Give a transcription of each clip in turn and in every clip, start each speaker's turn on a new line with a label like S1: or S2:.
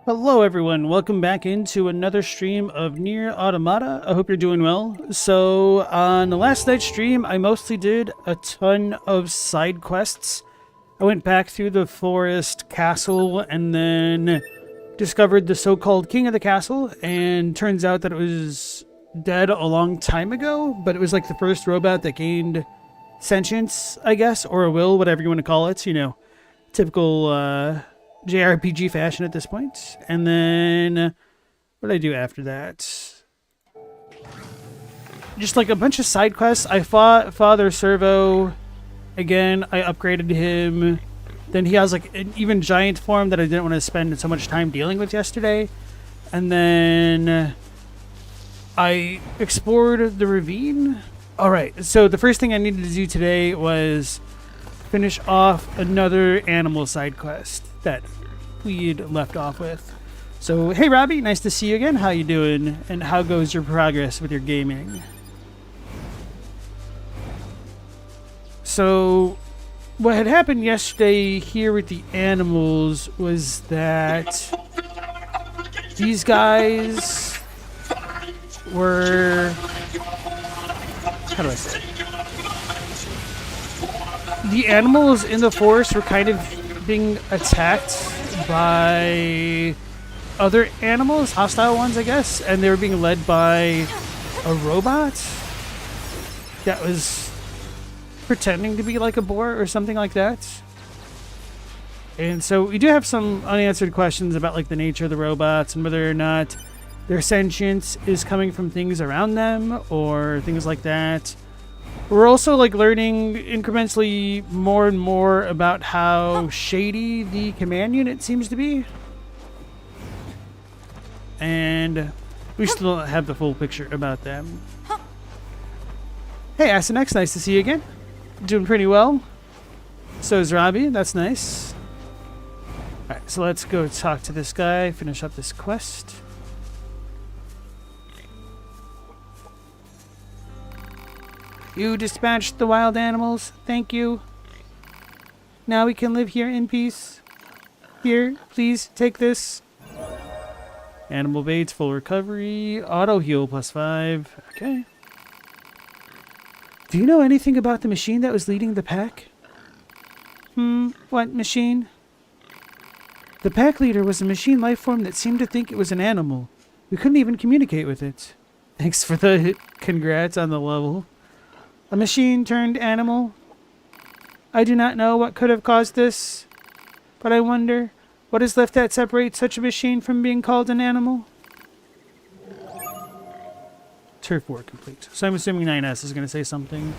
S1: Hello everyone, welcome back into another stream of Nier Automata. I hope you're doing well. So on the last night's stream, I mostly did a ton of side quests. I went back through the forest castle and then discovered the so-called king of the castle, and turns out that it was dead a long time ago, but it was like the first robot that gained sentience, I guess, or a will, whatever you want to call it, you know, typical JRPG fashion at this point. And then what did I do after that? Just like a bunch of side quests. I fought Father Servo again. I upgraded him. Then he has like an even giant form that I didn't want to spend so much time dealing with yesterday. And then I explored the ravine. Alright, so the first thing I needed to do today was finish off another animal side quest that we'd left off with. So, hey Robbie, nice to see you again. How you doing? And how goes your progress with your gaming? So, what had happened yesterday here with the animals was that these guys were... how do I say it? The animals in the forest were kind of being attacked by other animals, hostile ones, I guess, and they were being led by a robot that was pretending to be like a boar or something like that. And so we do have some unanswered questions about like the nature of the robots and whether or not their sentience is coming from things around them or things like that. We're also like learning incrementally more and more about how shady the command unit seems to be. And we still don't have the full picture about them. Hey Asinex, nice to see you again. Doing pretty well. So is Robbie, that's nice. Alright, so let's go talk to this guy, finish up this quest. You dispatched the wild animals. Thank you. Now we can live here in peace. Here, please take this. Animal baits, full recovery. Auto heal +5. Okay. Do you know anything about the machine that was leading the pack? What machine? The pack leader was a machine life form that seemed to think it was an animal. We couldn't even communicate with it. Thanks for the congrats on the level. A machine turned animal? I do not know what could have caused this, but I wonder, what is left that separates such a machine from being called an animal? Turf war complete. So I'm assuming 9S is going to say something.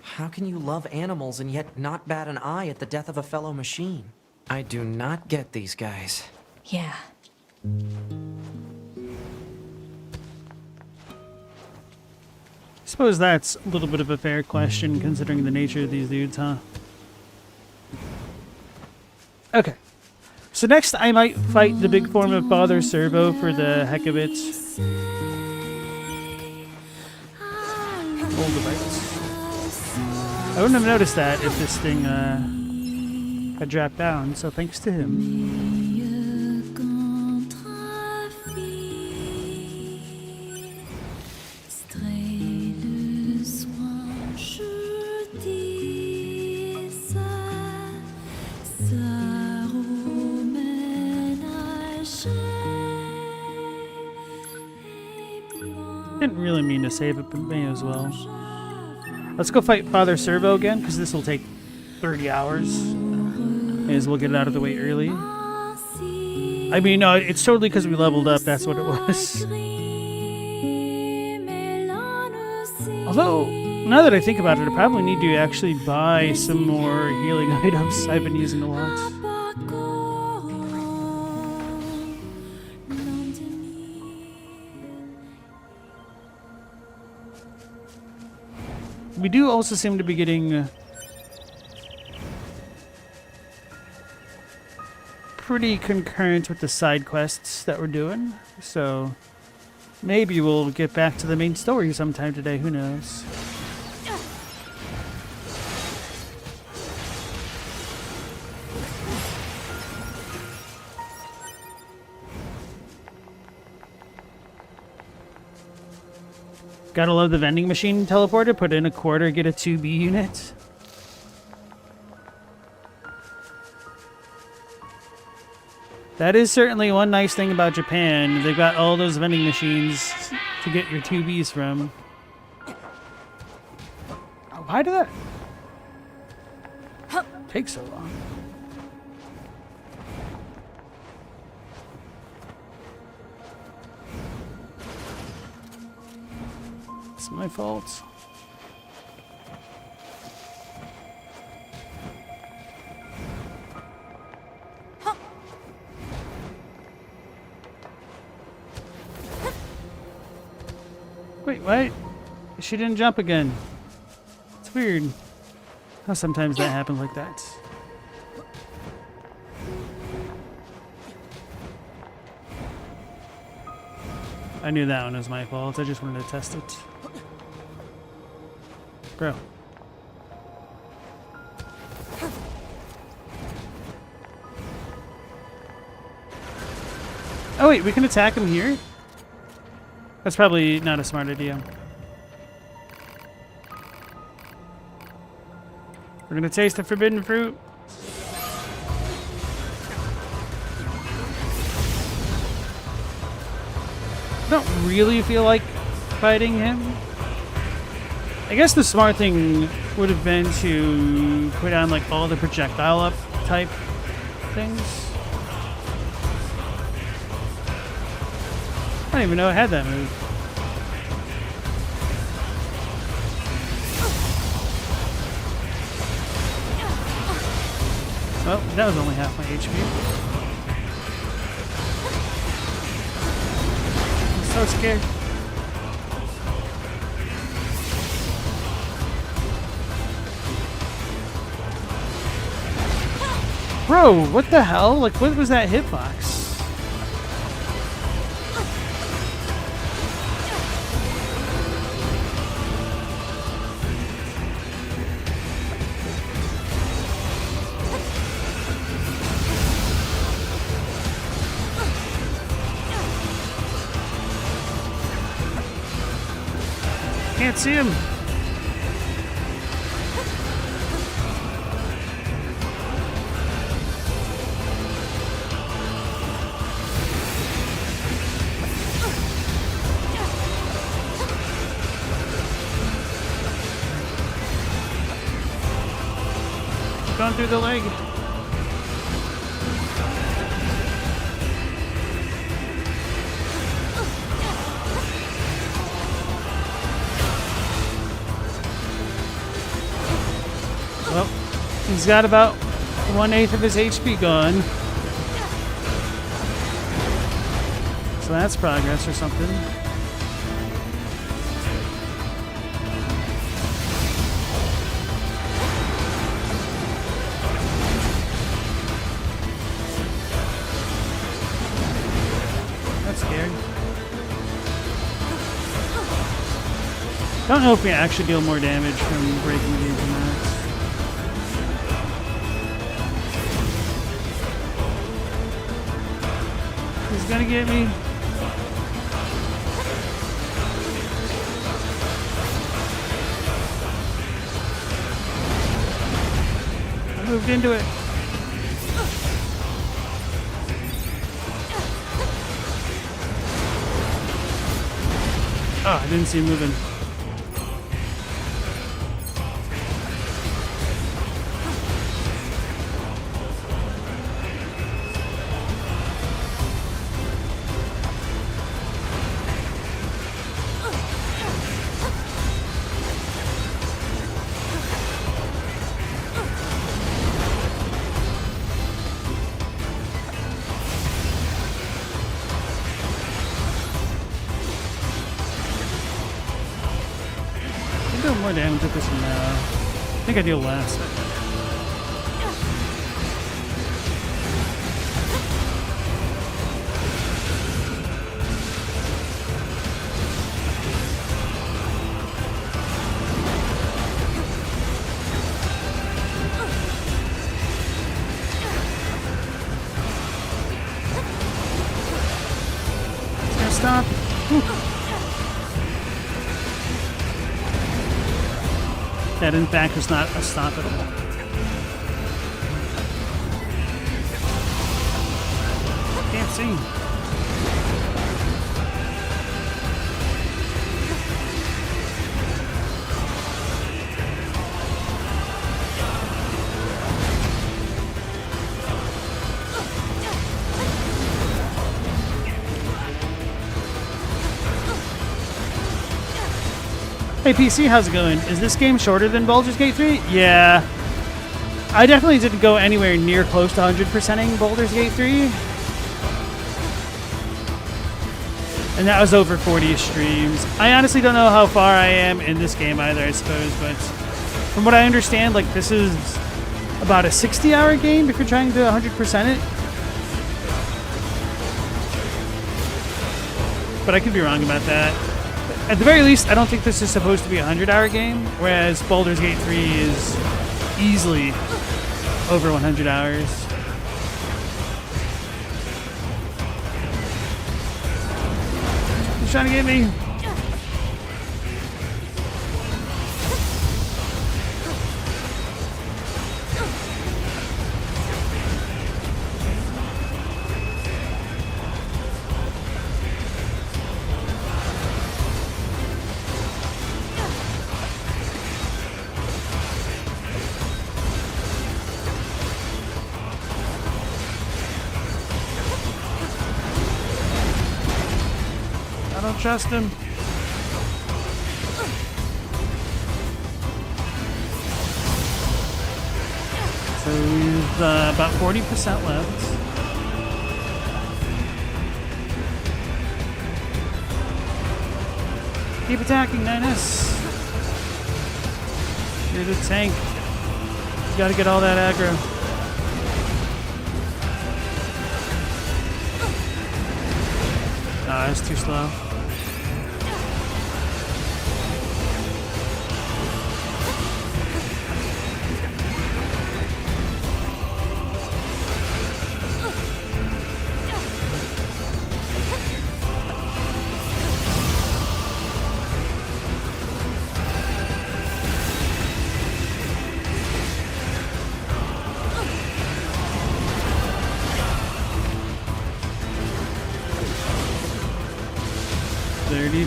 S2: How can you love animals and yet not bat an eye at the death of a fellow machine? I do not get these guys.
S3: Yeah.
S1: Suppose that's a little bit of a fair question considering the nature of these dudes, huh? Okay. So next I might fight the big form of Father Servo for the heck of it. Hold the bites. I wouldn't have noticed that if this thing had dropped down, so thanks to him. Didn't really mean to save it, but may as well. Let's go fight Father Servo again, because this will take 30 hours. May as well get it out of the way early. I mean, no, it's totally because we leveled up, that's what it was. Although, now that I think about it, I probably need to actually buy some more healing items I've been using a lot. We do also seem to be getting pretty concurrent with the side quests that we're doing, so maybe we'll get back to the main story sometime today, who knows. Gotta love the vending machine teleporter. Put in a quarter, get a 2B unit. That is certainly one nice thing about Japan. They've got all those vending machines to get your 2Bs from. Why did that take so long? It's my fault. Wait, what? She didn't jump again. It's weird how sometimes that happens like that. I knew that one was my fault. I just wanted to test it. Bro. Oh wait, we can attack him here? That's probably not a smart idea. We're gonna taste the forbidden fruit. I don't really feel like fighting him. I guess the smart thing would have been to put on like all the projectile up type things. I don't even know I had that move. Well, that was only half my HP. I'm so scared. Bro, what the hell? Like, what was that hitbox? Can't see him. Gone through the leg. Well, he's got about 1/8 of his HP gone. So that's progress or something. That's scary. Don't know if we actually deal more damage from breaking these or not. He's gonna get me. I moved into it. Oh, I didn't see him moving. I'm doing more damage with this one now. I think I deal less. It's gonna stop. Whew. That, in fact, is not a stop at all. Can't see. Hey PC, how's it going? Is this game shorter than Baldur's Gate 3? Yeah. I definitely didn't go anywhere near close to 100%ing Baldur's Gate 3. And that was over 40 streams. I honestly don't know how far I am in this game either, I suppose, but from what I understand, like, this is about a 60-hour game if you're trying to 100% it. But I could be wrong about that. At the very least, I don't think this is supposed to be a 100-hour game, whereas Baldur's Gate 3 is easily over 100 hours. He's trying to get me. I don't trust him. So we've about 40% left. Keep attacking, Ninus. You're the tank. You gotta get all that aggro. Oh, that's too slow.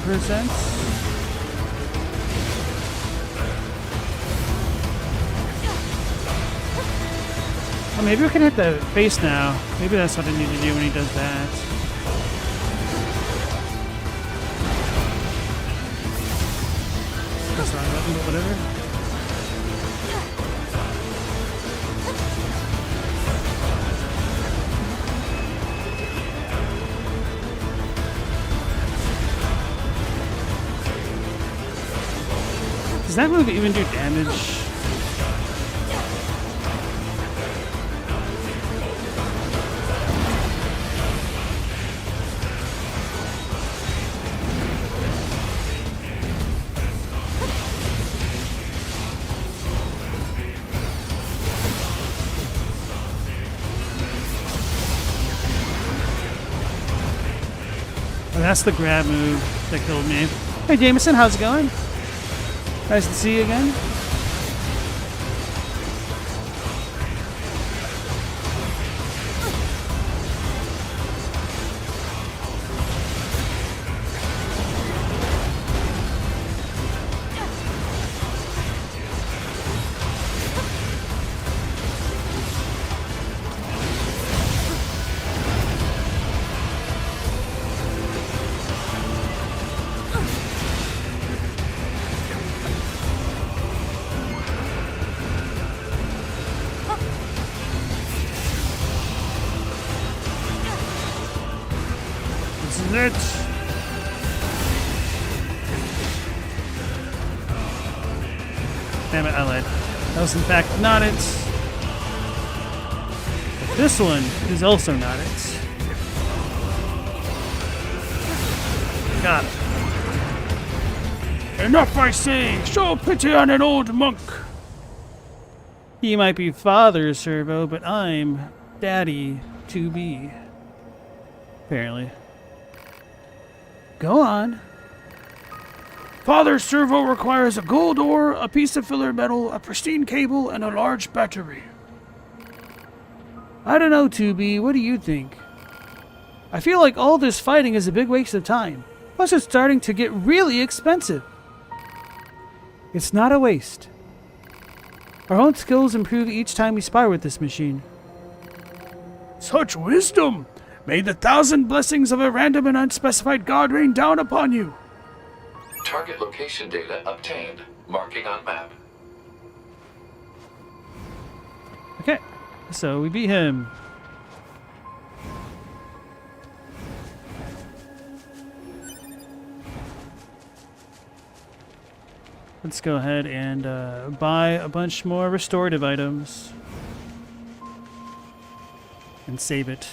S1: %. Oh, maybe we can hit the face now. Maybe that's what I need to do when he does that. That's the wrong button, but whatever. Does that move even do damage? Oh, that's the grab move that killed me. Hey Jameson, how's it going? Nice to see you again. It. Damn it, I lied. That was in fact not it. But this one is also not it. Got it. Enough, I say! Show pity on an old monk! He might be Father Servo, but I'm Daddy to be. Apparently. Go on. Father's servo requires a gold ore, a piece of filler metal, a pristine cable, and a large battery. I don't know, 2B. What do you think? I feel like all this fighting is a big waste of time. Plus, it's starting to get really expensive. It's not a waste. Our own skills improve each time we spar with this machine. Such wisdom! May the 1,000 blessings of a random and unspecified god rain down upon you!
S3: Target location data obtained. Marking on map.
S1: Okay, so we beat him. Let's go ahead and buy a bunch more restorative items. And save it.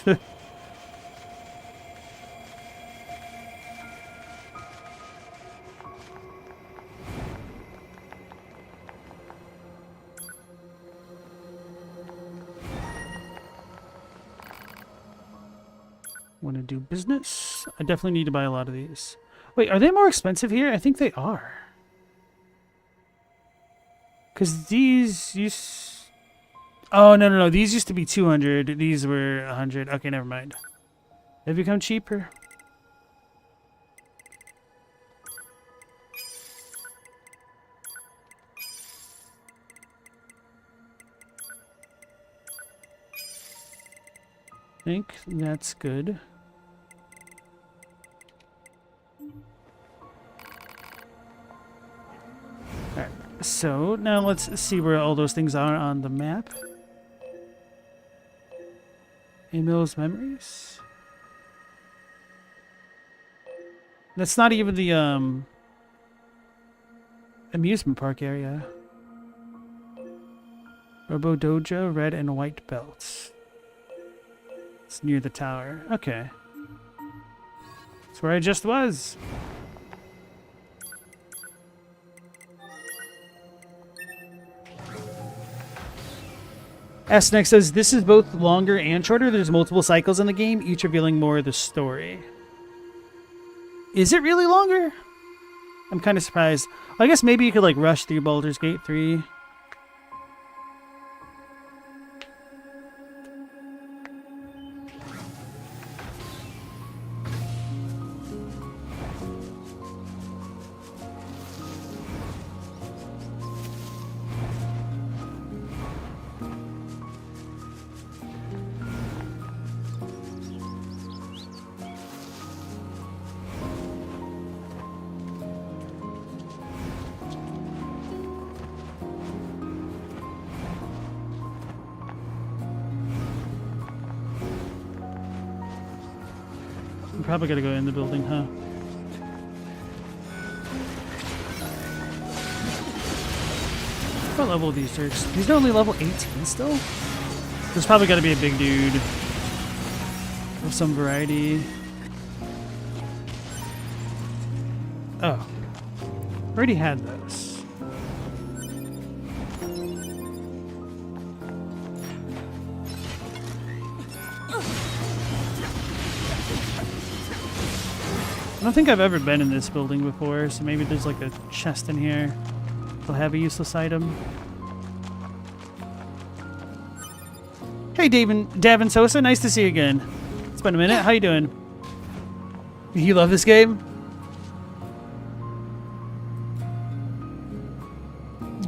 S1: Want to do business? I definitely need to buy a lot of these. Wait, are they more expensive here? I think they are. Because these used... Oh, no. These used to be 200. These were 100. Okay, never mind. They've become cheaper. I think that's good. Alright, so now let's see where all those things are on the map. Emil's memories. That's not even the amusement park area. Robo Dojo, red and white belts. It's near the tower. Okay. That's where I just was. S next says, this is both longer and shorter. There's multiple cycles in the game, each revealing more of the story. Is it really longer? I'm kind of surprised. I guess maybe you could like rush through Baldur's Gate 3. I'm probably gonna go in the building, huh? What level are these jerks? These are only level 18 still? There's probably gotta be a big dude of some variety. Oh. Already had those. I don't think I've ever been in this building before, so maybe there's like a chest in here. They'll have a useless item. Hey, Davin Sosa, nice to see you again. It's been a minute. How you doing? You love this game?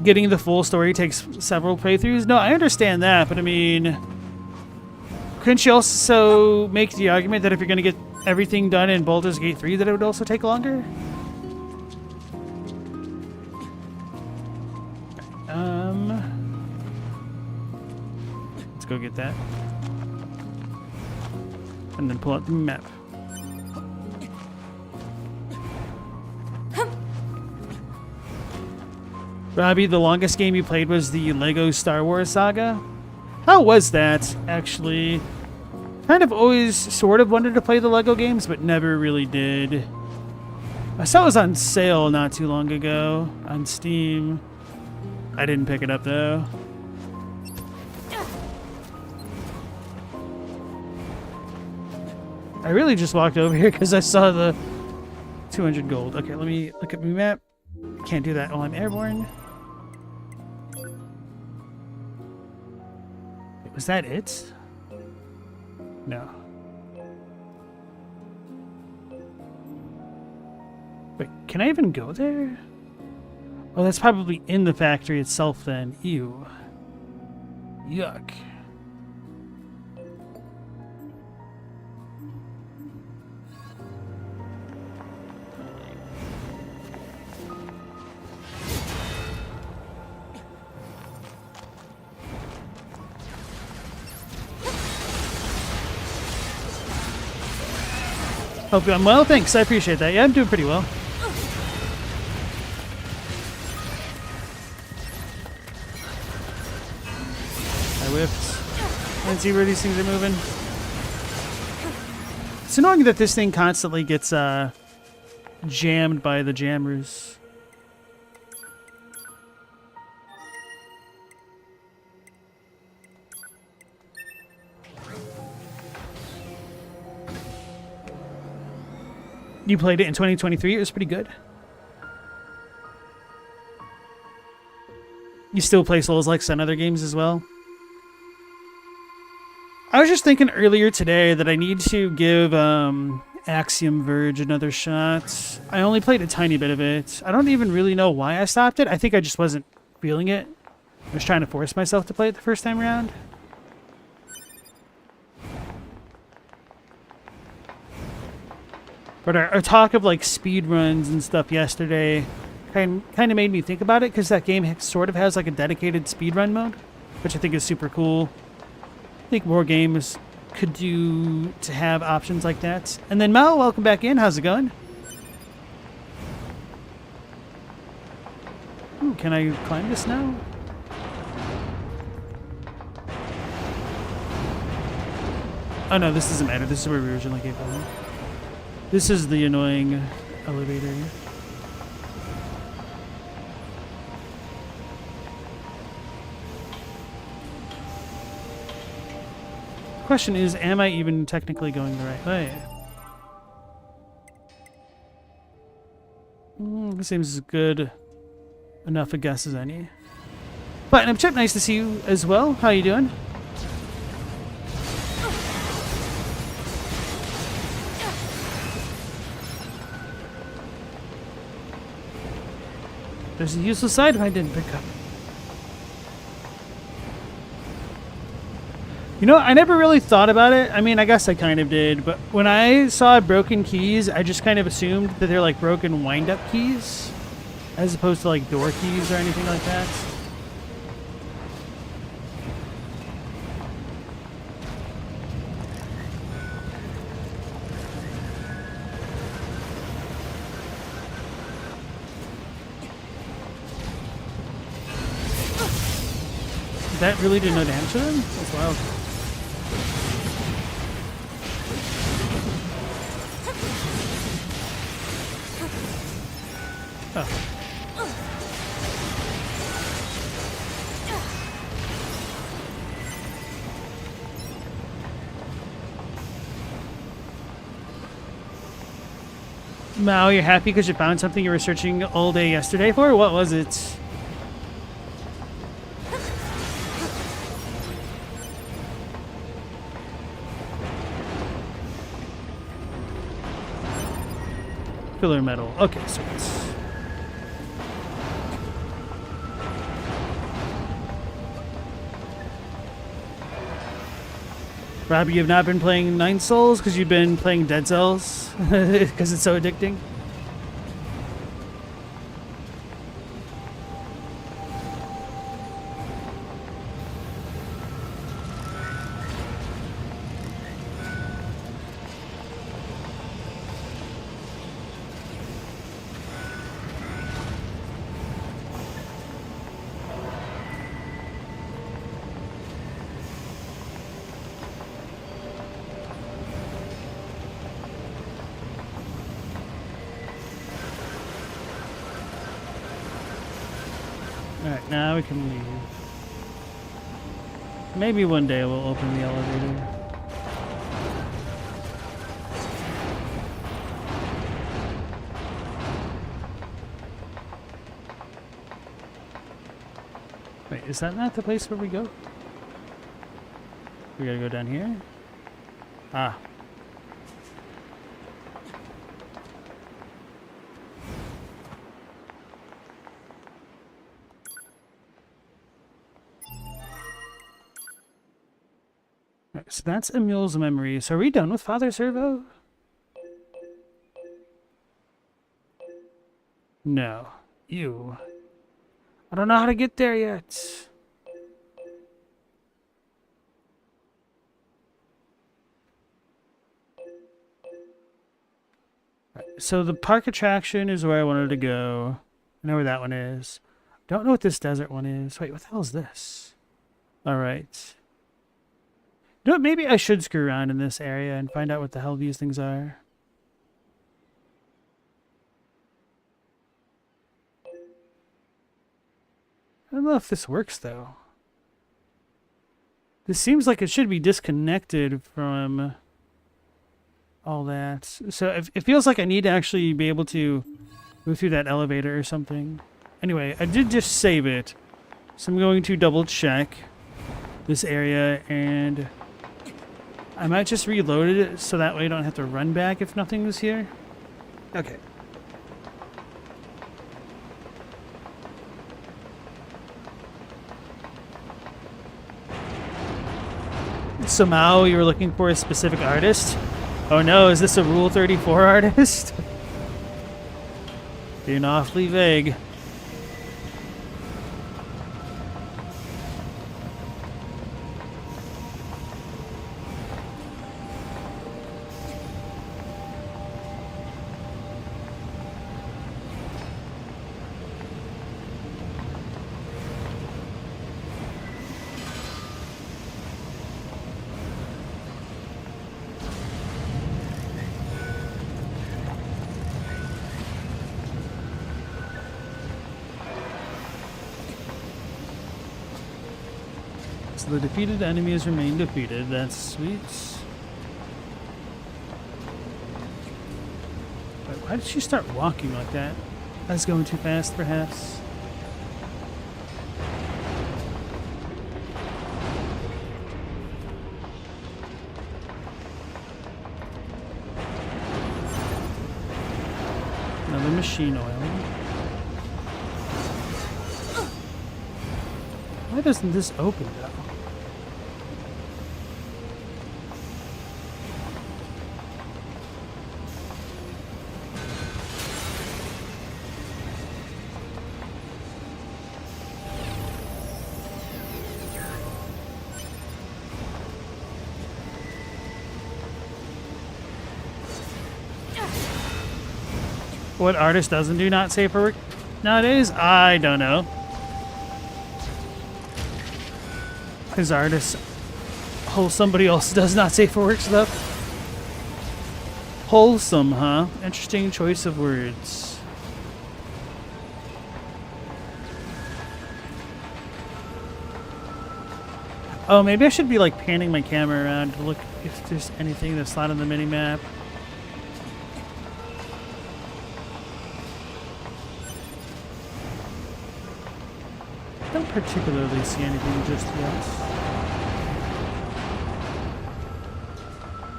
S1: Getting the full story takes several playthroughs? No, I understand that, but I mean... Couldn't you also make the argument that if you're going to get everything done in Baldur's Gate 3 that it would also take longer? Let's go get that. And then pull out the map. Robbie, the longest game you played was the Lego Star Wars saga? How was that, actually? Kind of always sort of wanted to play the Lego games, but never really did. I saw it was on sale not too long ago on Steam. I didn't pick it up, though. I really just walked over here because I saw the 200 gold. Okay, let me look at my map. Can't do that while I'm airborne. Wait, was that it? No. Wait, can I even go there? Oh, that's probably in the factory itself then. Ew. Yuck. Hope I'm well. Thanks. I appreciate that. Yeah, I'm doing pretty well. I whiffed. Let's see where these things are moving. It's annoying that this thing constantly gets jammed by the jammers. You played it in 2023. It was pretty good. You still play Souls-likes on other games as well? I was just thinking earlier today that I need to give Axiom Verge another shot. I only played a tiny bit of it. I don't even really know why I stopped it. I think I just wasn't feeling it. I was trying to force myself to play it the first time around. But our talk of like speed runs and stuff yesterday kind of made me think about it, because that game sort of has like a dedicated speedrun mode, which I think is super cool. I think more games could do to have options like that. And then Mel, welcome back in. How's it going? Ooh, can I climb this now? Oh no, this doesn't matter. This is where we originally came from. This is the annoying elevator. Question is, am I even technically going the right way? This seems as good enough a guess as any. Platinum Chip, nice to see you as well. How you doing? There's a useless item I didn't pick up. You know, I never really thought about it. I mean, I guess I kind of did, but when I saw broken keys, I just kind of assumed that they're like broken wind-up keys, as opposed to like door keys or anything like that. That really did no damage to them? That's wild. Oh. Mao, you're happy because you found something you were searching all day yesterday for? What was it? Filler metal. Okay, sweet. Robbie, you have not been playing Nine Souls because you've been playing Dead Cells because it's so addicting. Alright, now we can leave. Maybe one day we'll open the elevator. is that not the place where we go? We gotta go down here? Ah. Right, so that's Emil's memory. So are we done with Father Servo? No. You. I don't know how to get there yet. Right, so the park attraction is where I wanted to go. I know where that one is. Don't know what this desert one is. Wait, what the hell is this? Alright. You know what, maybe I should screw around in this area and find out what the hell these things are. I don't know if this works, though. This seems like it should be disconnected from all that. So it feels like I need to actually be able to move through that elevator or something. Anyway, I did just save it. So I'm going to double check this area, and I might just reload it so that way I don't have to run back if nothing was here. Okay. Somehow you were looking for a specific artist? Oh no, is this a Rule 34 artist? Being awfully vague. So the defeated enemies remain defeated. That's sweet. But why did she start walking like that? I was going too fast, perhaps. Another machine oil. Why doesn't this open though? What artist doesn't do not safe for work nowadays? I don't know. His artist somebody else does not safe for work stuff. Wholesome, huh? Interesting choice of words. Oh, maybe I should be like panning my camera around to look if there's anything that's not on the mini map. Don't particularly see anything just yet.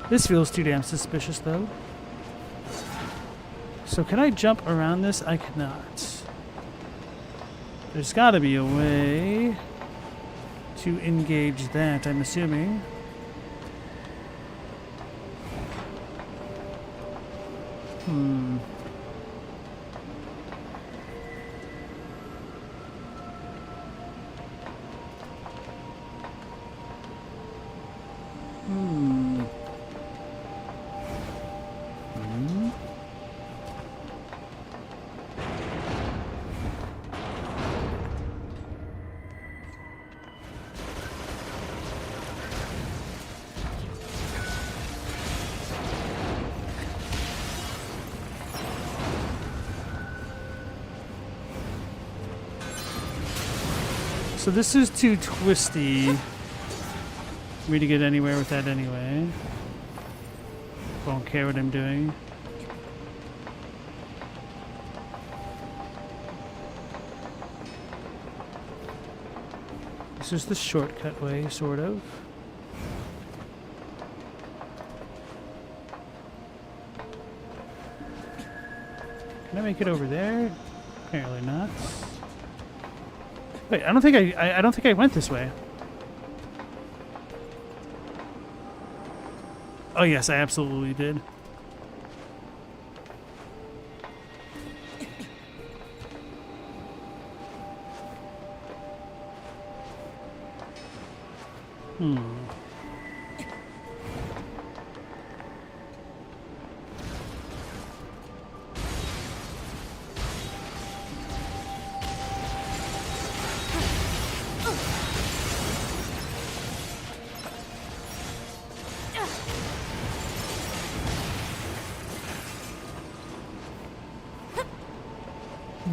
S1: This feels too damn suspicious though. So can I jump around this? I cannot. There's gotta be a way to engage that, I'm assuming. So this is too twisty for me to get anywhere with that anyway. Won't care what I'm doing. This is the shortcut way, sort of. Can I make it over there? Apparently not. Wait, I don't think I went this way. Oh yes, I absolutely did.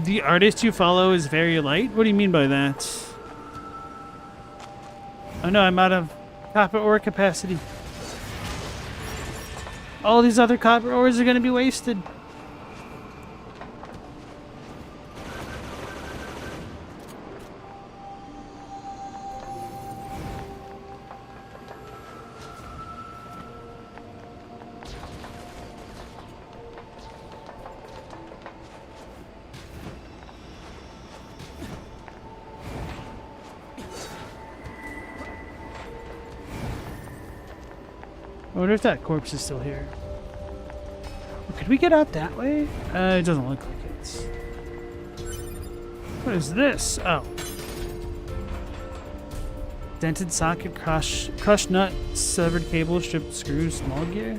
S1: The artist you follow is very light? What do you mean by that? Oh no, I'm out of copper ore capacity. All these other copper ores are going to be wasted. I wonder if that corpse is still here. Could we get out that way? It doesn't look like it. What is this? Oh. Dented socket, crushed nut, severed cable, stripped screws, small gear.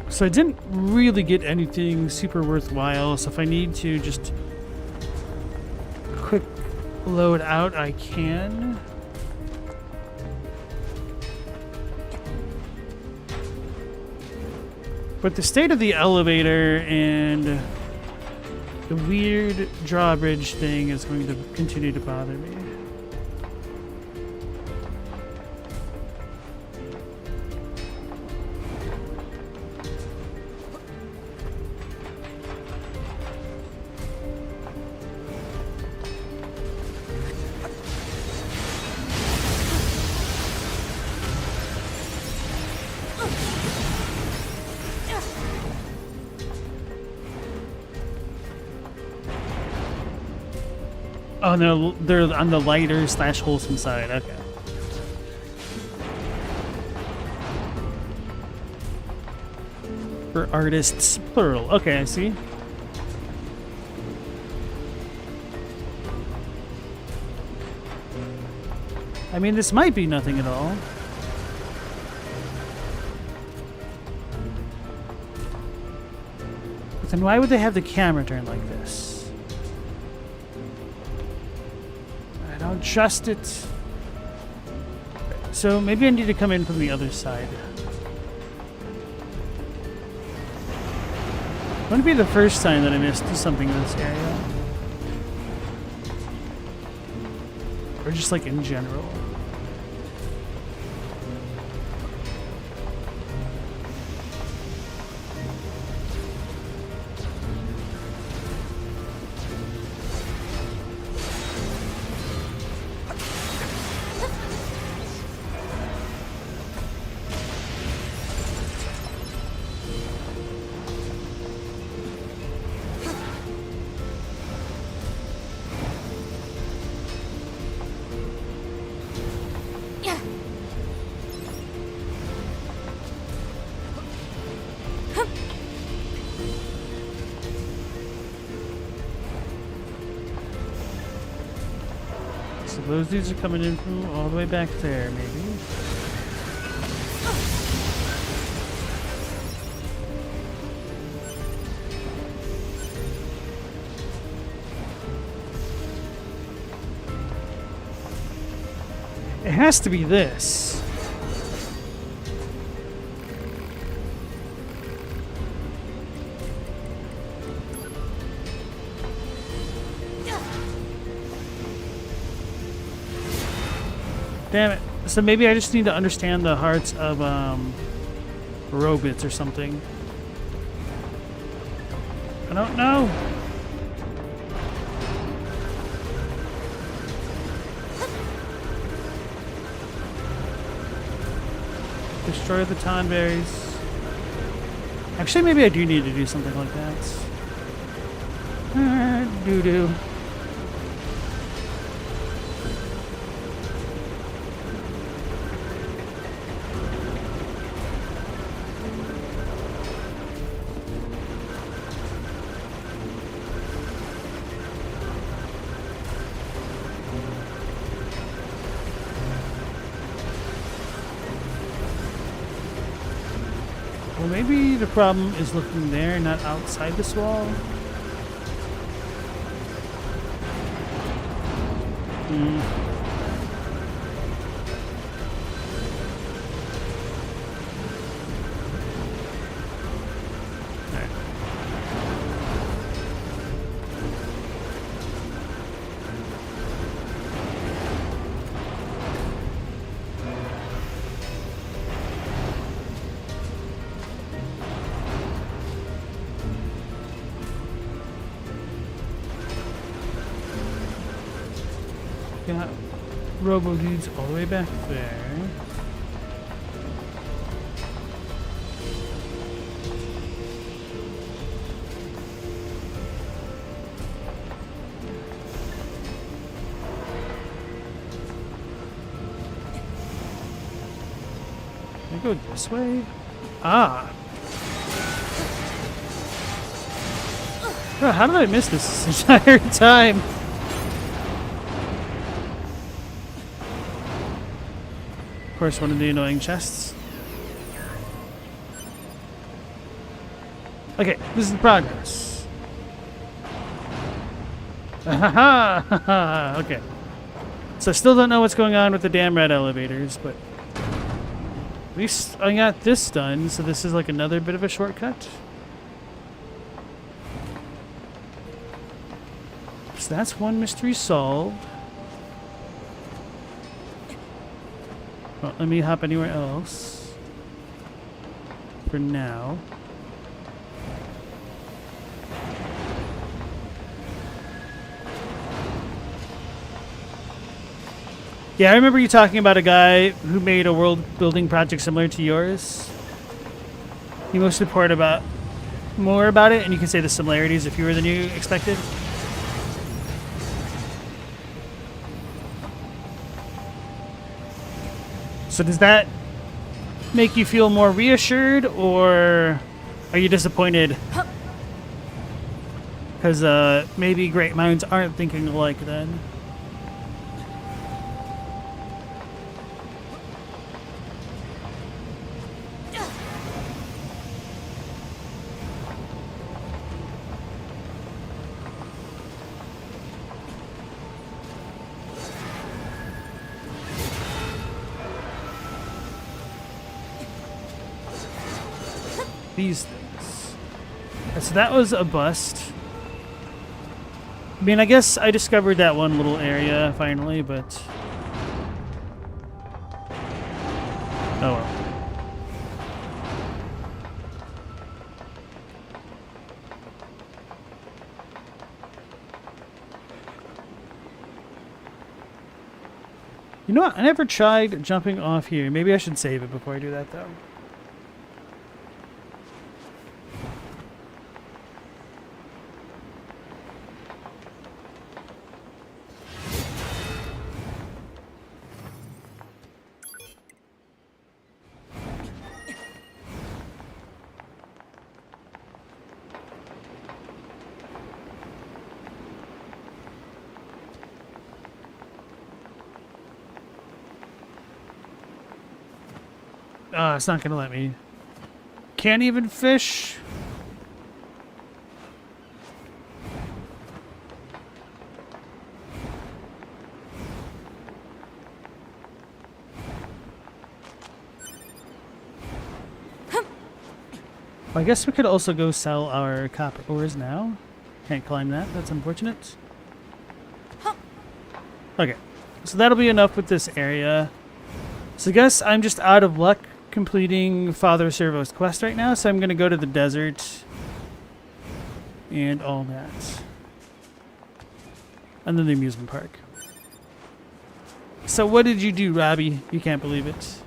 S1: So I didn't really get anything super worthwhile, so if I need to just quick load out, I can. But the state of the elevator and the weird drawbridge thing is going to continue to bother me. Oh no, they're on the lighter / wholesome side. Okay. For artists, plural. Okay, I see. I mean, this might be nothing at all. But then why would they have the camera turned like this? I don't trust it. So maybe I need to come in from the other side. Wouldn't be the first time that I missed something in this area. Or just like in general. So those dudes are coming in from all the way back there, maybe. It has to be this. Damn it. So maybe I just need to understand the hearts of robots or something. I don't know. Destroy the tonberries. Actually, maybe I do need to do something like that. Doo-doo. Well, maybe the problem is looking there, not outside this wall. Got robo dudes all the way back there. Can I go this way? Ah. Bro, how did I miss this entire time? Of course, one of the annoying chests. Okay, this is progress. Okay. So I still don't know what's going on with the damn red elevators, but at least I got this done, so this is like another bit of a shortcut. So that's one mystery solved. Well, let me hop anywhere else for now. Yeah, I remember you talking about a guy who made a world building project similar to yours. He mostly poured about more about it, and you can say the similarities if fewer than you expected. So does that make you feel more reassured, or are you disappointed? Because maybe great minds aren't thinking alike then. These things. So that was a bust. I mean, I guess I discovered that one little area finally, but oh well. You know what? I never tried jumping off here. Maybe I should save it before I do that, though. It's not gonna let me. Can't even fish. Well, I guess we could also go sell our copper ores now. Can't climb that. That's unfortunate. Okay, so that'll be enough with this area. So I guess I'm just out of luck completing Father Servo's quest right now, so I'm going to go to the desert and all that. And then the amusement park. So what did you do, Robbie? You can't believe it.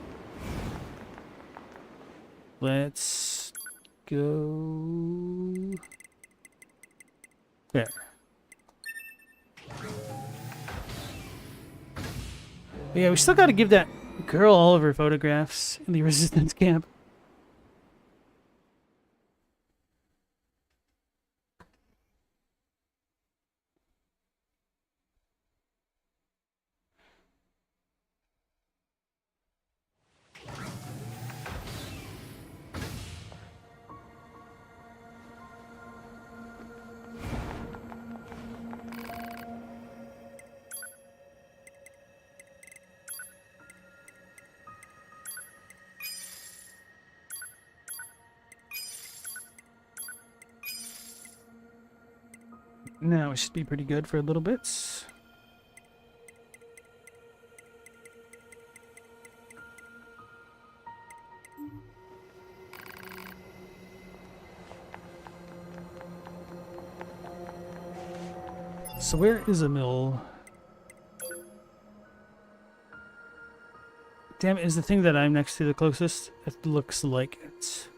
S1: Let's go there. But yeah, we still got to give that girl all of her photographs in the resistance camp. Now it should be pretty good for a little bit. So where is a mill? Damn it, is the thing that I'm next to the closest? It looks like it.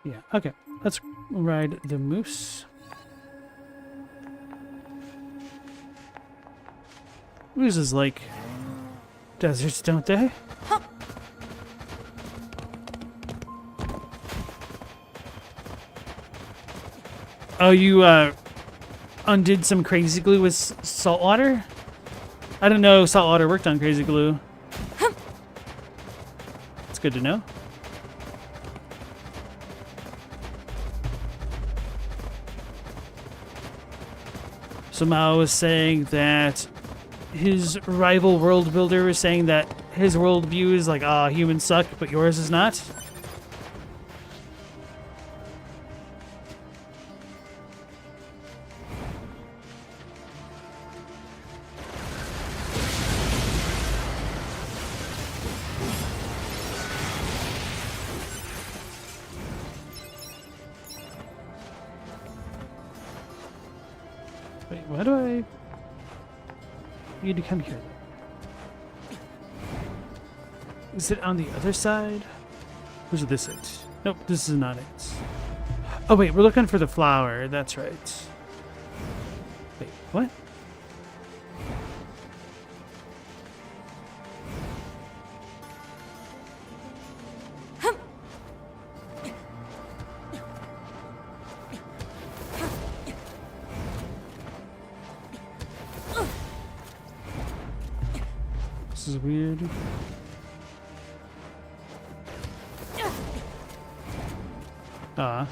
S1: Yeah, okay. Let's ride the moose. Mooses like deserts, don't they? Oh, you undid some crazy glue with salt water? I didn't know salt water worked on crazy glue. It's good to know. So Mao was saying that his rival world builder was saying that his worldview is like, ah, humans suck, but yours is not. Wait, why do I need to come here? Is it on the other side? Or is this it? Nope, this is not it. Oh wait, we're looking for the flower. That's right. Wait, what? This is weird. Ah.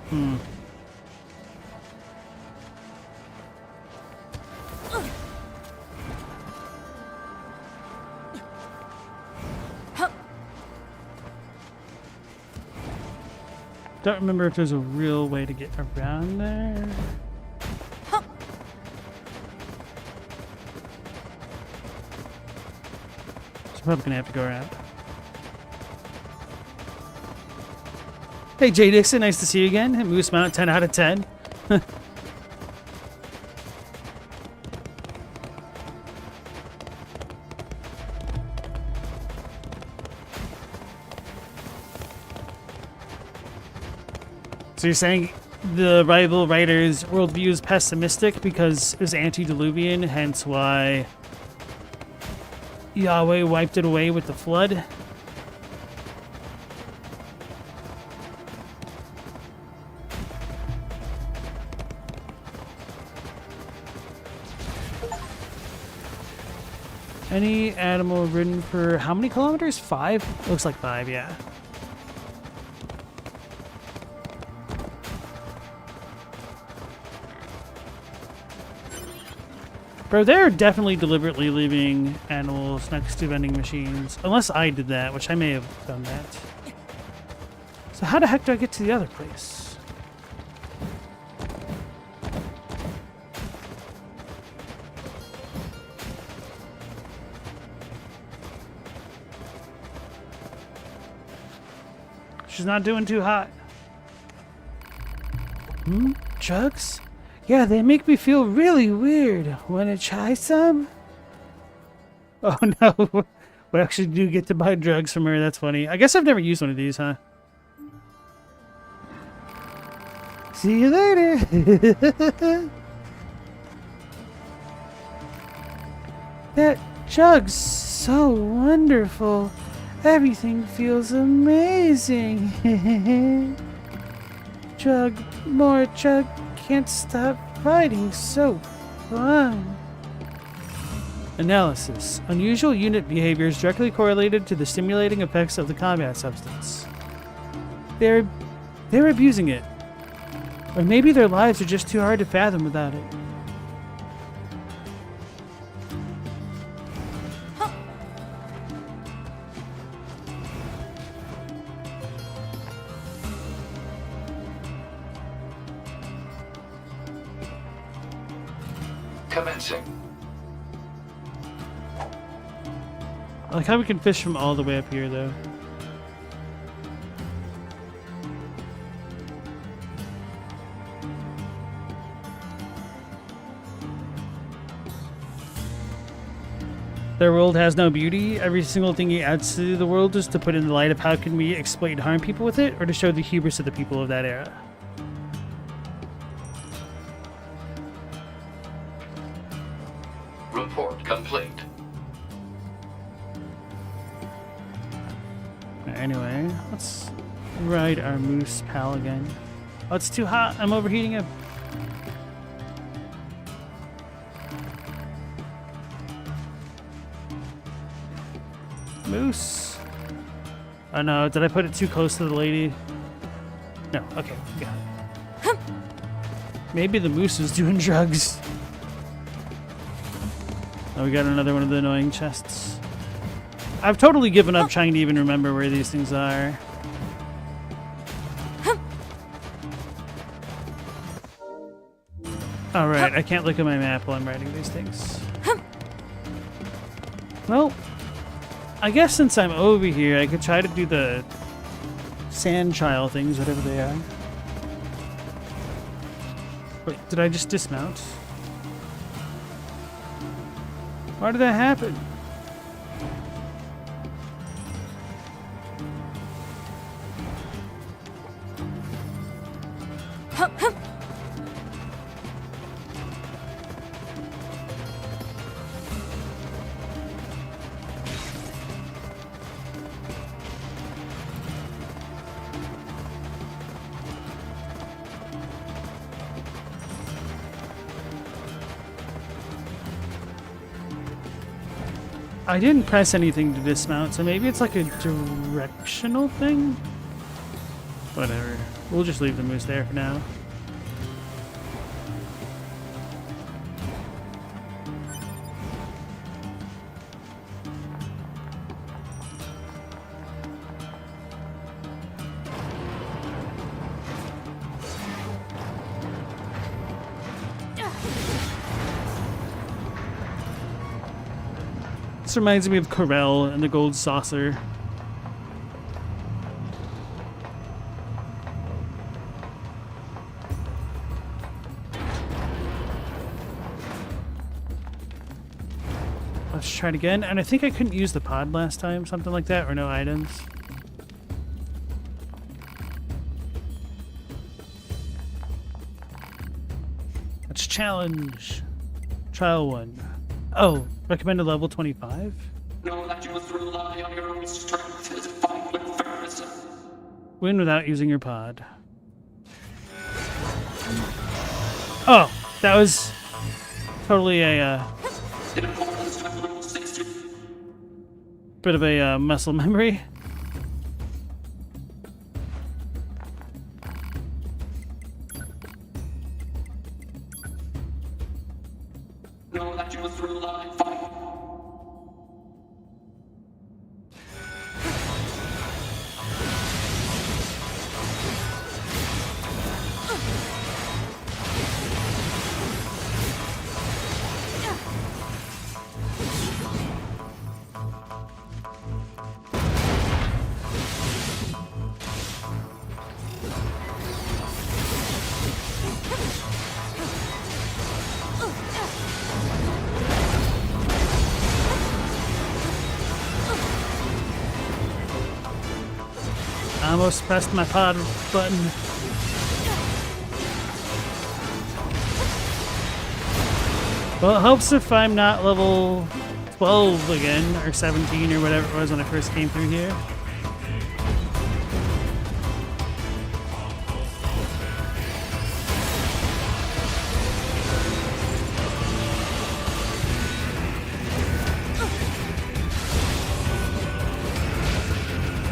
S1: Hmm. Don't remember if there's a real way to get around there. So probably gonna have to go around. Hey Jay Dixon, nice to see you again. Moose Mount, 10 out of 10. So you're saying the rival writer's worldview is pessimistic because it was antediluvian, hence why Yahweh wiped it away with the flood? Any animal ridden for how many kilometers? 5? Looks like 5, yeah. Bro, they're definitely deliberately leaving animals next to vending machines. Unless I did that, which I may have done that. So how the heck do I get to the other place? She's not doing too hot. Drugs? Yeah, they make me feel really weird. Wanna try some? Oh no. We actually do get to buy drugs from her. That's funny. I guess I've never used one of these, huh? See you later. That drug's so wonderful. Everything feels amazing. Drug, more drug, can't stop fighting, so fun. Analysis. Unusual unit behaviors directly correlated to the stimulating effects of the combat substance. They're abusing it. Or maybe their lives are just too hard to fathom without it.
S3: Commencing.
S1: I like how we can fish from all the way up here, though. Their world has no beauty. Every single thing he adds to the world is to put in the light of how can we exploit and harm people with it, or to show the hubris of the people of that era.
S3: Report complete.
S1: Anyway, let's ride our moose pal again. Oh, it's too hot. I'm overheating him. Moose. Oh no, did I put it too close to the lady? No, okay, got it. Maybe the moose is doing drugs. Oh, we got another one of the annoying chests. I've totally given up trying to even remember where these things are. Alright, I can't look at my map while I'm writing these things. Well, I guess since I'm over here, I could try to do the sand child things, whatever they are. Wait, did I just dismount? Why did that happen? I didn't press anything to dismount, so maybe it's like a directional thing? Whatever. We'll just leave the moose there for now. This reminds me of Corel and the Gold Saucer. Let's try it again. And I think I couldn't use the pod last time, something like that, or no items. Let's challenge. Trial 1. Oh, recommended level 25?
S4: Know that you must rely on your own strength to fight with first.
S1: Win without using your pod. Oh, that was totally a
S4: In accordance with Rule 60,
S1: bit of a muscle memory.
S4: Know that you must rely on fight.
S1: I almost pressed my pod button. Well, it helps if I'm not level 12 again, or 17, or whatever it was when I first came through here.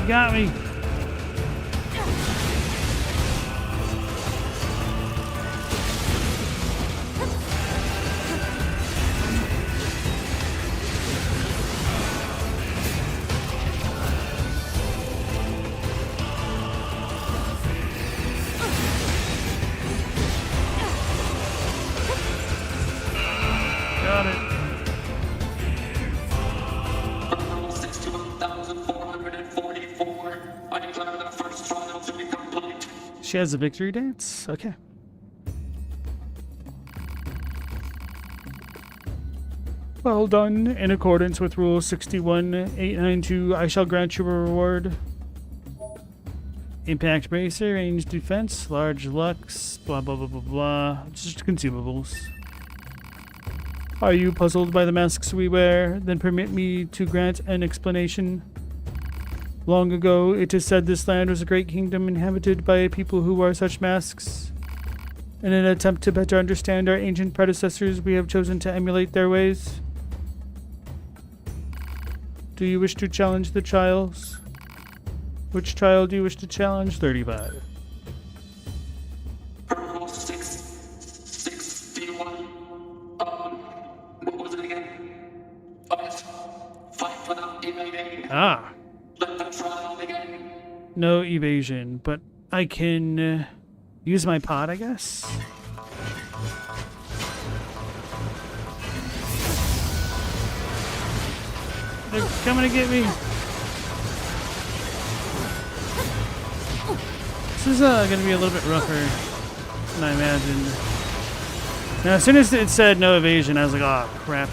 S1: You got me. Got it.
S4: Rule 61,444. I declare the first trial to be complete.
S1: She has a victory dance? Okay. Well done. In accordance with Rule 61.892, I shall grant you a reward. Impact bracer, ranged defense, large lux, blah blah blah blah blah. Just consumables. Are you puzzled by the masks we wear? Then permit me to grant an explanation. Long ago, it is said this land was a great kingdom inhabited by a people who wore such masks. In an attempt to better understand our ancient predecessors, we have chosen to emulate their ways. Do you wish to challenge the trials? Which trial do you wish to challenge? 35.
S4: Rule 661. What was it again? Oh, yes. Fight without evading.
S1: Ah,
S4: Let the trial begin.
S1: no evasion, but I can use my pod, I guess? They're coming to get me. This is going to be a little bit rougher than I imagined. Now, as soon as it said no evasion, I was like, oh, crap.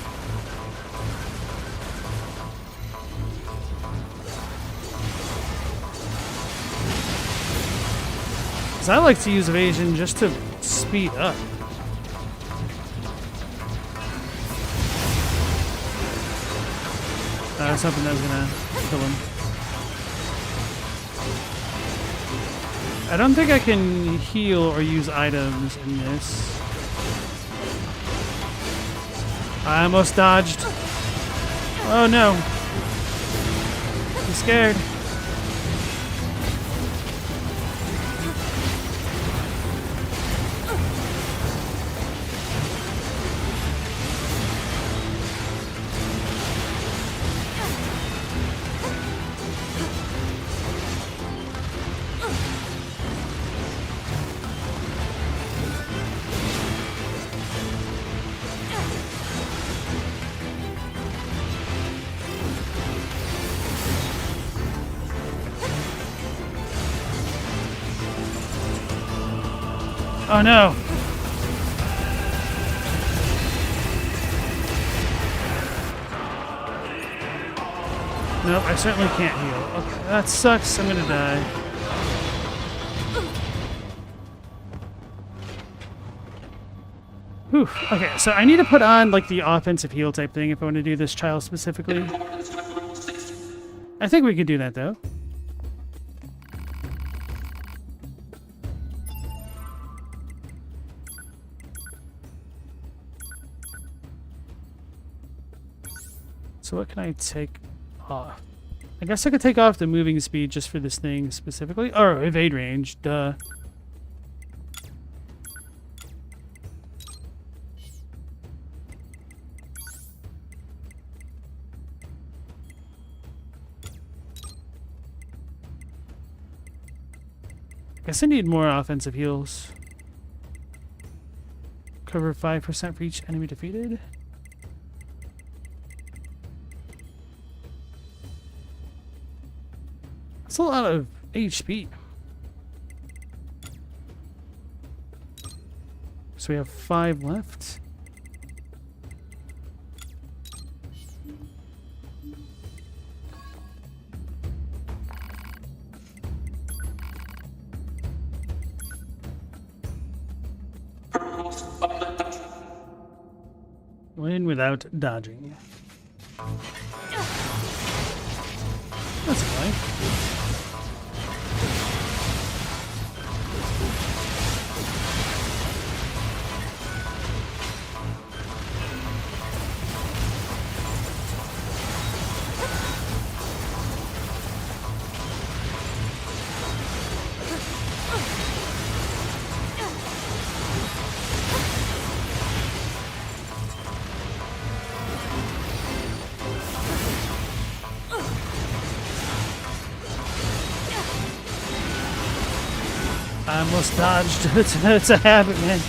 S1: 'Cause I like to use evasion just to speed up. I was hoping that was gonna kill him. I don't think I can heal or use items in this. I almost dodged. Oh no. I'm scared. Oh no! Nope, I certainly can't heal. Okay, that sucks. I'm gonna die. Whew. Okay, so I need to put on like the offensive heal type thing if I want to do this trial specifically. I think we could do that though. So what can I take off? I guess I could take off the moving speed just for this thing specifically. Or evade range, duh. Guess I need more offensive heals. Cover 5% for each enemy defeated. That's a lot of HP. So we have 5 left. Win without dodging. That's fine. I almost dodged. It's a habit, man.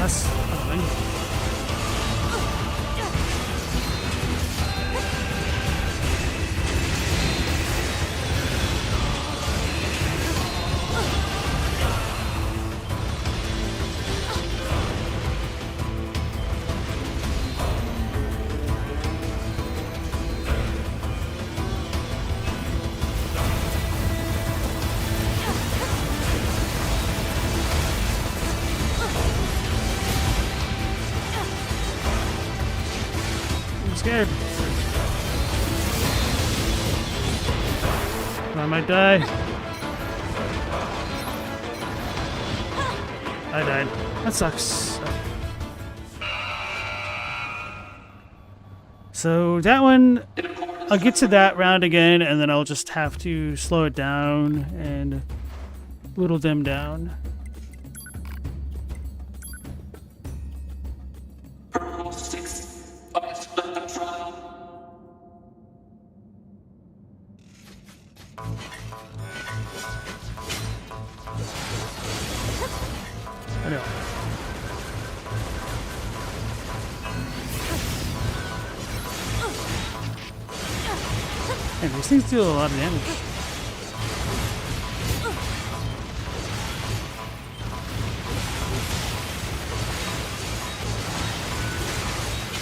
S1: That's fine. Scared. I might die. I died. That sucks. So that one, I'll get to that round again, and then I'll just have to slow it down and whittle them down. I know. Man, these things do a lot of damage.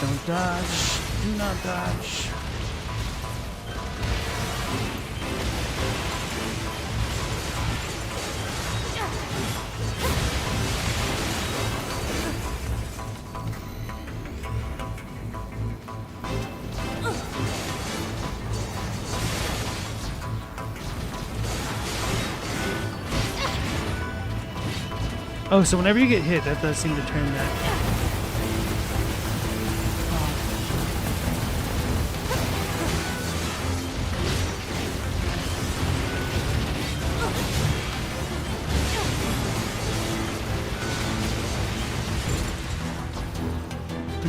S1: Don't dodge. Do not dodge. Oh, so whenever you get hit, that does seem to turn that.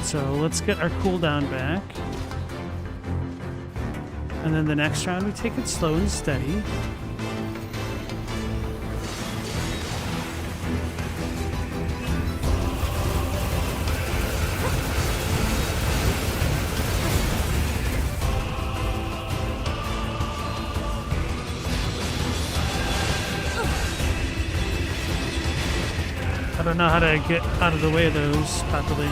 S1: So let's get our cooldown back. And then the next round we take it slow and steady. I don't know how to get out of the way of those properly.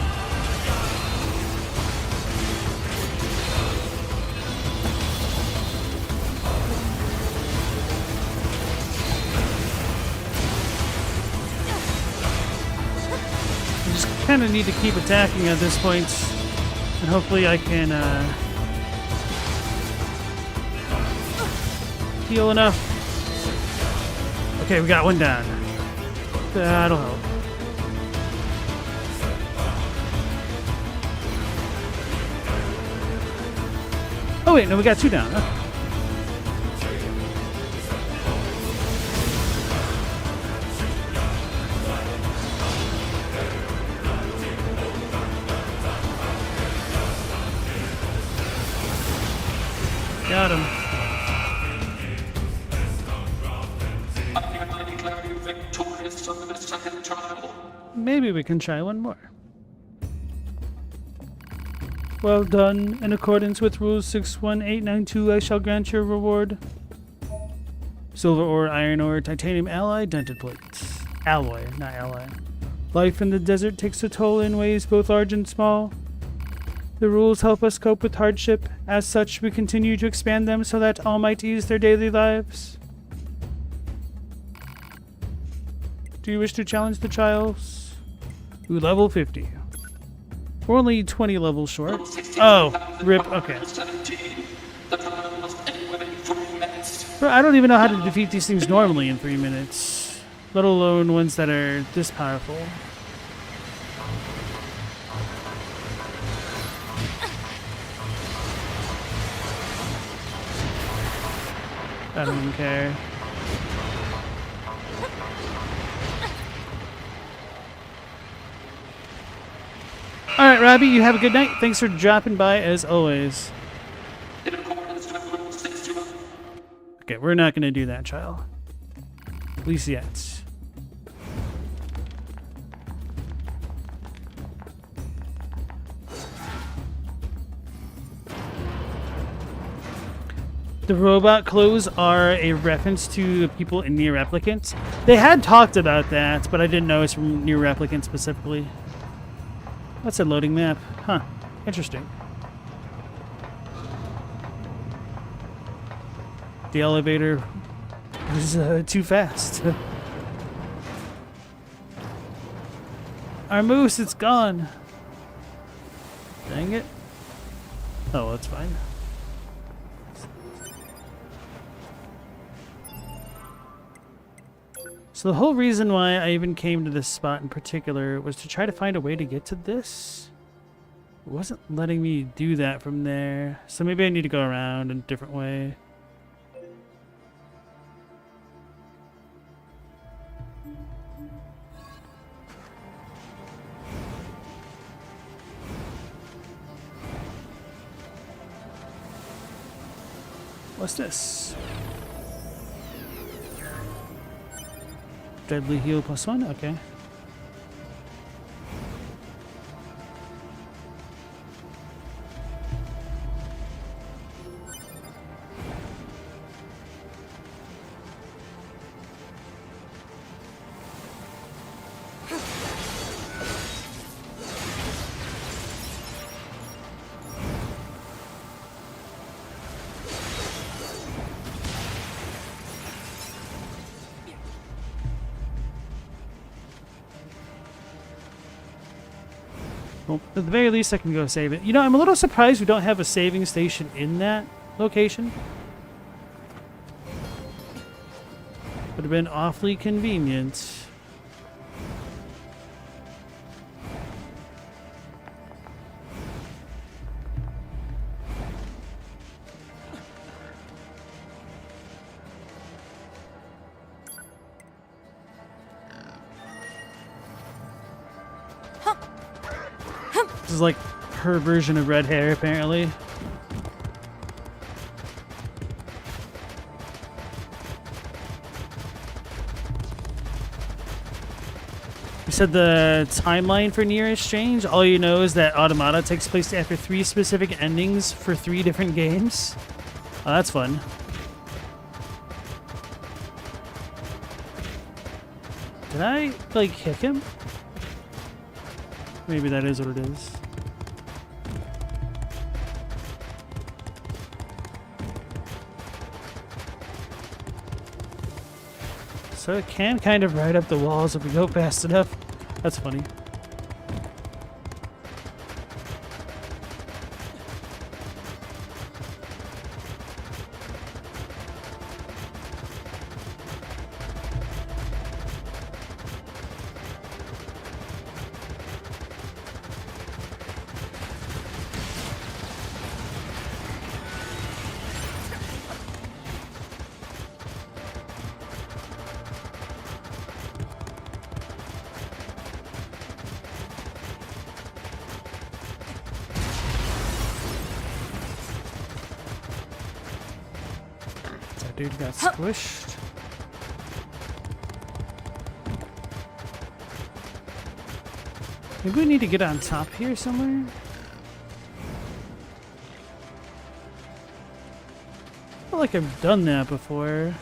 S1: kind of need to keep attacking at this point, and hopefully I can heal enough. Okay, we got one down. That'll help. Oh wait, no, we got two down. Okay. Got him.
S4: I hereby declare you victorious on the second trial.
S1: Maybe we can try one more. Well done. In accordance with Rule 61892, I shall grant your reward. Silver ore, iron ore, titanium alloy, dented plates. Alloy, not alloy. Life in the desert takes a toll in ways both large and small. The rules help us cope with hardship. As such, we continue to expand them so that all might ease their daily lives. Do you wish to challenge the trials? Ooh, level 50. We're only 20 levels short. Oh, rip. Okay.
S4: The trial must end within 3 minutes.
S1: Bro, I don't even know how to defeat these things normally in 3 minutes, let alone ones that are this powerful. I don't even care. Alright, Robbie, you have a good night. Thanks for dropping by as always.
S4: In accordance with Rule 61.
S1: Okay, we're not going to do that, child. At least yet. The robot clothes are a reference to people in Nier Replicant. They had talked about that, but I didn't know it's from Nier Replicant specifically. That's a loading map. Huh. Interesting. The elevator was too fast. Our moose, it's gone. Dang it. Oh, that's fine. So the whole reason why I even came to this spot in particular was to try to find a way to get to this. It wasn't letting me do that from there. So maybe I need to go around in a different way. What's this? Deadly heal +1? Okay. Well, at the very least, I can go save it. You know, I'm a little surprised we don't have a saving station in that location. Would have been awfully convenient. This is like her version of red hair, apparently. You said the timeline for Nier is strange. All you know is that Automata takes place after 3 specific endings for 3 different games. Oh, that's fun. Did I, like, kick him? Maybe that is what it is. So it can kind of ride up the walls if we go fast enough. That's funny. dude got squished. Maybe we need to get on top here somewhere? I feel like I've done that before.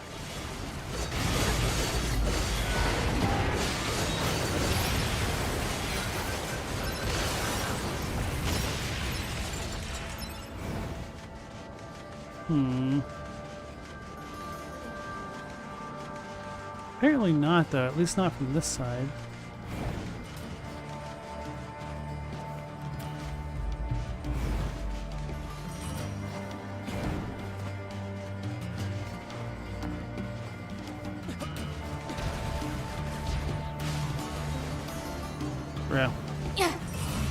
S1: Apparently not, though. At least not from this side. Bro.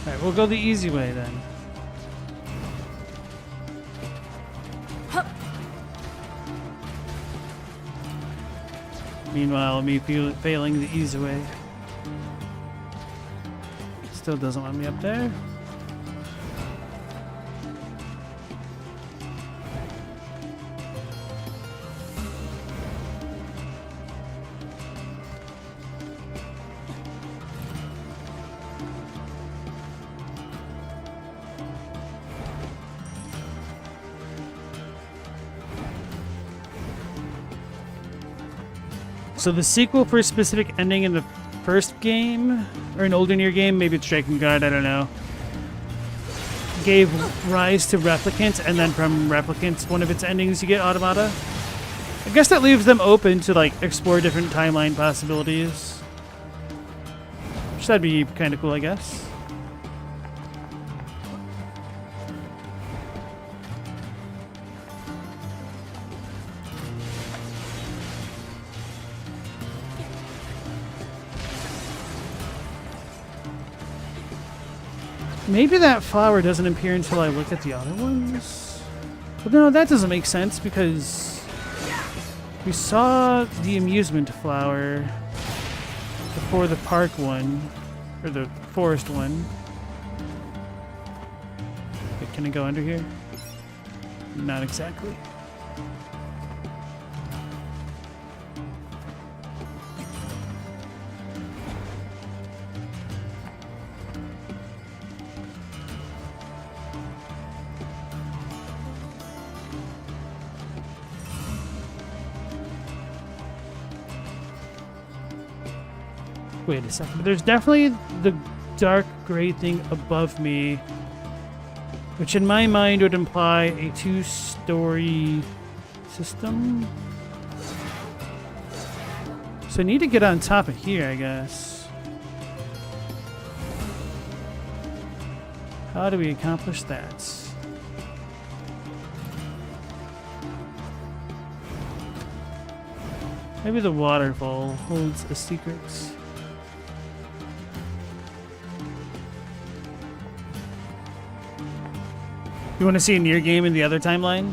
S1: Alright, we'll go the easy way then. Meanwhile, me failing the easy way. Still doesn't want me up there. So the sequel for a specific ending in the first game, or an older Nier game, maybe it's Striking Guard, I don't know, gave rise to Replicant, and then from Replicant, one of its endings, you get Automata. I guess that leaves them open to like explore different timeline possibilities. Which that'd be kind of cool, I guess. Maybe that flower doesn't appear until I look at the other ones. But no, that doesn't make sense because we saw the amusement flower before the park one, or the forest one. Wait, can I go under here? Not exactly. Wait a second, but there's definitely the dark gray thing above me, which in my mind would imply a two-story system. So I need to get on top of here, I guess. How do we accomplish that? Maybe the waterfall holds a secret. You want to see a Nier game in the other timeline?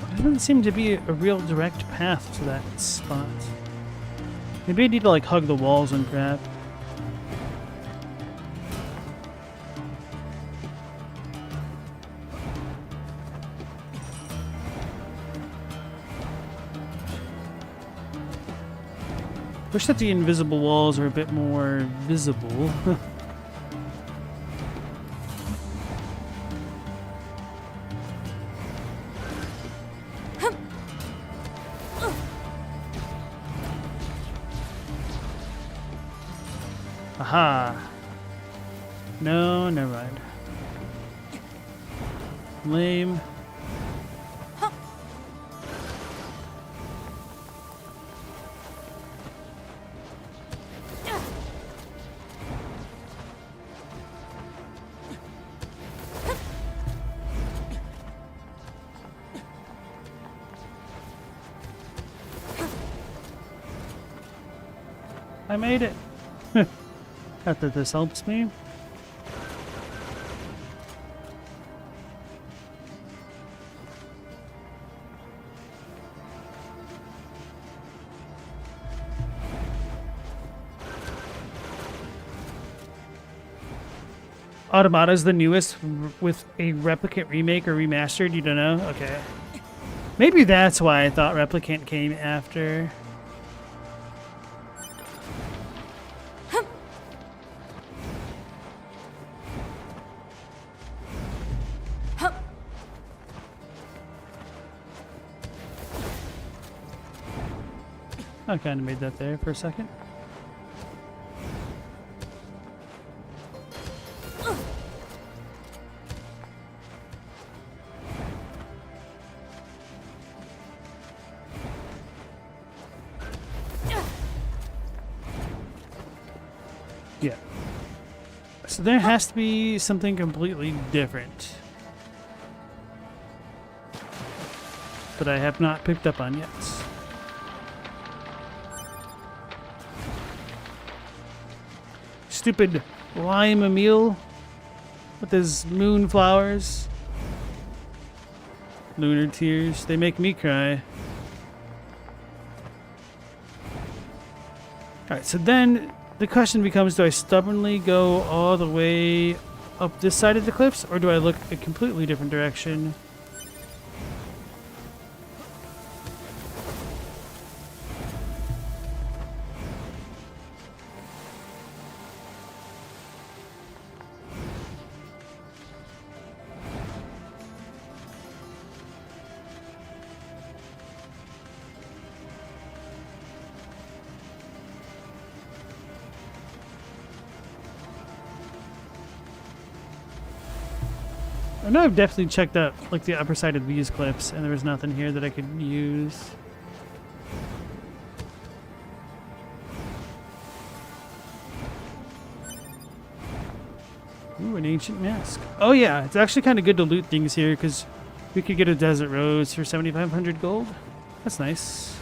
S1: There doesn't seem to be a real direct path to that spot. Maybe I need to like hug the walls and crap. Wish that the invisible walls are a bit more visible. Aha. No, never mind. Lame. I made it. Not that this helps me. Automata is the newest with a Replicant remake or remastered. You don't know? Okay. Maybe that's why I thought Replicant came after. I kind of made that there for a second. Yeah. So there has to be something completely different that I have not picked up on yet. Stupid lime Emil with his moonflowers. Lunar tears. They make me cry. Alright, so then the question becomes, do I stubbornly go all the way up this side of the cliffs, or do I look a completely different direction? I know I've definitely checked out like the upper side of these cliffs, and there was nothing here that I could use. Ooh, an ancient mask. Oh yeah, it's actually kind of good to loot things here because we could get a desert rose for 7,500 gold. That's nice.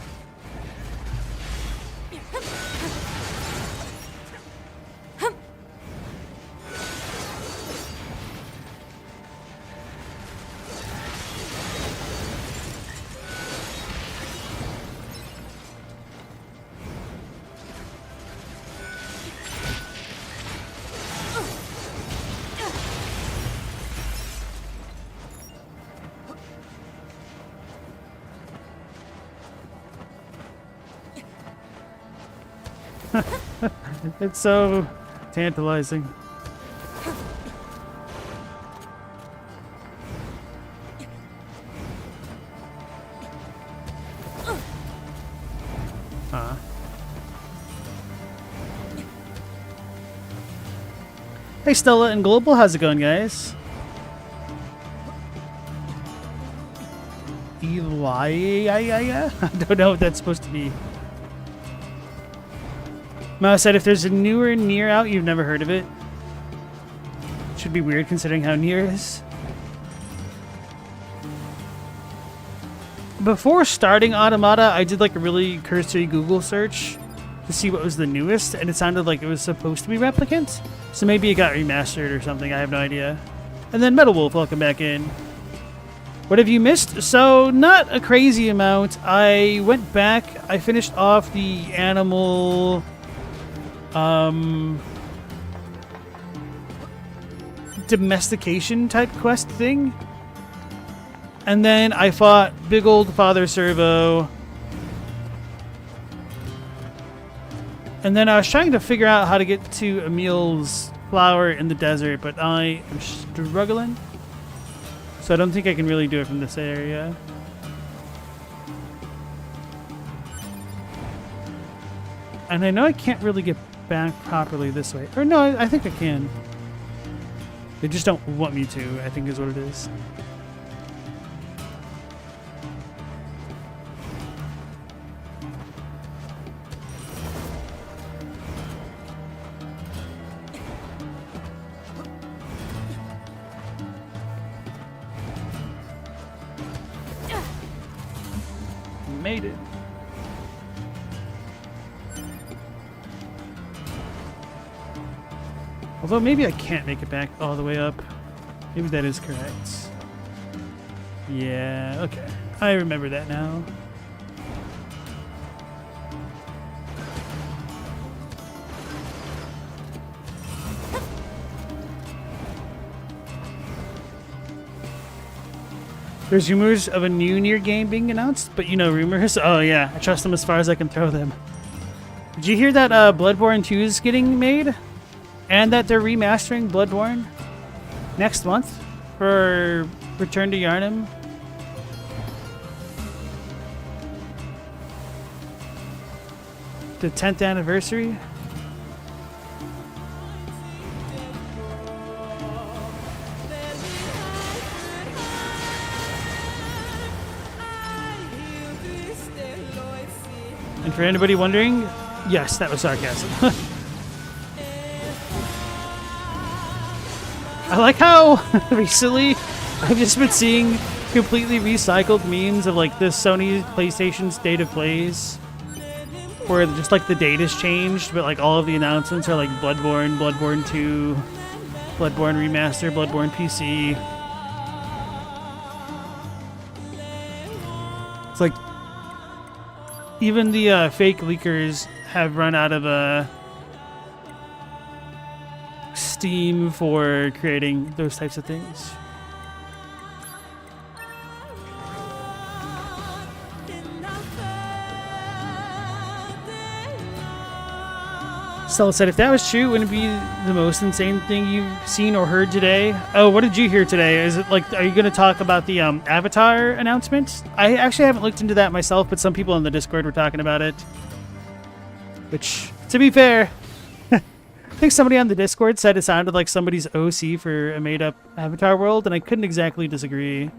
S1: It's so tantalizing. Hey Stella and Global, how's it going, guys? Eli, I don't know what that's supposed to be. Mao said if there's a newer Nier out, you've never heard of it. Should be weird considering how Nier is. Before starting Automata, I did like a really cursory Google search to see what was the newest, and it sounded like it was supposed to be Replicant. So maybe it got remastered or something, I have no idea. And then Metal Wolf, welcome back in. What have you missed? So, not a crazy amount. I went back, I finished off the animal... domestication type quest thing. And then I fought big old Father Servo. And then I was trying to figure out how to get to Emil's flower in the desert, but I am struggling. So I don't think I can really do it from this area. And I know I can't really get back properly this way. Or no, I think I can. They just don't want me to, I think is what it is. Made it. Although maybe I can't make it back all the way up. Maybe that is correct. Yeah, okay. I remember that now. There's rumors of a new Nier game being announced, but you know rumors. Oh yeah, I trust them as far as I can throw them. Did you hear that Bloodborne 2 is getting made? And that they're remastering Bloodborne next month for Return to Yharnam? The 10th anniversary? And for anybody wondering, yes, that was sarcasm. I like how recently I've just been seeing completely recycled memes of like this Sony PlayStation State of Plays, where just like the date has changed, but like all of the announcements are like Bloodborne, Bloodborne 2, Bloodborne Remaster, Bloodborne PC. It's like even the fake leakers have run out of steam for creating those types of things. Stella said, if that was true, wouldn't it be the most insane thing you've seen or heard today? Oh, what did you hear today? Is it like, are you going to talk about the Avatar announcement? I actually haven't looked into that myself, but some people on the Discord were talking about it. Which, to be fair, I think somebody on the Discord said it sounded like somebody's OC for a made-up Avatar world, and I couldn't exactly disagree.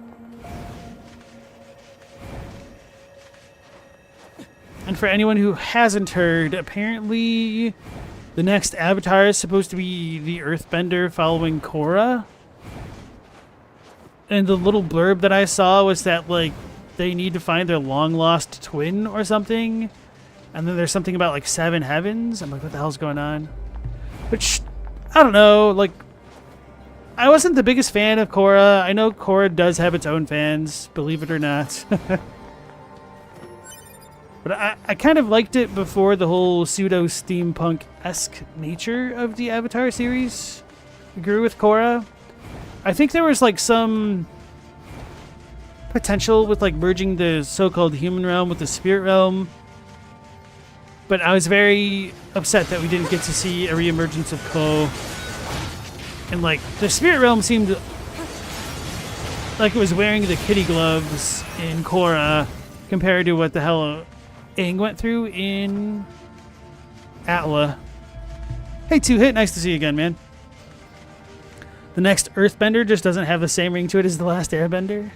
S1: And for anyone who hasn't heard, apparently the next Avatar is supposed to be the Earthbender following Korra. And the little blurb that I saw was that, like, they need to find their long-lost twin or something. And then there's something about, like, 7 heavens. I'm like, what the hell's going on? Which, I don't know, like, I wasn't the biggest fan of Korra. I know Korra does have its own fans, believe it or not. But I kind of liked it before the whole pseudo-steampunk-esque nature of the Avatar series grew with Korra. I think there was, like, some potential with, like, merging the so-called human realm with the spirit realm. But I was very upset that we didn't get to see a reemergence of Ko. And, like, the spirit realm seemed like it was wearing the kitty gloves in Korra compared to what the hell Aang went through in Atla. Hey, 2-Hit, nice to see you again, man. The next Earthbender just doesn't have the same ring to it as the last Airbender.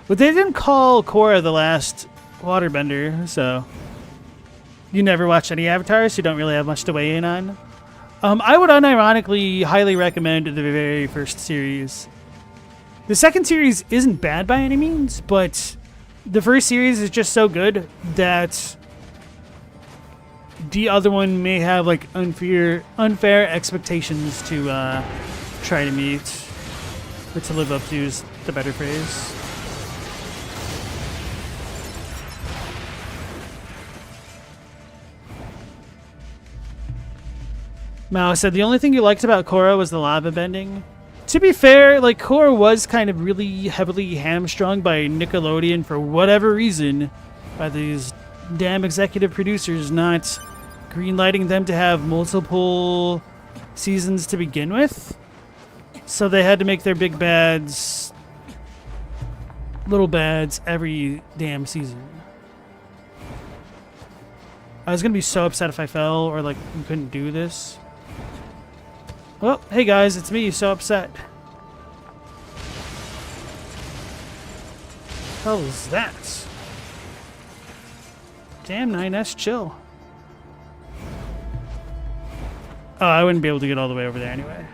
S1: But they didn't call Korra the last Waterbender, so you never watched any Avatars, so you don't really have much to weigh in on. I would unironically highly recommend the very first series. The second series isn't bad by any means, but the first series is just so good that the other one may have like unfair expectations to try to meet, or to live up to is the better phrase. Mao said the only thing you liked about Korra was the lava bending. To be fair, like, Korra was kind of really heavily hamstrung by Nickelodeon for whatever reason, by these damn executive producers not greenlighting them to have multiple seasons to begin with. So they had to make their big bads little bads every damn season. I was gonna be so upset if I fell or like we couldn't do this. Well, hey guys, it's me, so upset. What the hell is that? Damn, 9S, chill. Oh, I wouldn't be able to get all the way over there anyway.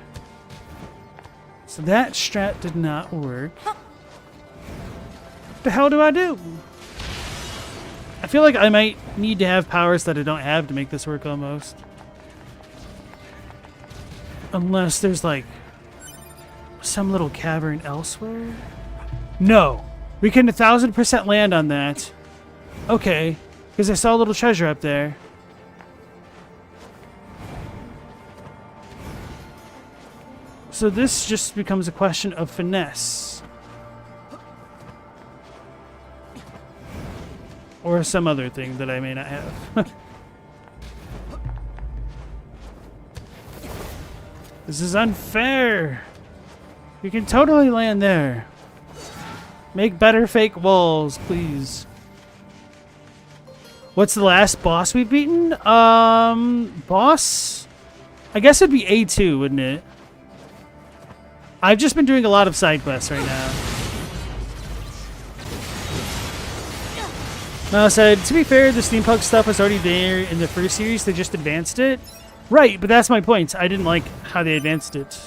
S1: So that strat did not work. What the hell do I do? I feel like I might need to have powers that I don't have to make this work almost. Unless there's like some little cavern elsewhere. No, we can 1000% land on that. Okay, because I saw a little treasure up there. So this just becomes a question of finesse. Or some other thing that I may not have. This is unfair. You can totally land there. Make better fake walls, please. What's the last boss we've beaten? Boss? I guess it'd be A2, wouldn't it? I've just been doing a lot of side quests right now. No, so to be fair, the steampunk stuff was already there in the first series. They just advanced it. Right, but that's my point. I didn't like how they advanced it.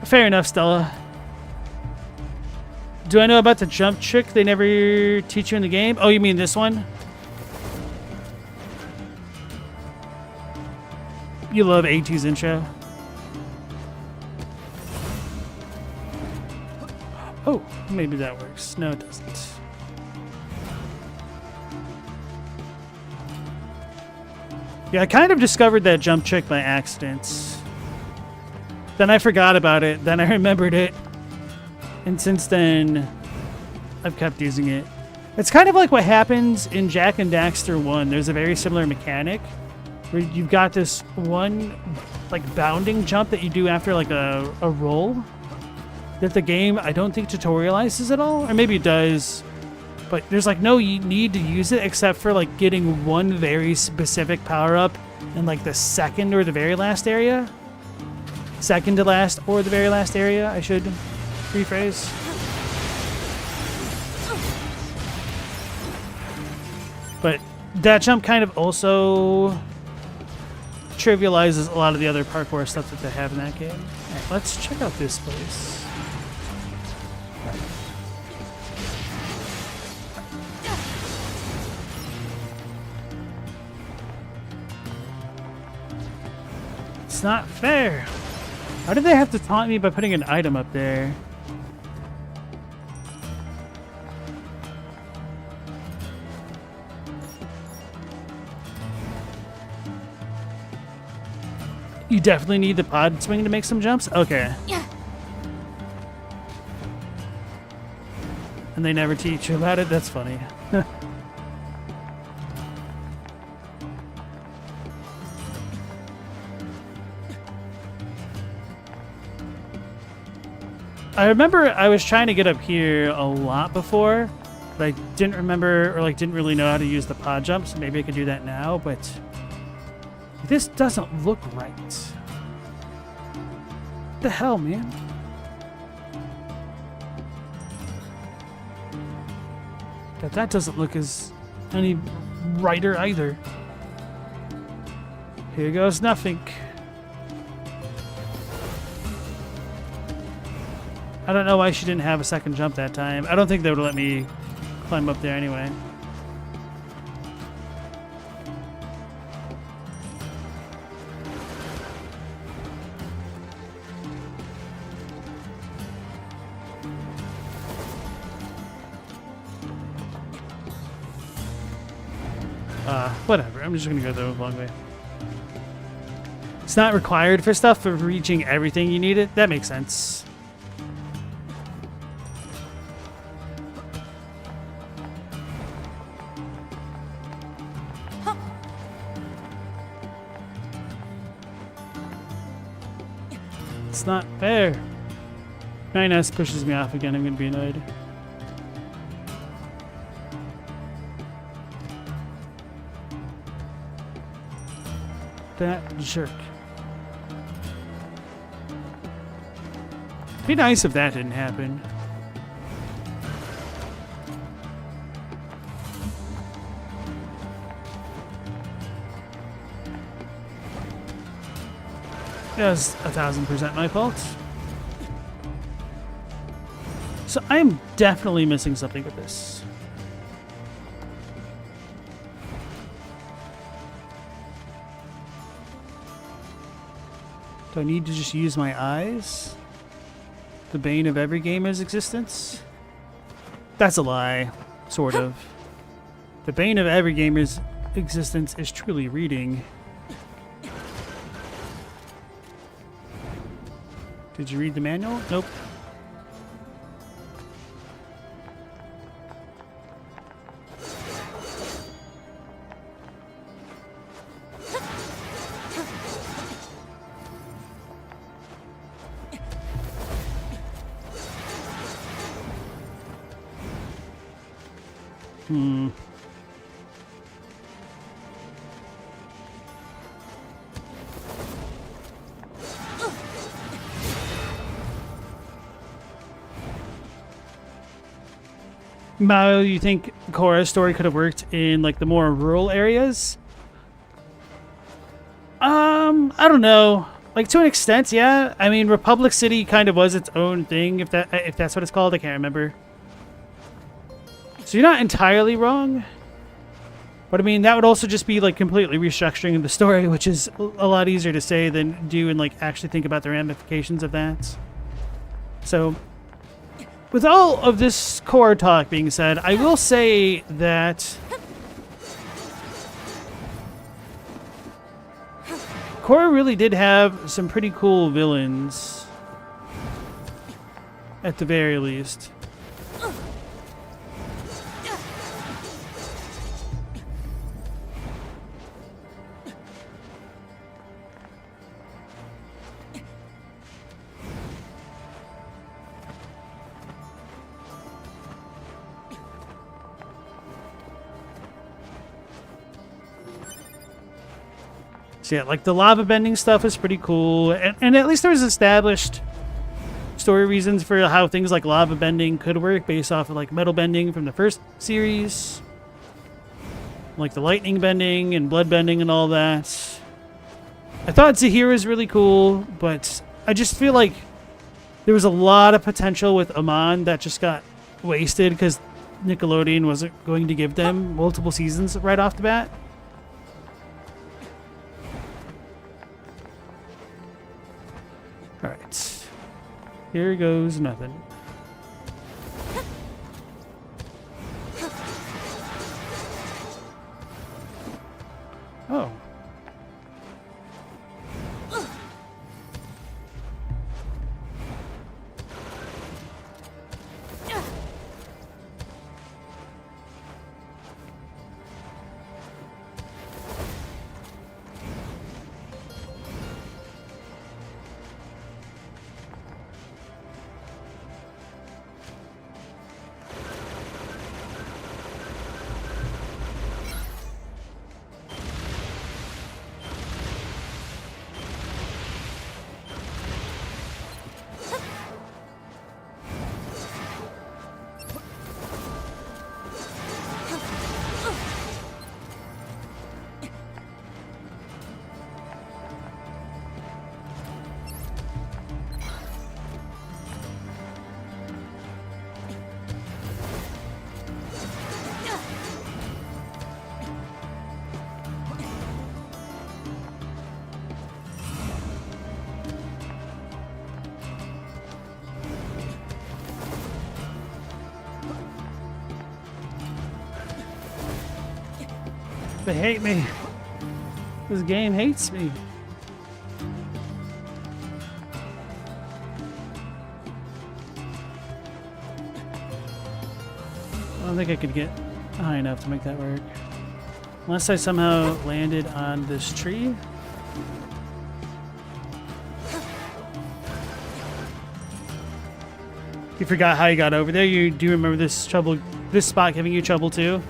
S1: Fair enough, Stella. Do I know about the jump trick they never teach you in the game? Oh, you mean this one? You love A2's intro. Oh, maybe that works. No, it doesn't. Yeah, I kind of discovered that jump trick by accident. Then I forgot about it. Then I remembered it. And since then, I've kept using it. It's kind of like what happens in Jak and Daxter 1. There's a very similar mechanic where you've got this one like bounding jump that you do after like a roll that the game I don't think tutorializes at all, or maybe it does, but there's like no need to use it except for like getting one very specific power up in like the second or the very last area. Second to last or the very last area, I should rephrase. But that jump kind of also trivializes a lot of the other parkour stuff that they have in that game. All right, let's check out this place. It's not fair. How did they have to taunt me by putting an item up there? You definitely need the pod swing to make some jumps? Okay.
S5: Yeah.
S1: And they never teach you about it? That's funny. I remember I was trying to get up here a lot before, but I didn't remember or like didn't really know how to use the pod jump, so maybe I could do that now, but this doesn't look right. What the hell, man? That doesn't look as any righter either. Here goes nothing. I don't know why she didn't have a second jump that time. I don't think they would let me climb up there anyway. Whatever. I'm just gonna go the long way. It's not required for stuff for reaching everything you need it. That makes sense. It's not fair. 9S pushes me off again. I'm gonna be annoyed. That jerk. Be nice if that didn't happen. That was 1000% my fault. So I am definitely missing something with this. Do I need to just use my eyes? The bane of every gamer's existence? That's a lie. Sort of. The bane of every gamer's existence is truly reading. Did you read the manual? Nope. Mario, you think Korra's story could have worked in like the more rural areas? I don't know. Like to an extent, yeah. I mean, Republic City kind of was its own thing, if that's what it's called. I can't remember. So you're not entirely wrong. But I mean, that would also just be like completely restructuring the story, which is a lot easier to say than do and like actually think about the ramifications of that. So, with all of this core talk being said, I will say that Korra really did have some pretty cool villains, at the very least. So yeah, like the lava bending stuff is pretty cool, and at least there was established story reasons for how things like lava bending could work based off of like metal bending from the first series, like the lightning bending and blood bending and all that. I thought Zahir was really cool, but I just feel like there was a lot of potential with Amon that just got wasted because Nickelodeon wasn't going to give them multiple seasons right off the bat. Alright. Here goes nothing. Oh. They hate me. This game hates me. I don't think I could get high enough to make that work. Unless I somehow landed on this tree. You forgot how you got over there. You do remember this spot giving you trouble too?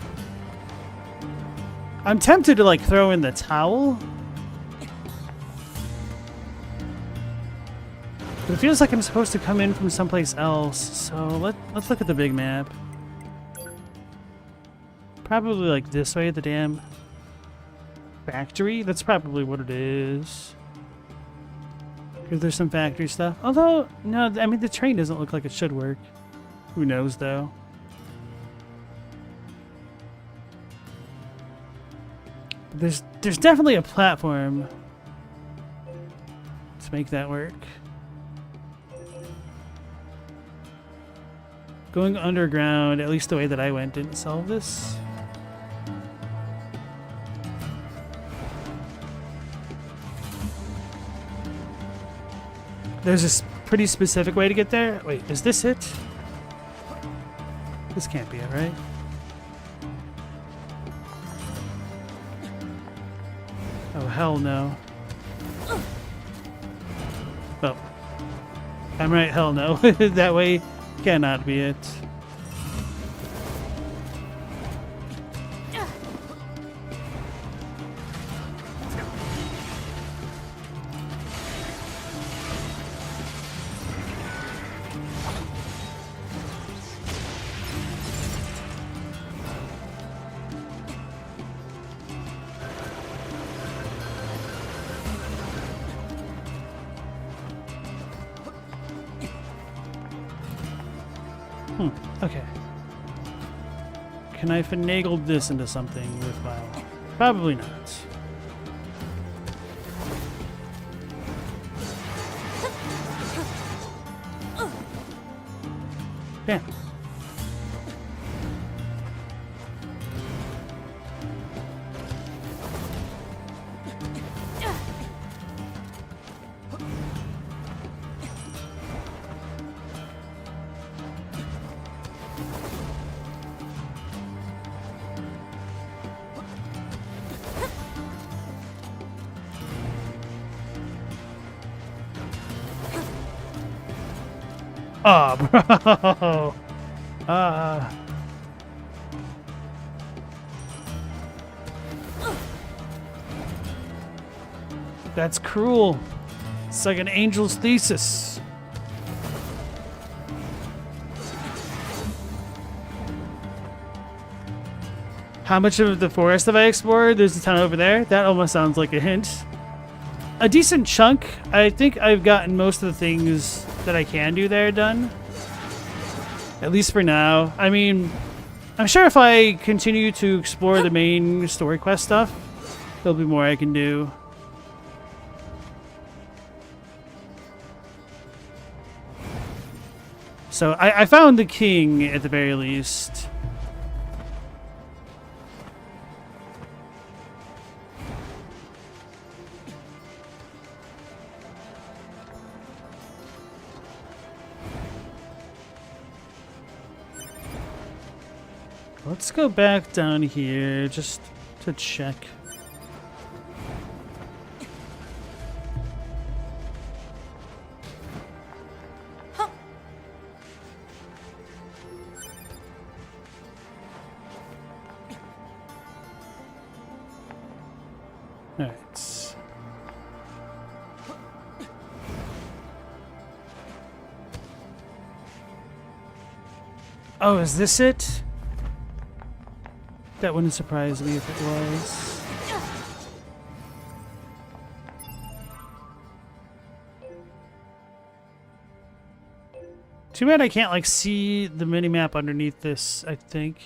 S1: I'm tempted to like throw in the towel. But it feels like I'm supposed to come in from someplace else. So let's look at the big map. Probably like this way, the damn factory. That's probably what it is. Because there's some factory stuff. Although, no, I mean the train doesn't look like it should work. Who knows though? There's definitely a platform to make that work. Going underground, at least the way that I went, didn't solve this. There's this pretty specific way to get there. Wait, is this it? This can't be it, right? Oh, hell no. Oh. I'm right, hell no. That way cannot be it. Okay. Can I finagle this into something worthwhile? Probably not. Damn. Oh, bro. That's cruel. It's like an angel's thesis. How much of the forest have I explored? There's a ton over there. That almost sounds like a hint. A decent chunk. I think I've gotten most of the things that I can do there done. At least for now. I mean, I'm sure if I continue to explore the main story quest stuff, there'll be more I can do. So I found the king at the very least. Let's go back down here just to check. All right. Oh, is this it? That wouldn't surprise me if it was. Too bad I can't like see the minimap underneath this, I think.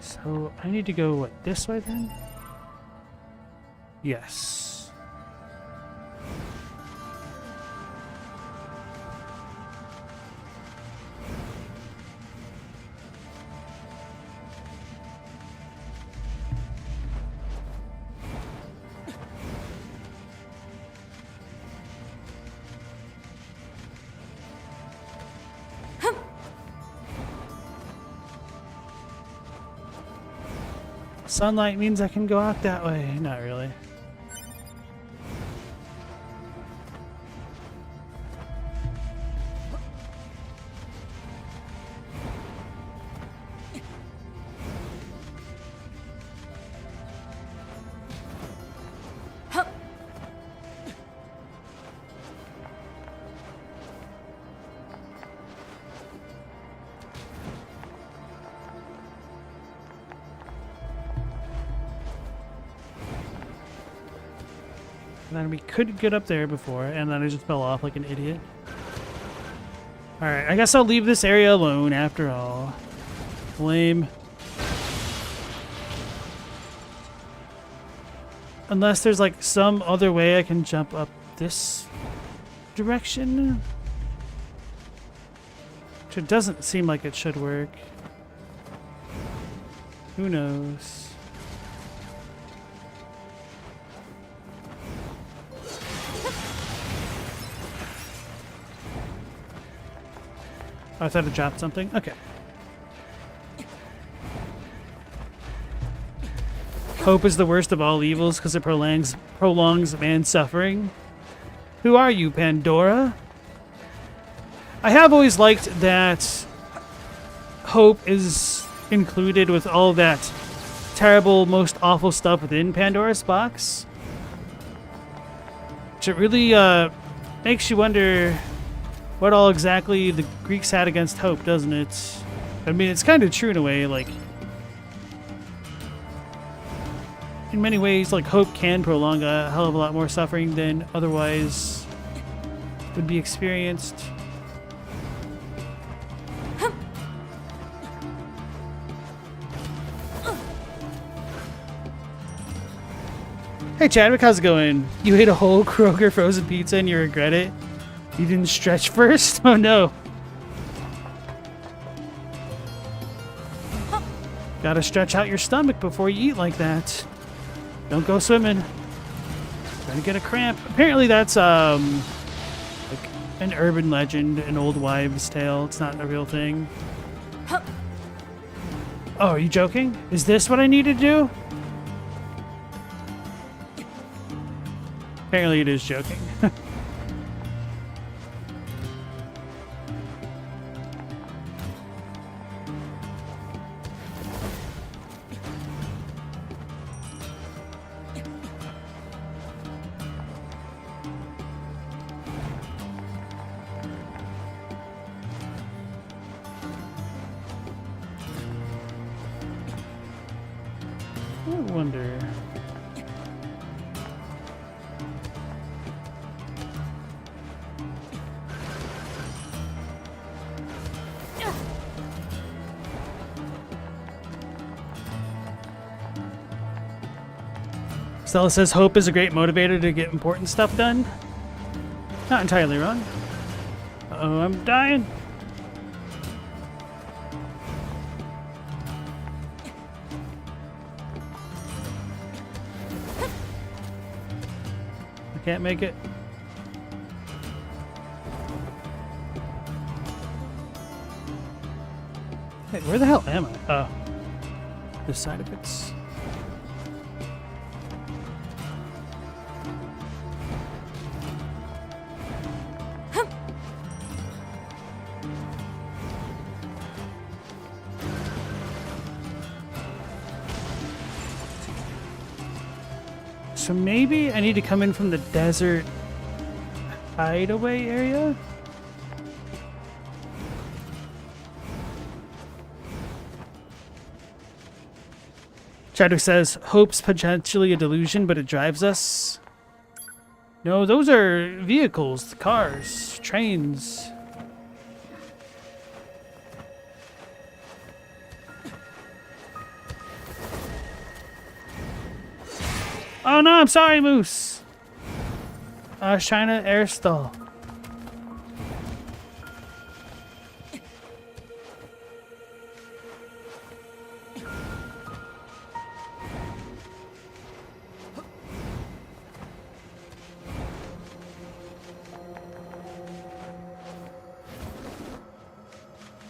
S1: So I need to go, what, this way then? Yes. Sunlight means I can go out that way. Not really. And then we could get up there before, and then I just fell off like an idiot. Alright, I guess I'll leave this area alone after all. Lame. Unless there's like some other way I can jump up this direction. Which it doesn't seem like it should work. Who knows? Oh, I thought it dropped something. Okay. Hope is the worst of all evils because it prolongs man's suffering. Who are you, Pandora? I have always liked that hope is included with all that terrible, most awful stuff within Pandora's box. Which it really makes you wonder what all exactly the Greeks had against hope, doesn't it? I mean, it's kind of true in a way, like... In many ways, like, hope can prolong a hell of a lot more suffering than otherwise would be experienced. Hey Chadwick, how's it going? You ate a whole Kroger frozen pizza and you regret it? You didn't stretch first? Oh no. Gotta stretch out your stomach before you eat like that. Don't go swimming. Gonna get a cramp. Apparently that's like an urban legend, an old wives' tale. It's not a real thing. Oh, are you joking? Is this what I need to do? Apparently it is joking. I wonder. Stella says hope is a great motivator to get important stuff done. Not entirely wrong. Uh-oh, I'm dying. I can't make it. Hey, where the hell am I? Oh. This side of it's... So maybe I need to come in from the desert hideaway area? Chadwick says, hope's potentially a delusion, but it drives us. No, those are vehicles, cars, trains. Oh no, I'm sorry, Moose. I was trying to air stall.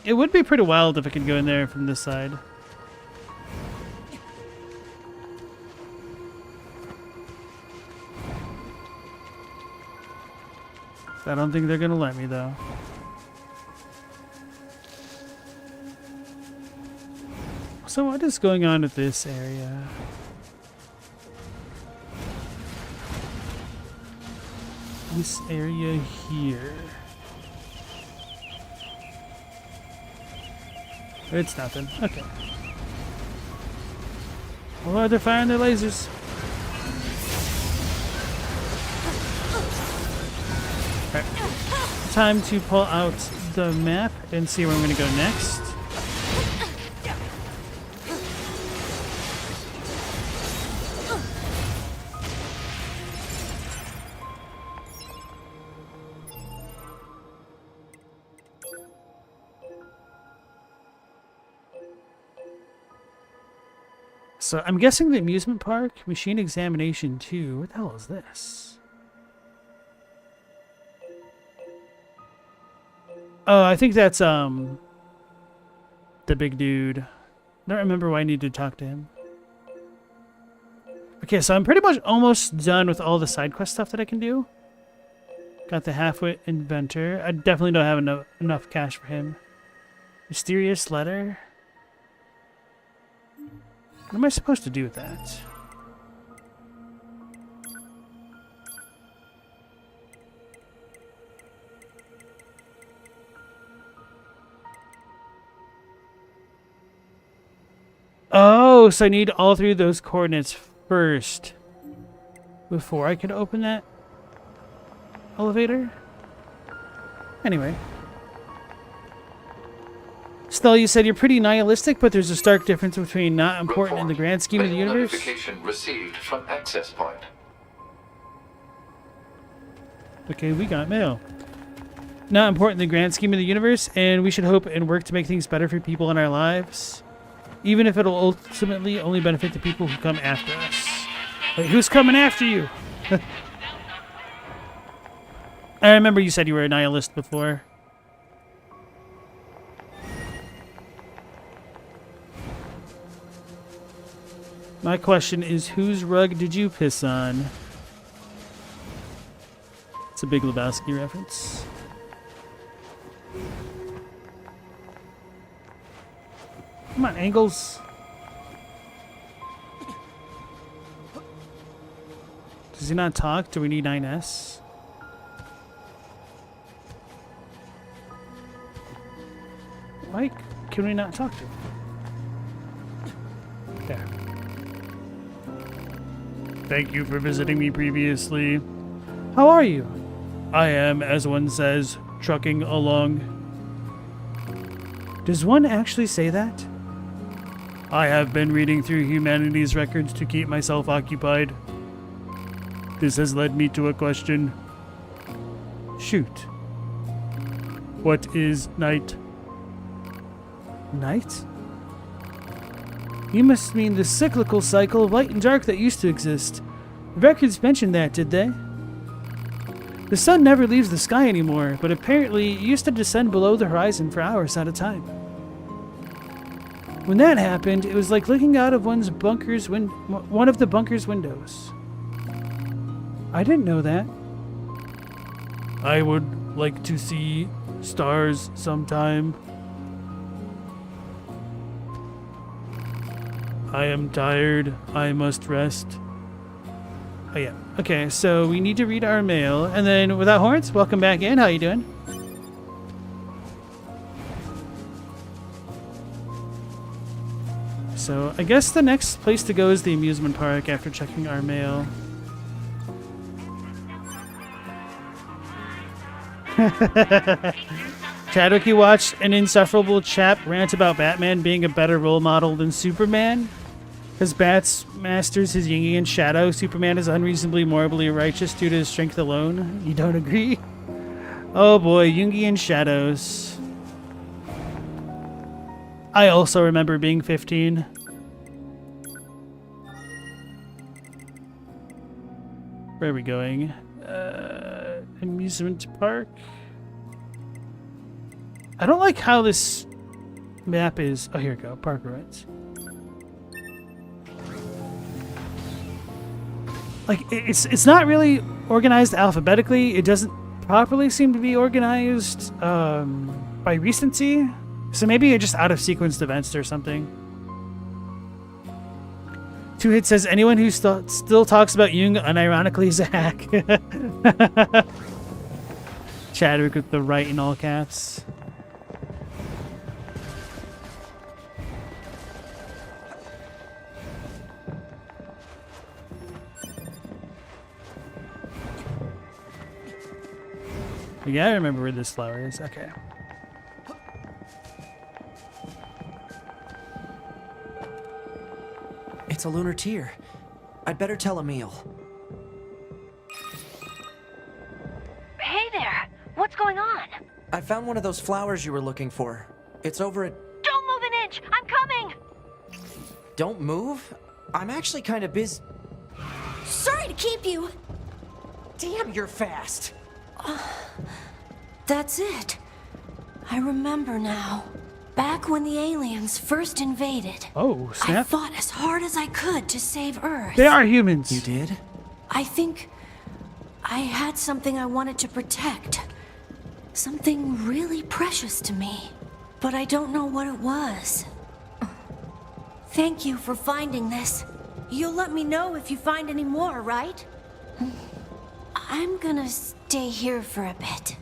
S1: It would be pretty wild if I could go in there from this side. I don't think they're gonna let me though. So what is going on with this area? This area here. It's nothing. Okay. Oh, they're firing their lasers. Alright. Time to pull out the map and see where I'm going to go next. So I'm guessing the amusement park, machine examination 2. What the hell is this? Oh, I think that's the big dude. I don't remember why I need to talk to him. Okay, so I'm pretty much almost done with all the side quest stuff that I can do. Got the half-wit inventor. I definitely don't have enough cash for him. Mysterious letter. What am I supposed to do with that? Oh, so I need all three of those coordinates first before I can open that elevator? Anyway. Stell, you said you're pretty nihilistic, but there's a stark difference between not important in the grand scheme of the universe.
S3: Notification received from access point.
S1: Okay, we got mail. Not important in the grand scheme of the universe, and we should hope and work to make things better for people in our lives. Even if it'll ultimately only benefit the people who come after us. Wait, who's coming after you? I remember you said you were a nihilist before. My question is, whose rug did you piss on? It's a Big Lebowski reference. Come on, Angles. Does he not talk? Do we need 9S? Why can we not talk to him? There. Thank you for visiting me previously. How are you? I am, as one says, trucking along. Does one actually say that? I have been reading through humanity's records to keep myself occupied. This has led me to a question. Shoot. What is night? Night? You must mean the cyclical cycle of light and dark that used to exist. The records mentioned that, did they? The sun never leaves the sky anymore, but apparently it used to descend below the horizon for hours at a time. When that happened, it was like looking out of one of the bunker's windows. I didn't know that. I would like to see stars sometime. I am tired. I must rest. Oh yeah. Okay, so we need to read our mail, and then without horns, welcome back in. How you doing? So I guess the next place to go is the amusement park after checking our mail. Chadwick, you watched an insufferable chap rant about Batman being a better role model than Superman? Because Bats masters his Jungian shadow, Superman is unreasonably morally righteous due to his strength alone. You don't agree? Oh boy, Jungian shadows. I also remember being 15. Where are we going? Amusement park? I don't like how this map is. Oh, here we go. Park rides. Like, it's not really organized alphabetically. It doesn't properly seem to be organized by recency. So maybe just out of sequenced events or something. Two Hit says, anyone who still talks about Jung unironically is a hack. Chadwick with the right in all caps. Yeah, I remember where this flower is. Okay.
S2: It's a lunar tear. I'd better tell Emil.
S5: Hey there! What's going on?
S2: I found one of those flowers you were looking for. It's over at...
S5: Don't move an inch! I'm coming!
S2: Don't move? I'm actually kind of busy.
S6: Sorry to keep you.
S2: Damn, you're fast.
S6: That's it. I remember now. Back when the aliens first invaded,
S1: Oh,
S6: I
S1: snap.
S6: fought as hard as I could to save Earth.
S1: They are humans.
S2: You did?
S6: I think I had something I wanted to protect. Something really precious to me. But I don't know what it was. Thank you for finding this. You'll let me know if you find any more, right? I'm gonna stay here for a bit.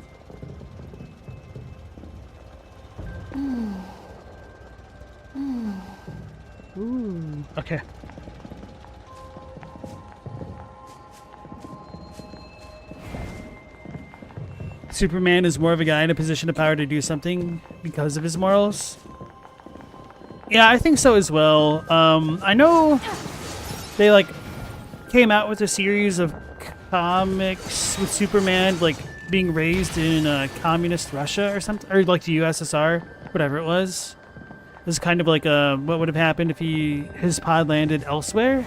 S1: Ooh. Okay. Superman is more of a guy in a position of power to do something because of his morals. Yeah, I think so as well. I know they like came out with a series of comics with Superman like being raised in communist Russia or something, or like the USSR, whatever it was. It was kind of like what would have happened if his pod landed elsewhere.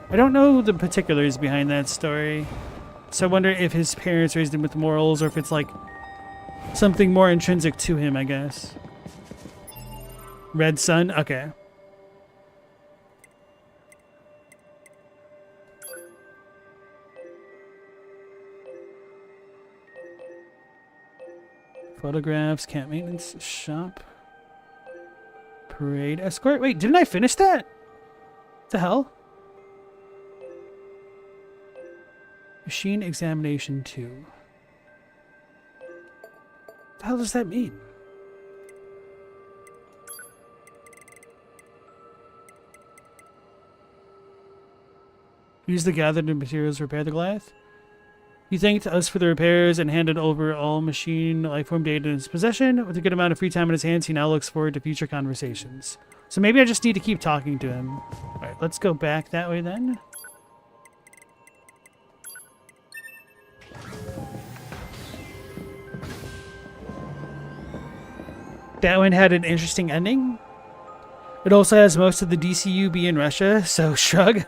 S1: I don't know the particulars behind that story, so I wonder if his parents raised him with morals or if it's like something more intrinsic to him, I guess. Red Sun? Okay. Photographs, camp maintenance, shop, parade, escort. Wait, didn't I finish that? What the hell? Machine examination 2. What the hell does that mean? Use the gathered materials to repair the Goliath. He thanked us for the repairs and handed over all machine lifeform data in his possession. With a good amount of free time in his hands, he now looks forward to future conversations. So maybe I just need to keep talking to him. Alright, let's go back that way then. That one had an interesting ending. It also has most of the DCU be in Russia, so shrug.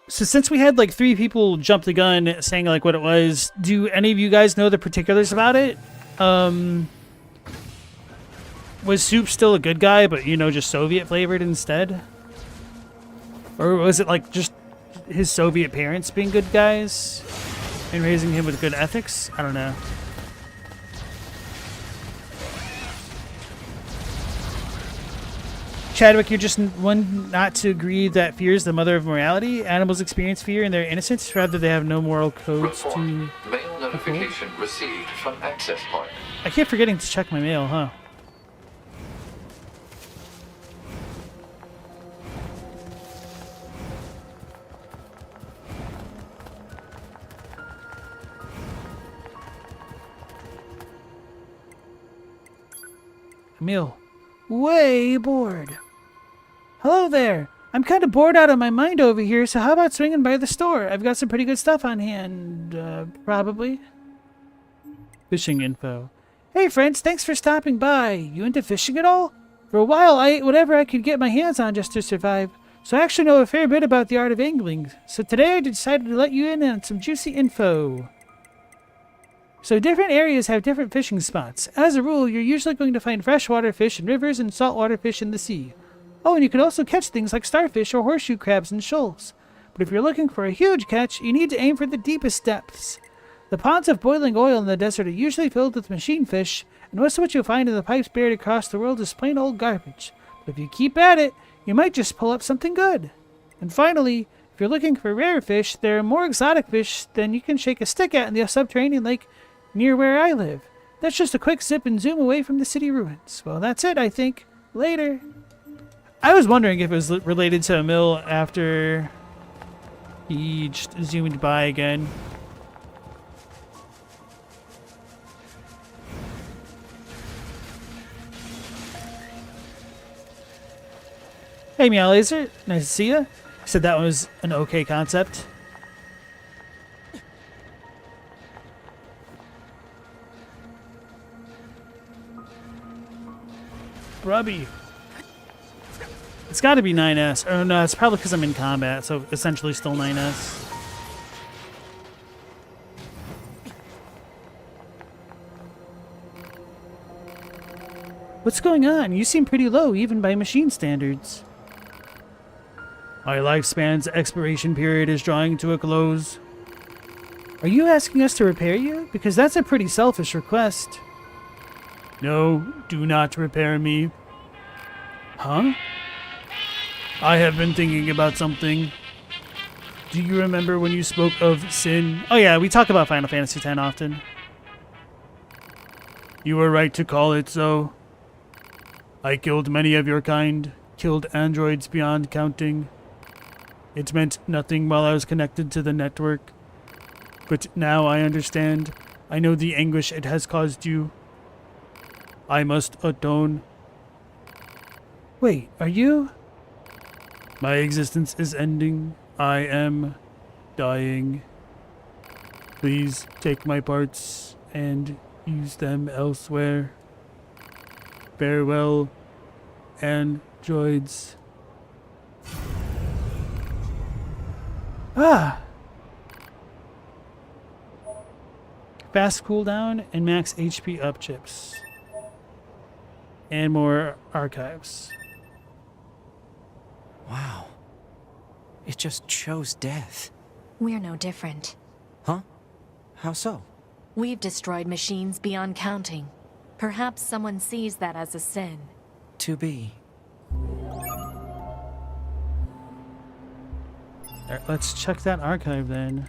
S1: So since we had like 3 people jump the gun saying like what it was, do any of you guys know the particulars about it? Was Soup still a good guy, but you know, just Soviet flavored instead? Or was it like just his Soviet parents being good guys and raising him with good ethics? I don't know. Chadwick, you're just one not to agree that fear is the mother of morality. Animals experience fear in their innocence, rather they have no moral codes
S3: Report.
S1: to...
S3: Mail notification received from access point.
S1: I keep forgetting to check my mail, huh? Emil, way bored. Hello there. I'm kind of bored out of my mind over here, so how about swinging by the store? I've got some pretty good stuff on hand, probably. Fishing info. Hey friends, thanks for stopping by. You into fishing at all? For a while, I ate whatever I could get my hands on just to survive, so I actually know a fair bit about the art of angling. So today I decided to let you in on some juicy info. So different areas have different fishing spots. As a rule, you're usually going to find freshwater fish in rivers and saltwater fish in the sea. Oh, and you can also catch things like starfish or horseshoe crabs and shoals. But if you're looking for a huge catch, you need to aim for the deepest depths. The ponds of boiling oil in the desert are usually filled with machine fish, and most of what you'll find in the pipes buried across the world is plain old garbage. But if you keep at it, you might just pull up something good. And finally, if you're looking for rare fish, there are more exotic fish than you can shake a stick at in the subterranean lake near where I live. That's just a quick zip and zoom away from the city ruins. Well, that's it, I think. Later. I was wondering if it was related to Emil after he just zoomed by again. Hey, Meow Laser. Nice to see you. I said that was an okay concept. scrubby. It's got to be 9S. Oh no, it's probably because I'm in combat, so essentially still 9S. What's going on? You seem pretty low, even by machine standards. My lifespan's expiration period is drawing to a close. Are you asking us to repair you? Because that's a pretty selfish request. No, do not repair me. Huh? I have been thinking about something. Do you remember when you spoke of sin? Oh yeah, we talk about Final Fantasy X often. You were right to call it so. I killed many of your kind, killed androids beyond counting. It meant nothing while I was connected to the network. But now I understand. I know the anguish it has caused you. I must atone. Wait, are you? My existence is ending. I am dying. Please take my parts and use them elsewhere. Farewell, androids. Ah! Fast cooldown and max HP up chips. And more archives.
S2: Wow. It just chose death.
S7: We're no different.
S2: Huh? How so?
S7: We've destroyed machines beyond counting. Perhaps someone sees that as a sin.
S2: To be.
S1: Alright, let's check that archive then.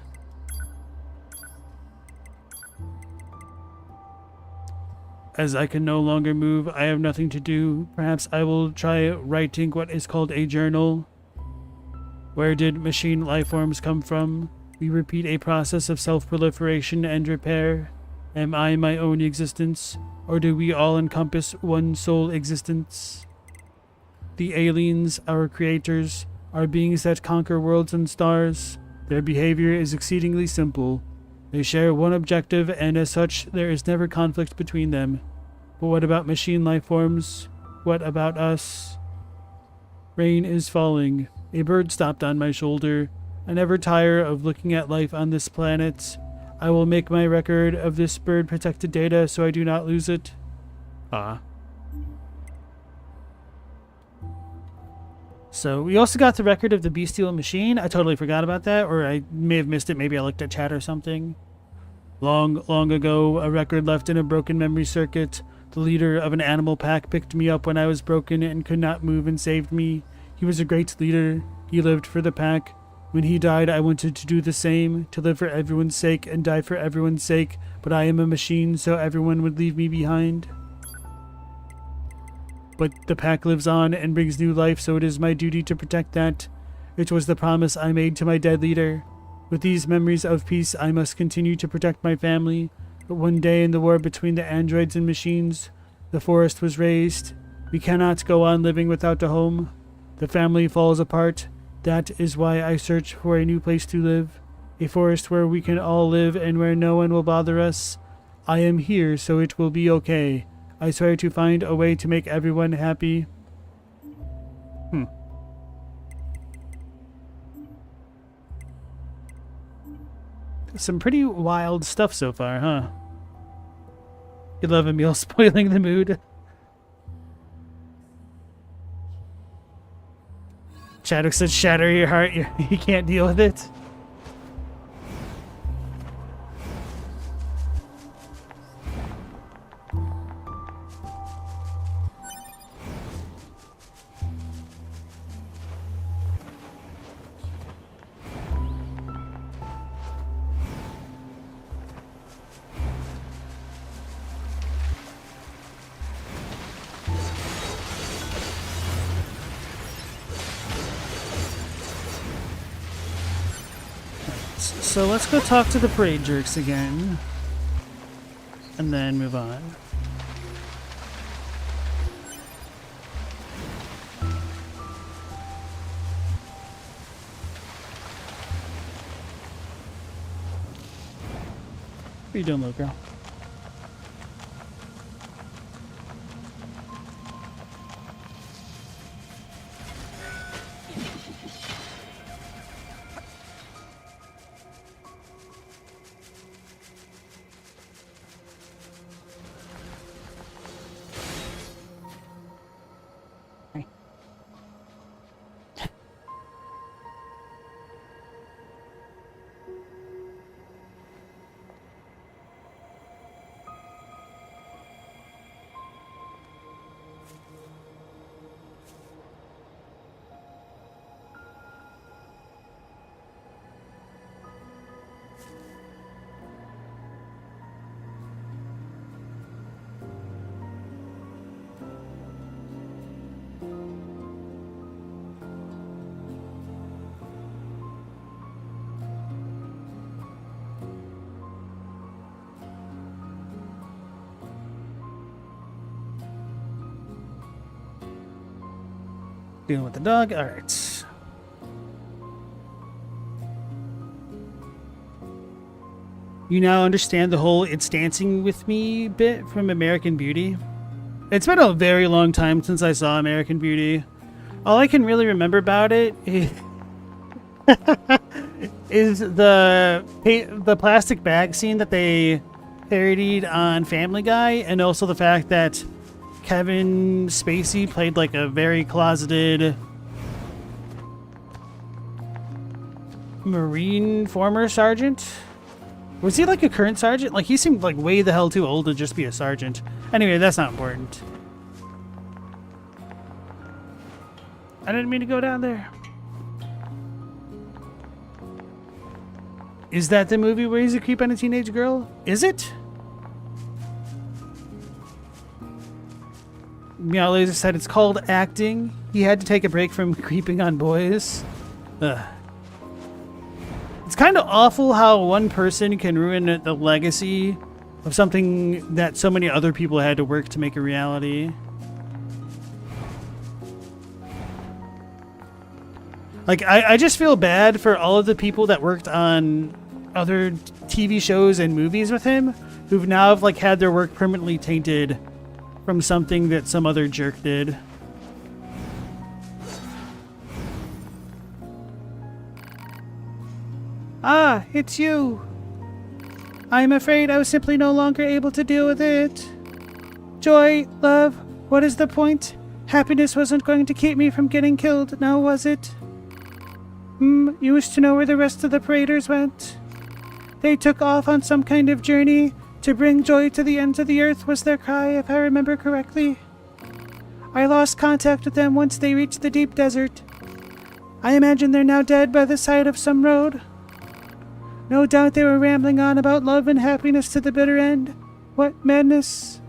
S1: As I can no longer move, I have nothing to do. Perhaps I will try writing what is called a journal. Where did machine lifeforms come from? We repeat a process of self-proliferation and repair. Am I my own existence? Or do we all encompass one sole existence? The aliens, our creators, are beings that conquer worlds and stars. Their behavior is exceedingly simple. They share one objective, and as such, there is never conflict between them. But what about machine life forms? What about us? Rain is falling. A bird stopped on my shoulder. I never tire of looking at life on this planet. I will make my record of this bird-protected data so I do not lose it. Ah. So we also got the record of the bestial machine. I totally forgot about that, or I may have missed it. Maybe I looked at chat or something. Long, long ago, a record left in a broken memory circuit. The leader of an animal pack picked me up when I was broken and could not move and saved me. He was a great leader. He lived for the pack. When he died, I wanted to do the same, to live for everyone's sake and die for everyone's sake, but I am a machine, so everyone would leave me behind. But the pack lives on and brings new life, so it is my duty to protect that. It was the promise I made to my dead leader. With these memories of peace, I must continue to protect my family. But one day in the war between the androids and machines, the forest was razed. We cannot go on living without a home. The family falls apart. That is why I search for a new place to live. A forest where we can all live and where no one will bother us. I am here, so it will be okay. I swear to find a way to make everyone happy. Some pretty wild stuff so far, huh? You love a meal spoiling the mood. Chadwick said, shatter your heart, you can't deal with it. So let's go talk to the parade jerks again. And then move on. What are you doing, little girl? Dealing with the dog. All right. You now understand the whole "it's dancing with me" bit from American Beauty. It's been a very long time since I saw American Beauty. All I can really remember about it is the plastic bag scene that they parodied on Family Guy, and also the fact that Kevin Spacey played like a very closeted Marine former sergeant. Was he like a current sergeant? Like, he seemed like way the hell too old to just be a sergeant. Anyway, that's not important. I didn't mean to go down there. Is that the movie where he's a creep on a teenage girl? Is it? Meow Laser said it's called acting. He had to take a break from creeping on boys. Ugh. It's kind of awful how one person can ruin the legacy of something that so many other people had to work to make a reality. Like, I just feel bad for all of the people that worked on other TV shows and movies with him, who've now like had their work permanently tainted from something that some other jerk did. Ah, it's you. I'm afraid I was simply no longer able to deal with it. Joy, love, what is the point? Happiness wasn't going to keep me from getting killed, now was it? You wish to know where the rest of the paraders went? They took off on some kind of journey to bring joy to the ends of the earth, was their cry, if I remember correctly. I lost contact with them once they reached the deep desert. I imagine they're now dead by the side of some road. No doubt they were rambling on about love and happiness to the bitter end. What madness.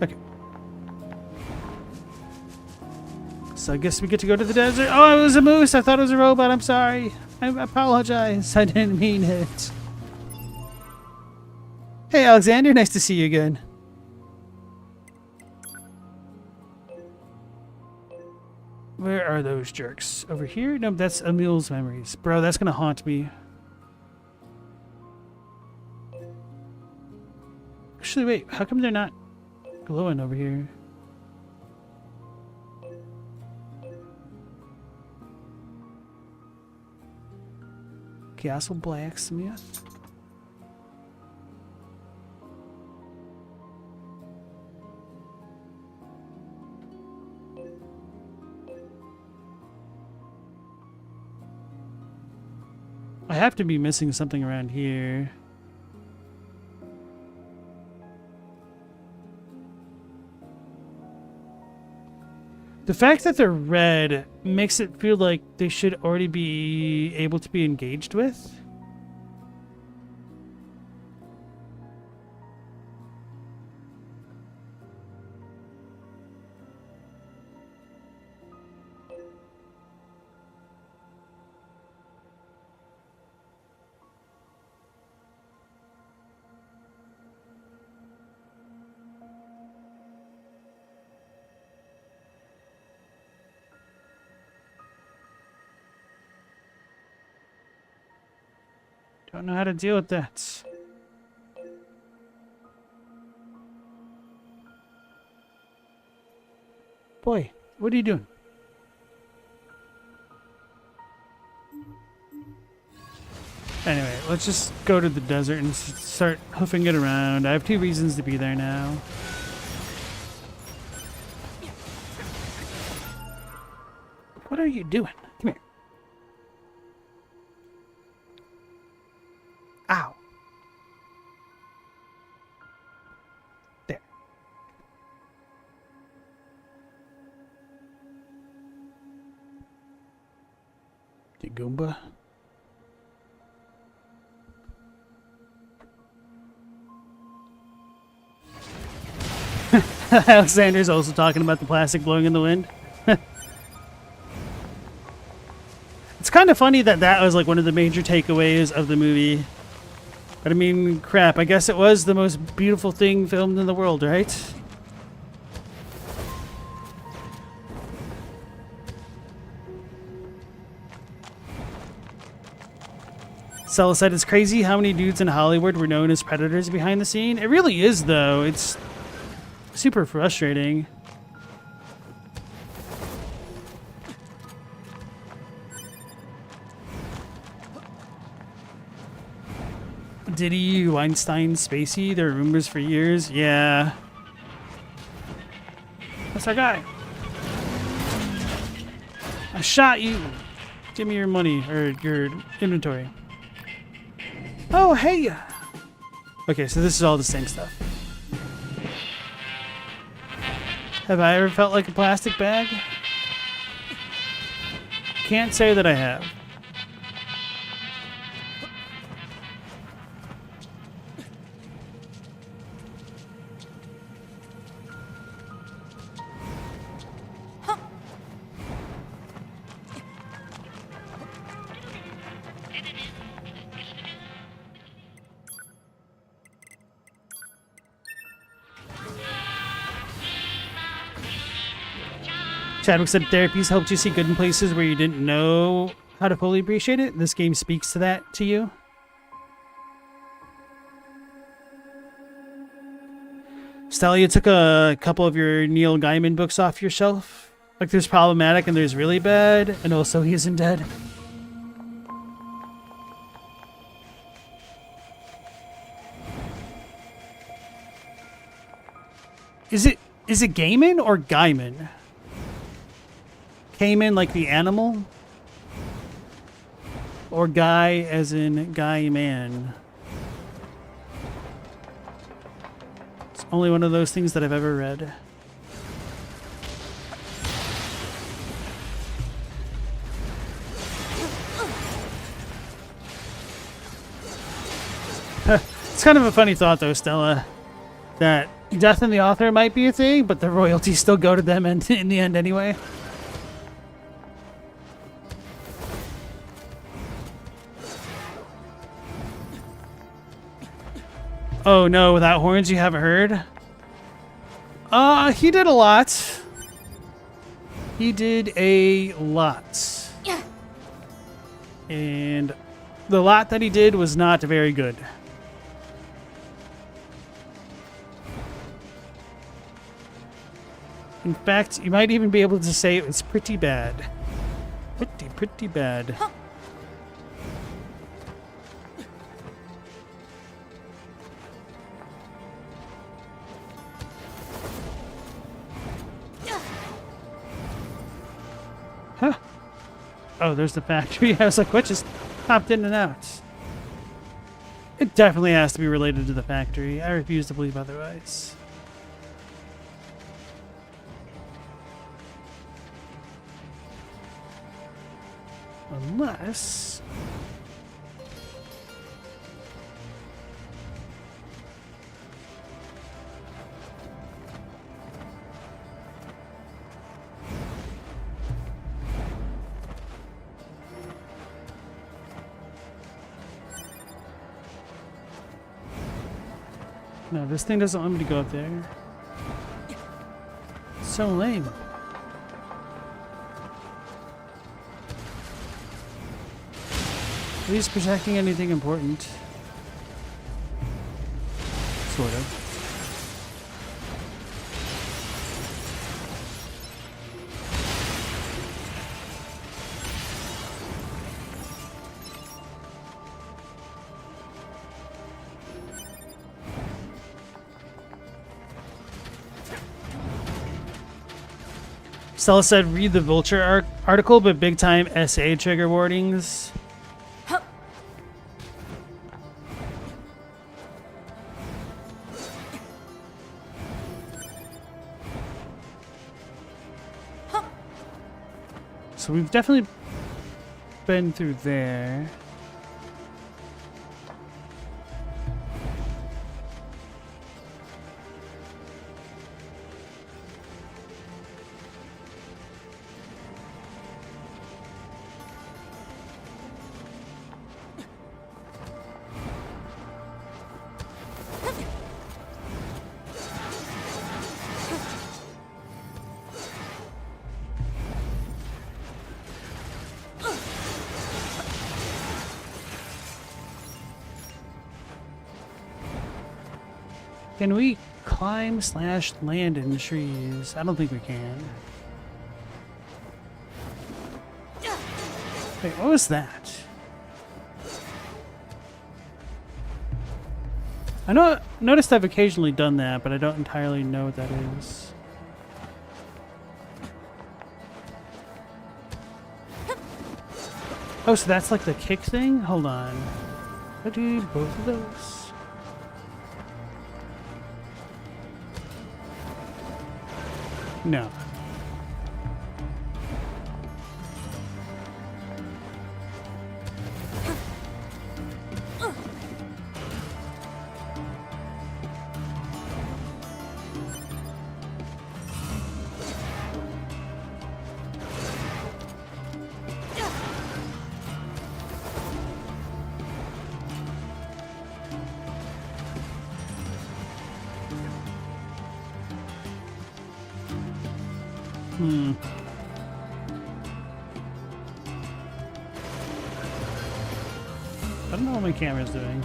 S1: Okay. So I guess we get to go to the desert. Oh, it was a moose. I thought it was a robot. I'm sorry. I apologize. I didn't mean it. Hey, Alexander. Nice to see you again. Where are those jerks? Over here? No, that's Emil's memories. Bro, that's gonna haunt me. Actually, wait. How come they're not glowing over here? Castle Blacksmith. I have to be missing something around here. The fact that they're red makes it feel like they should already be able to be engaged with. Don't know how to deal with that. Boy, what are you doing? Anyway, let's just go to the desert and start hoofing it around. I have 2 reasons to be there now. What are you doing? Come here. Ow. There. The Goomba. Alexander's also talking about the plastic blowing in the wind. It's kind of funny that that was like one of the major takeaways of the movie. But I mean, crap, I guess it was the most beautiful thing filmed in the world, right? Stella said it's crazy how many dudes in Hollywood were known as predators behind the scene. It really is, though. It's super frustrating. Diddy, Weinstein, Spacey, there are rumors for years. Yeah. That's our guy. I shot you. Give me your money, or your inventory. Oh, hey! Okay, so this is all the same stuff. Have I ever felt like a plastic bag? Can't say that I have. Chadwick said therapy's helped you see good in places where you didn't know how to fully appreciate it. This game speaks to that to you. Stella, you took a couple of your Neil Gaiman books off your shelf. Like there's problematic and there's really bad, and also he isn't dead. Is it Gaiman or Gaiman? Cayman like the animal? Or guy as in guy man? It's only one of those things that I've ever read. It's kind of a funny thought though, Stella, that death in the author might be a thing, but the royalties still go to them in the end anyway. Oh no, without horns you haven't heard? He did a lot. He did a lot. And the lot that he did was not very good. In fact, you might even be able to say it was pretty bad. Pretty bad. Huh. Oh, there's the factory. I was like, what just popped in and out? It definitely has to be related to the factory. I refuse to believe otherwise. Unless... No, this thing doesn't want me to go up there. So lame. At least protecting anything important. Sort of. Stella said, read the Vulture article, but big time SA trigger warnings. So we've definitely been through there. Can we climb slash land in trees? I don't think we can. Wait, what was that? Noticed I've occasionally done that, but I don't entirely know what that is. Oh, so that's like the kick thing? Hold on. I do both of those. No. I don't know what my camera's doing.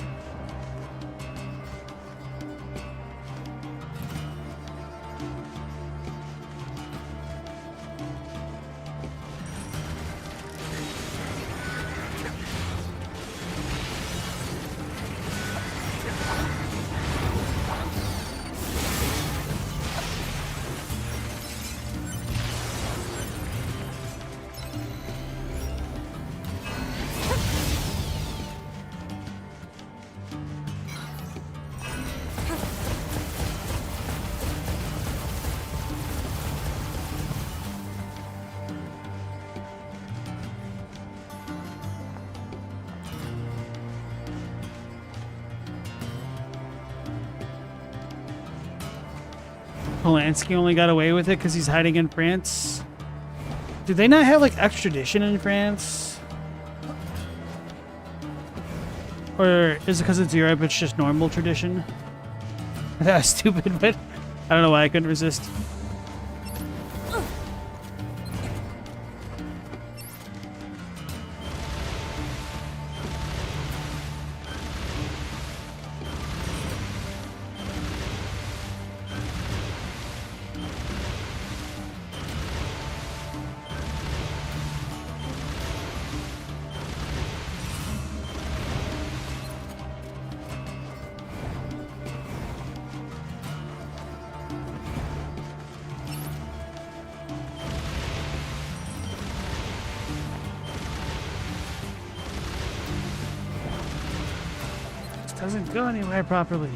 S1: Polanski only got away with it because he's hiding in France. Do they not have like extradition in France? Or is it because it's Europe, it's just normal tradition? That's stupid, but I don't know why I couldn't resist. Doesn't go anywhere properly.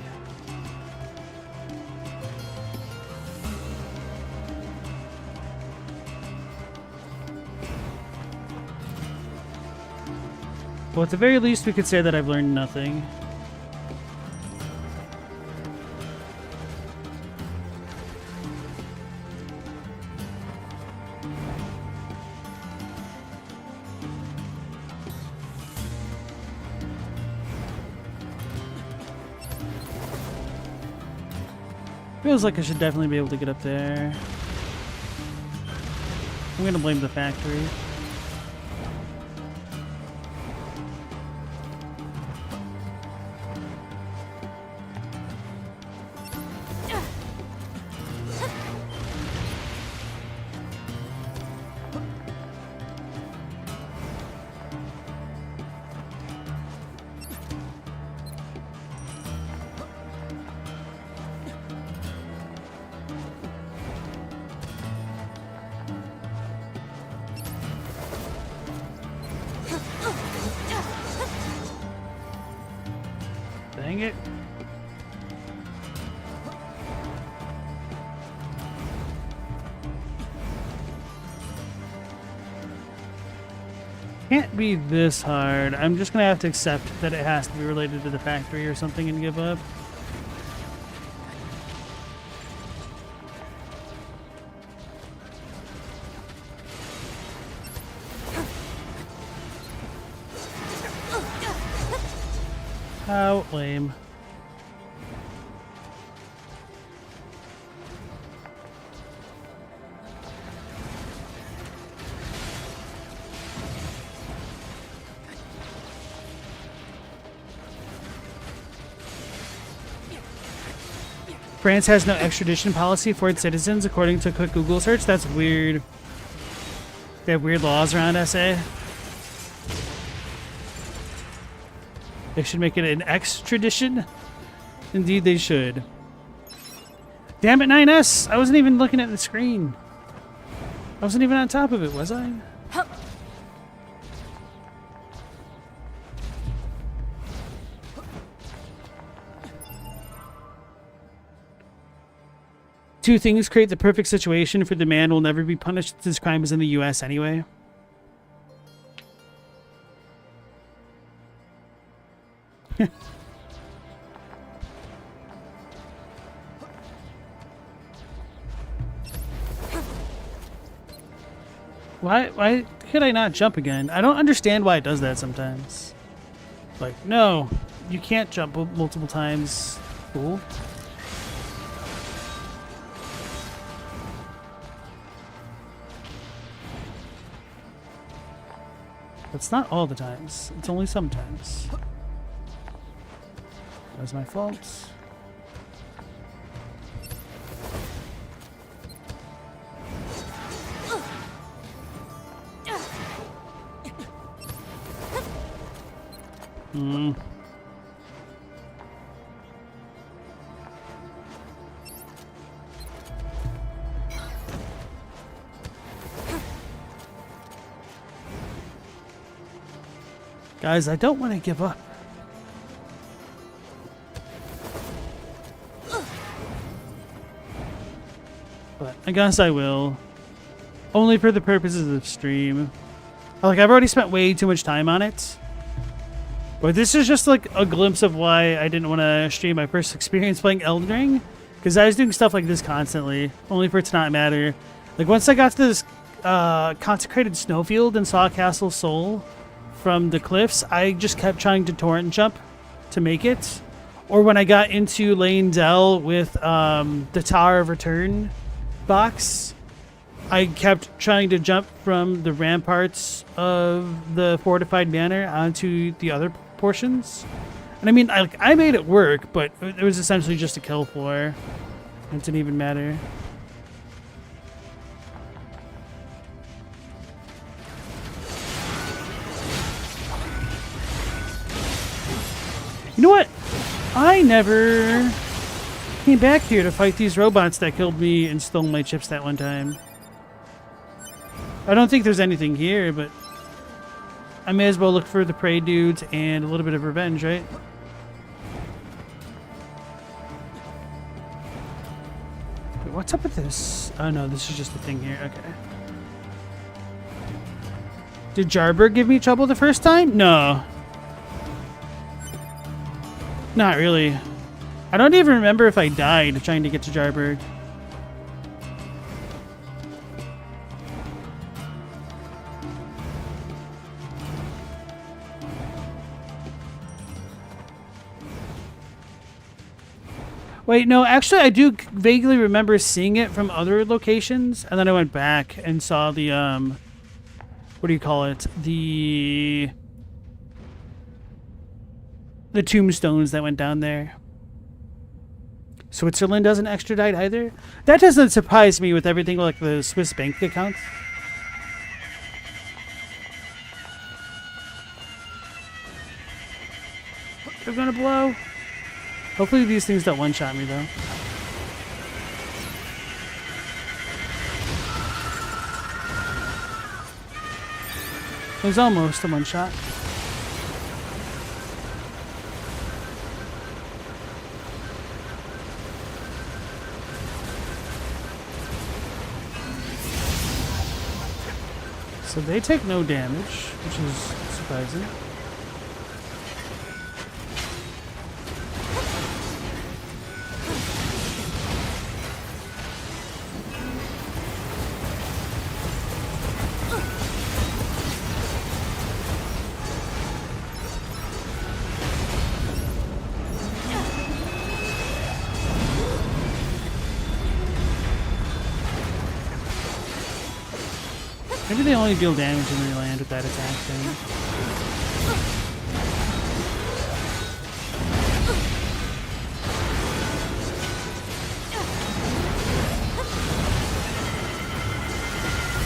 S1: Well, at the very least, we could say that I've learned nothing. Feels like I should definitely be able to get up there. I'm gonna blame the factory. Dang it. Can't be this hard. I'm just gonna have to accept that it has to be related to the factory or something and give up. How lame. France has no extradition policy for its citizens, according to a quick Google search. That's weird. They have weird laws around SA. They should make it an extradition. Indeed, they should. Damn it, 9S! I wasn't even looking at the screen. I wasn't even on top of it, was I? Two things create the perfect situation for the man will never be punished since his crime is in the US anyway. Why could I not jump again? I don't understand why it does that sometimes. Like, no, you can't jump multiple times. Cool. It's not all the times. It's only sometimes. That was my fault. Guys, I don't want to give up. But I guess I will. Only for the purposes of stream. Like, I've already spent way too much time on it. But this is just like a glimpse of why I didn't want to stream my first experience playing Elden Ring. Because I was doing stuff like this constantly, only for it to not matter. Like, once I got to this consecrated snowfield and saw Castle Sol from the cliffs, I just kept trying to torrent jump to make it. Or when I got into Lane Dell with the Tower of Return box, I kept trying to jump from the ramparts of the fortified manor onto the other portions. And I mean, I made it work, but it was essentially just a kill floor. It didn't even matter. You know what? I never came back here to fight these robots that killed me and stole my chips that one time. I don't think there's anything here, but I may as well look for the prey dudes and a little bit of revenge, right? Wait, what's up with this? Oh no, this is just a thing here. Okay. Did Jarberg give me trouble the first time? No. Not really. I don't even remember if I died trying to get to Jarberg. Wait, no, actually I do vaguely remember seeing it from other locations, and then I went back and saw the, what do you call it? The tombstones that went down there. Switzerland doesn't extradite either? That doesn't surprise me with everything like the Swiss bank accounts. They're gonna blow. Hopefully these things don't one-shot me though. It was almost a one-shot. So they take no damage, which is surprising. Maybe they only deal damage when they land with that attack thing.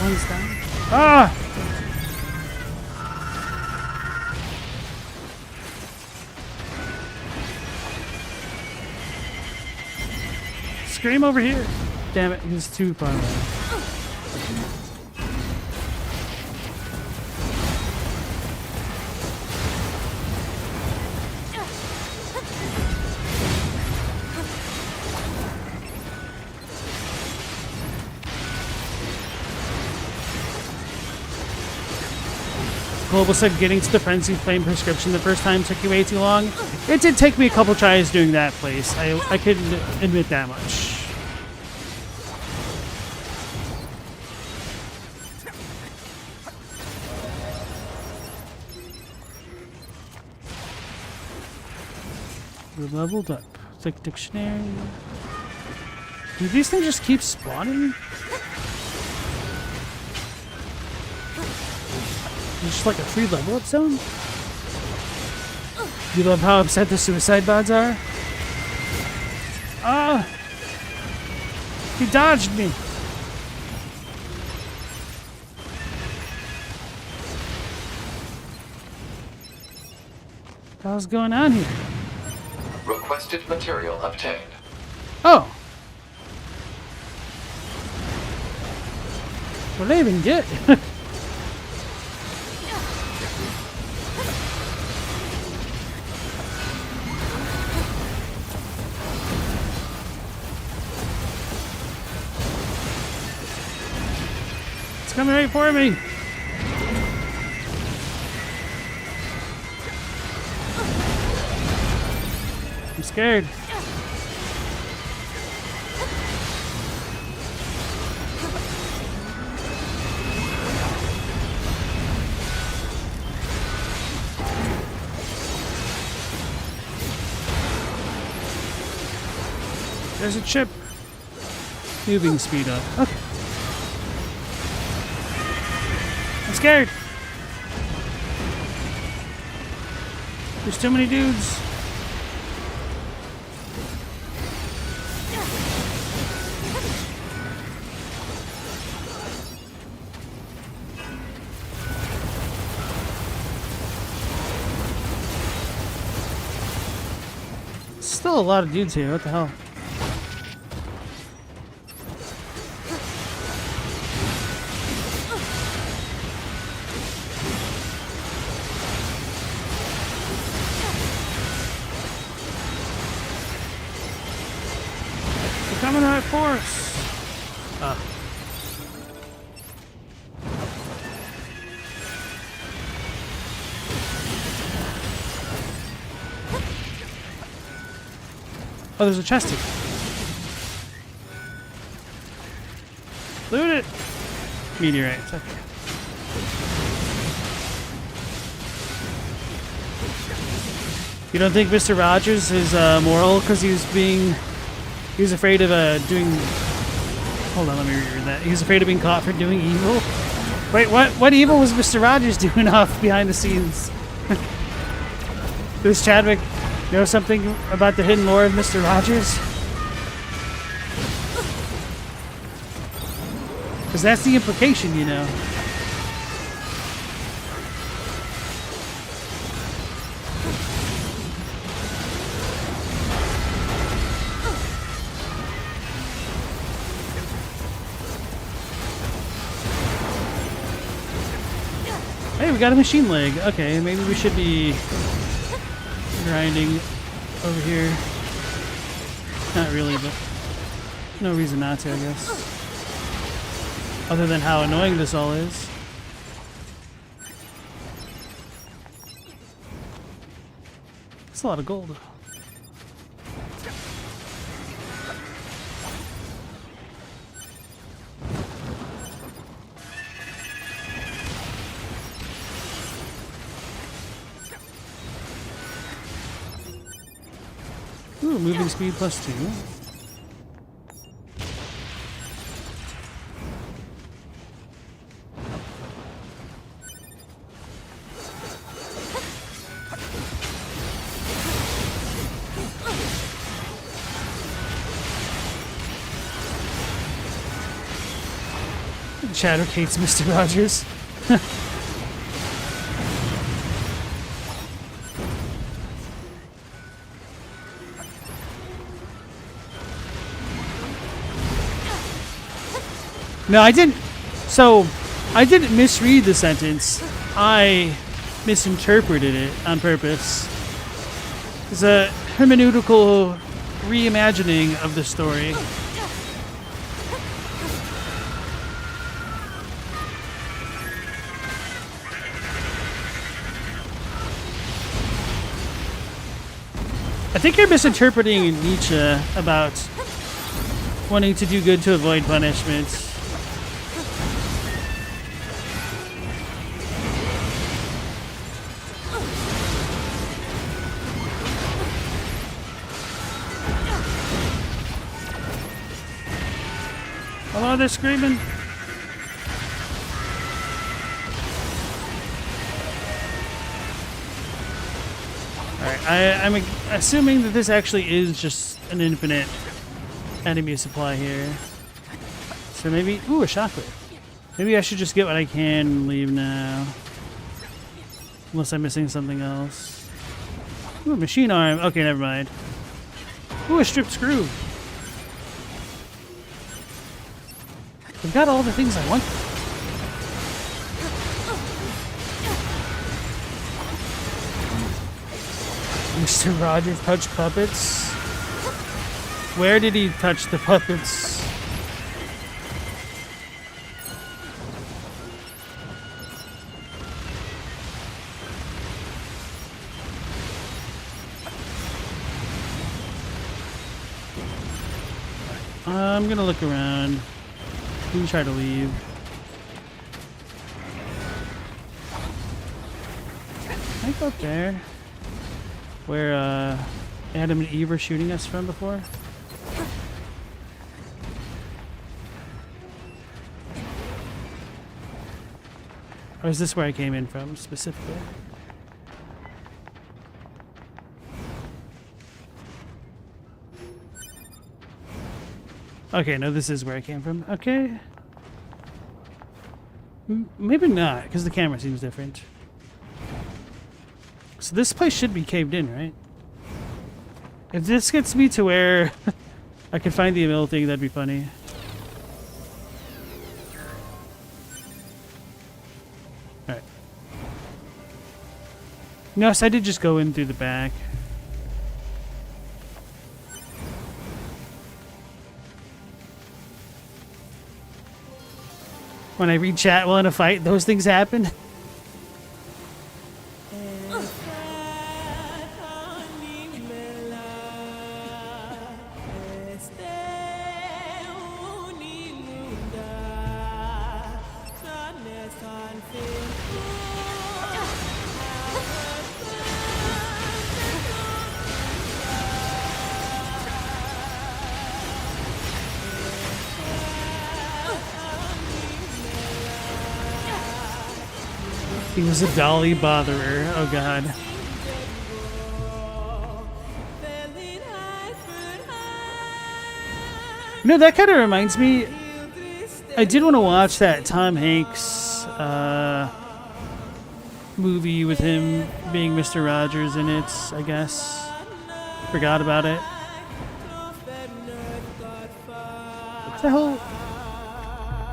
S1: One's down. Ah! Scream over here. Damn it, he's too far away. Global said getting to the Frenzy Flame prescription the first time took you way too long. It did take me a couple tries doing that place. I couldn't admit that much. We're leveled up. It's like dictionary. Do these things just keep spawning? It's just like a free level up zone? You love how upset the suicide bots are? Ah! He dodged me! What the hell's going on here?
S3: Requested material obtained.
S1: Oh! What did I even get? It's coming right for me! I'm scared. There's a chip. Moving speed up. Okay. I'm scared. There's too many dudes. Still a lot of dudes here. What the hell? They're coming right for us. Oh, there's a chest here. Loot it! Meteorites, okay. You don't think Mr. Rogers is moral because he was afraid of doing... Hold on, let me reread that. He was afraid of being caught for doing evil? Wait, what evil was Mr. Rogers doing off behind the scenes? Does Chadwick know something about the hidden lore of Mr. Rogers? Because that's the implication, you know. Hey, we got a machine leg. Okay, maybe we should be grinding over here. Not really, but no reason not to, I guess. Other than how annoying this all is. It's a lot of gold. Ooh, moving speed +2. Chadwick hates Mr. Rogers. No, I didn't. So, I didn't misread the sentence. I misinterpreted it on purpose. It's a hermeneutical reimagining of the story. I think you're misinterpreting Nietzsche about wanting to do good to avoid punishment. Oh, they're screaming. Alright, I'm assuming that this actually is just an infinite enemy supply here. So maybe... Ooh, a shockwave. Maybe I should just get what I can and leave now. Unless I'm missing something else. Ooh, a machine arm. Okay, never mind. Ooh, a stripped screw. I've got all the things I want. Mr. Rogers touched puppets. Where did he touch the puppets? I'm gonna look around. We can try to leave. Can I go up there? Where Adam and Eve were shooting us from before? Or is this where I came in from specifically? Okay, no, this is where I came from. Okay. Maybe not, because the camera seems different. So this place should be caved in, right? If this gets me to where I can find the mill thing, that'd be funny. Alright. No, so I did just go in through the back. When I read chat while in a fight, those things happen. He was a dolly botherer. Oh god. You know, that kind of reminds me. I did want to watch that Tom Hanks movie with him being Mr. Rogers in it, I guess. Forgot about it. What the hell?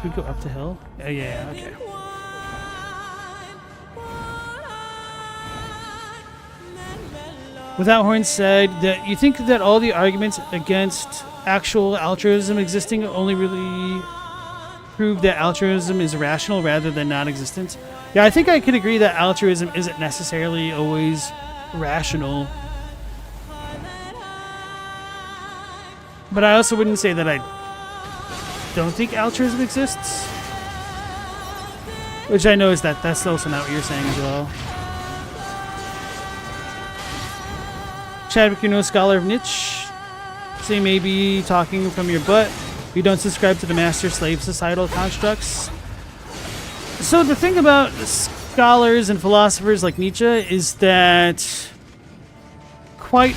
S1: Could we go up the hill? Yeah, okay. Without Horn said that you think that all the arguments against actual altruism existing only really prove that altruism is rational rather than non-existent. Yeah, I think I could agree that altruism isn't necessarily always rational. But I also wouldn't say that I don't think altruism exists. Which I know is that's also not what you're saying as well. Chadwick, you're no scholar of niche. So you may be talking from your butt. You don't subscribe to the master-slave societal constructs. So the thing about scholars and philosophers like Nietzsche is that quite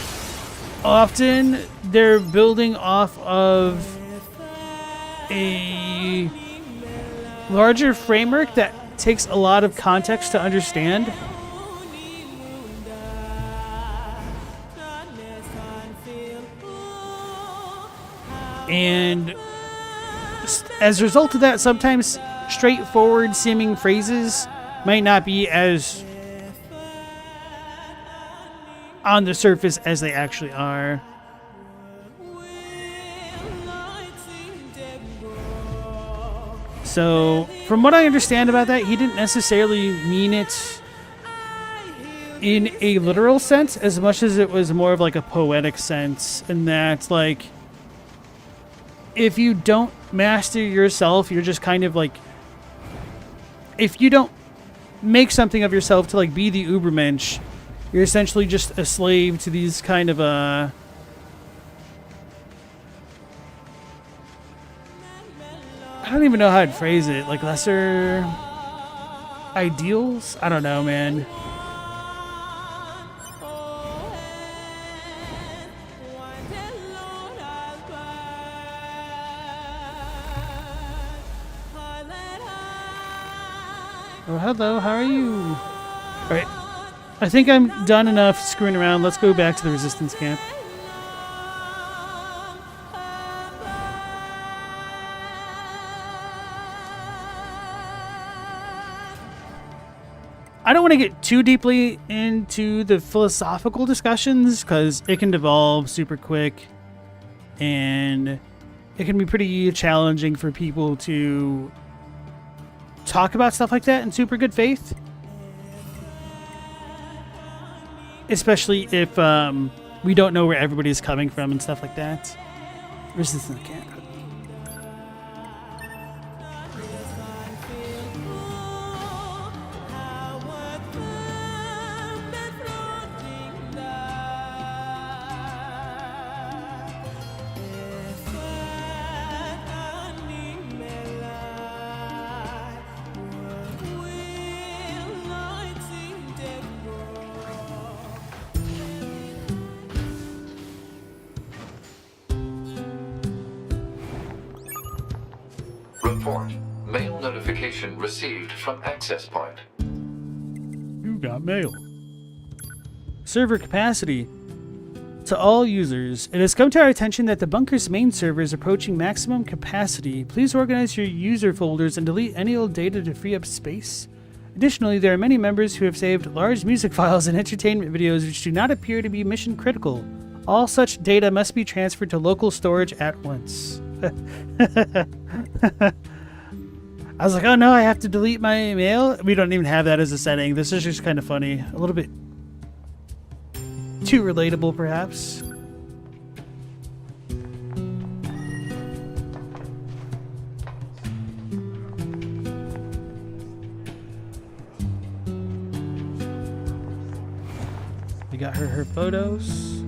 S1: often they're building off of a larger framework that takes a lot of context to understand. And as a result of that, sometimes straightforward seeming phrases might not be as on the surface as they actually are. So, from what I understand about that, he didn't necessarily mean it in a literal sense as much as it was more of like a poetic sense, in that, like, if you don't master yourself, you're just kind of like, if you don't make something of yourself to like be the Ubermensch, you're essentially just a slave to these kind of I don't even know how I'd phrase it, like lesser ideals? I don't know, man. Oh, hello, how are you? Alright, I think I'm done enough screwing around. Let's go back to the resistance camp. I don't want to get too deeply into the philosophical discussions because it can devolve super quick and it can be pretty challenging for people to talk about stuff like that in super good faith. Especially if we don't know where everybody's coming from and stuff like that. Resistance camp.
S3: Report. Mail notification received from access point.
S1: You got mail. Server capacity. To all users, it has come to our attention that the bunker's main server is approaching maximum capacity. Please organize your user folders and delete any old data to free up space. Additionally, there are many members who have saved large music files and entertainment videos which do not appear to be mission critical. All such data must be transferred to local storage at once. I was like, oh no, I have to delete my mail? We don't even have that as a setting. This is just kind of funny. A little bit too relatable, perhaps. We got her photos.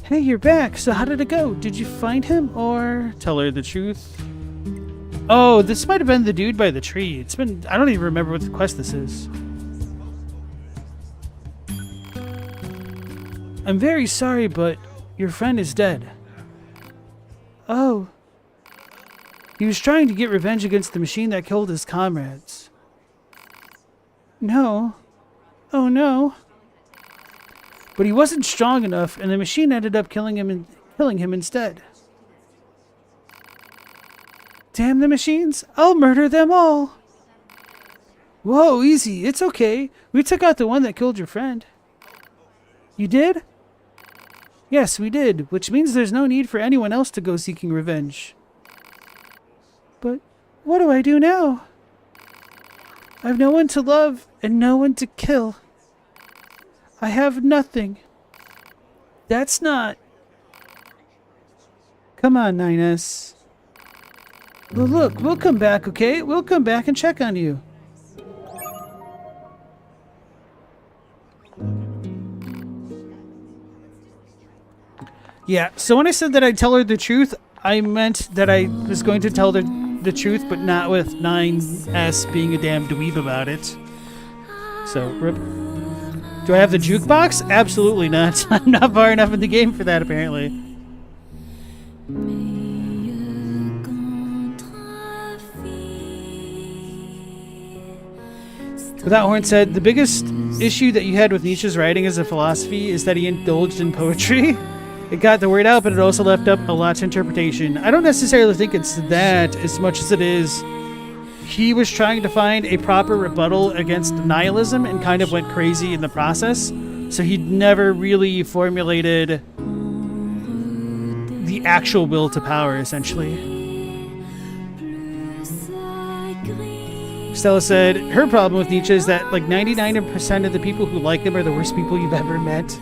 S1: Hey, you're back. So how did it go? Did you find him or tell her the truth? Oh, this might have been the dude by the tree. It's been... I don't even remember what the quest this is. I'm very sorry, but your friend is dead. Oh. He was trying to get revenge against the machine that killed his comrades. No. Oh no. But he wasn't strong enough, and the machine ended up killing him instead. Damn the machines! I'll murder them all! Whoa, easy. It's okay. We took out the one that killed your friend. You did? Yes, we did, which means there's no need for anyone else to go seeking revenge. But what do I do now? I've no one to love and no one to kill. I have nothing. That's not... Come on, 9S. Well, look, we'll come back, okay? We'll come back and check on you. Yeah, so when I said that I'd tell her the truth, I meant that I was going to tell her the truth, but not with 9S being a damn dweeb about it. So, rip. Do I have the jukebox? Absolutely not. I'm not far enough in the game for that, apparently. With that, Horn said, the biggest issue that you had with Nietzsche's writing as a philosophy is that he indulged in poetry. It got the word out, but it also left up a lot to interpretation. I don't necessarily think it's that as much as it is he was trying to find a proper rebuttal against nihilism and kind of went crazy in the process. So he never really formulated the actual will to power, essentially. Stella said, her problem with Nietzsche is that like 99% of the people who like him are the worst people you've ever met.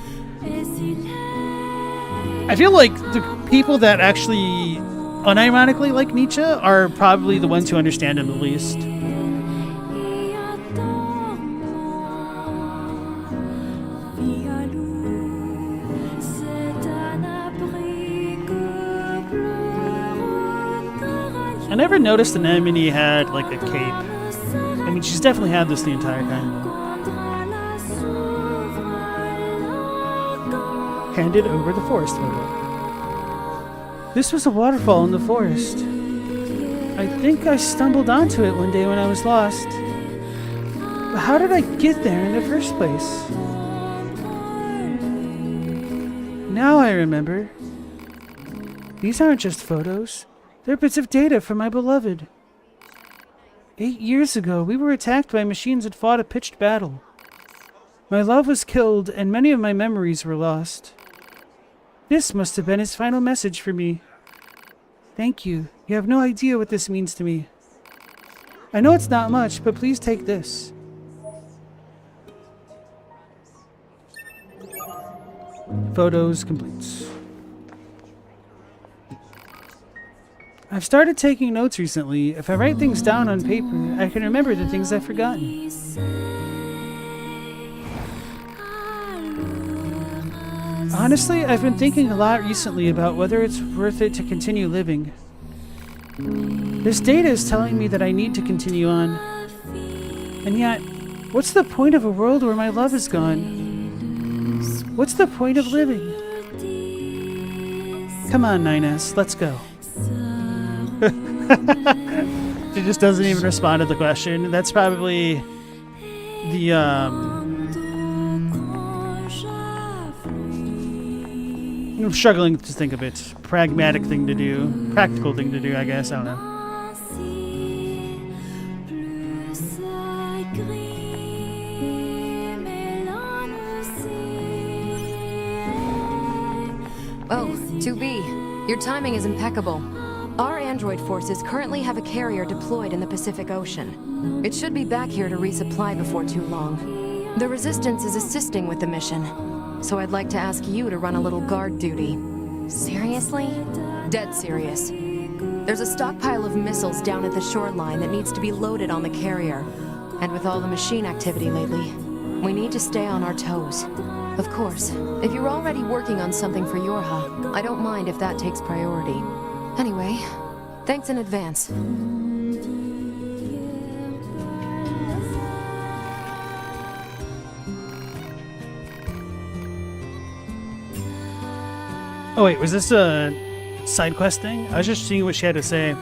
S1: I feel like the people that actually unironically like Nietzsche are probably the ones who understand him the least. I never noticed Anemone had like a cape. I mean, she's definitely had this the entire time. Handed over the forest photo. This was a waterfall in the forest. I think I stumbled onto it one day when I was lost. But how did I get there in the first place? Now I remember. These aren't just photos. They're bits of data from my beloved. 8 years ago, we were attacked by machines that fought a pitched battle. My love was killed, and many of my memories were lost. This must have been his final message for me. Thank you. You have no idea what this means to me. I know it's not much, but please take this. Photos complete. I've started taking notes recently. If I write things down on paper, I can remember the things I've forgotten. Honestly, I've been thinking a lot recently about whether it's worth it to continue living. This data is telling me that I need to continue on. And yet, what's the point of a world where my love is gone? What's the point of living? Come on, 9S, let's go. She just doesn't even respond to the question. That's probably the I'm struggling to think of it. Pragmatic thing to do. Practical thing to do, I guess. I don't know.
S8: Oh, 2B. Your timing is impeccable. Our android forces currently have a carrier deployed in the Pacific Ocean. It should be back here to resupply before too long. The Resistance is assisting with the mission, so I'd like to ask you to run a little guard duty.
S7: Seriously?
S8: Dead serious. There's a stockpile of missiles down at the shoreline that needs to be loaded on the carrier. And with all the machine activity lately, we need to stay on our toes. Of course, if you're already working on something for Yorha, I don't mind if that takes priority. Anyway, thanks in advance.
S1: Oh wait, was this a side quest thing? I was just seeing what she had to say.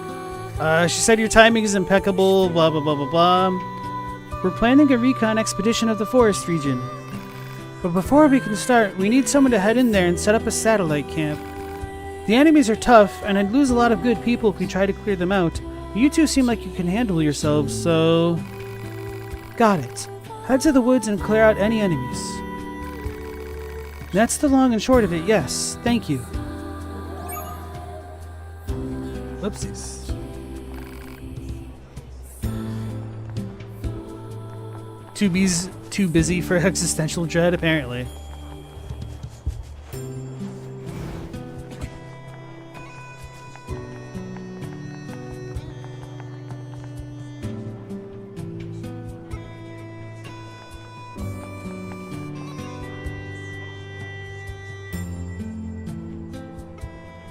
S1: She said your timing is impeccable, blah blah blah blah blah. We're planning a recon expedition of the forest region. But before we can start, we need someone to head in there and set up a satellite camp. The enemies are tough, and I'd lose a lot of good people if we try to clear them out. But you two seem like you can handle yourselves, so... Got it. Head to the woods and clear out any enemies. That's the long and short of it, yes. Thank you. Whoopsies. Tubi's too busy for existential dread, apparently.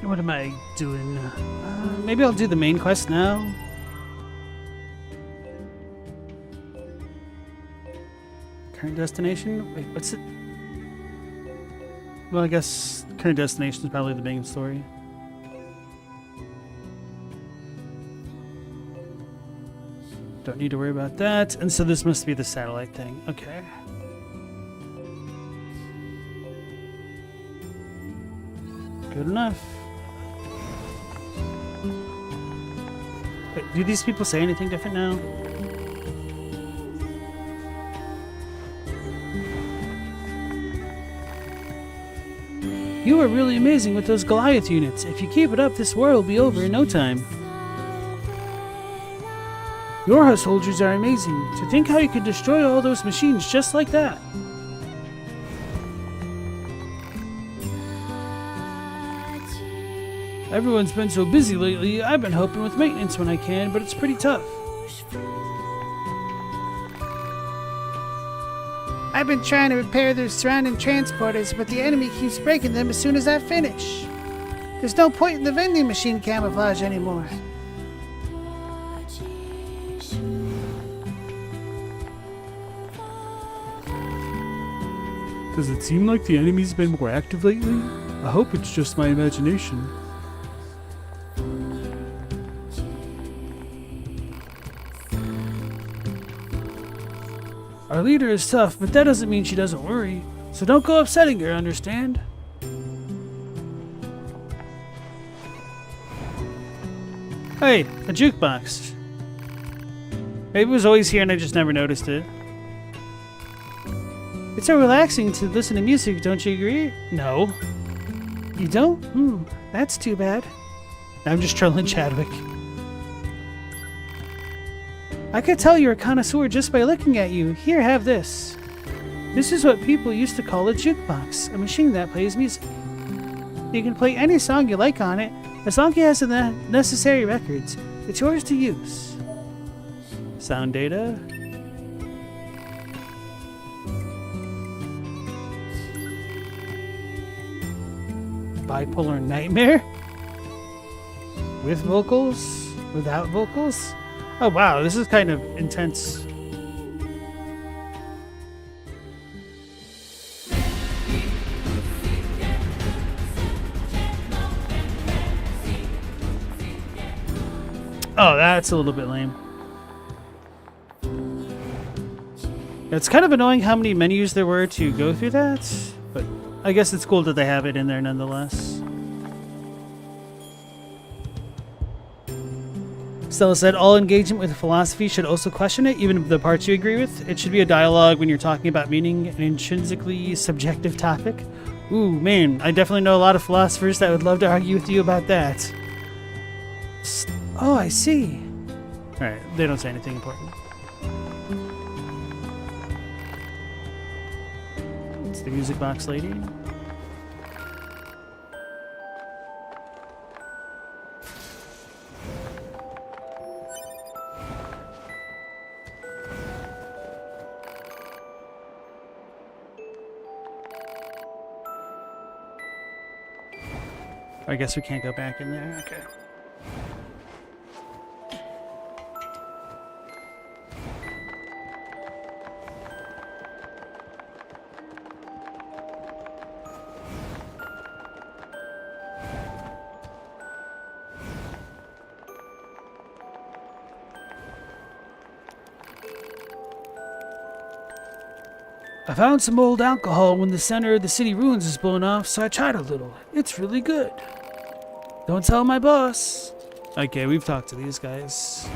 S1: What am I doing? Maybe I'll do the main quest now. Current destination? Wait, what's it? Well, I guess current destination is probably the main story. Don't need to worry about that. And so this must be the satellite thing. Okay. Good enough. Wait, do these people say anything different now? You are really amazing with those Goliath units. If you keep it up, this war will be over in no time. Your soldiers are amazing. To think how you could destroy all those machines just like that. Everyone's been so busy lately. I've been helping with maintenance when I can, but it's pretty tough. I've been trying to repair their surrounding transporters, but the enemy keeps breaking them as soon as I finish. There's no point in the vending machine camouflage anymore. Does it seem like the enemy's been more active lately? I hope it's just my imagination. Our leader is tough, but that doesn't mean she doesn't worry. So don't go upsetting her, understand? Hey, a jukebox. Maybe it was always here and I just never noticed it. It's so relaxing to listen to music, don't you agree? No. You don't? That's too bad. I'm just trolling Chadwick. I could tell you're a connoisseur just by looking at you. Here, have this. This is what people used to call a jukebox, a machine that plays music. You can play any song you like on it, as long as it has the necessary records. It's yours to use. Sound data. Bipolar nightmare? With vocals? Without vocals? Oh wow, this is kind of intense. Oh, that's a little bit lame. It's kind of annoying how many menus there were to go through that, but I guess it's cool that they have it in there nonetheless. Stella said, all engagement with philosophy should also question it, even the parts you agree with. It should be a dialogue when you're talking about meaning, an intrinsically subjective topic. Ooh, man, I definitely know a lot of philosophers that would love to argue with you about that. Oh, I see. Alright, they don't say anything important. It's the music box lady. I guess we can't go back in there. Okay. I found some old alcohol when the center of the city ruins is blown off, so I tried a little. It's really good. Don't tell my boss. Okay, we've talked to these guys.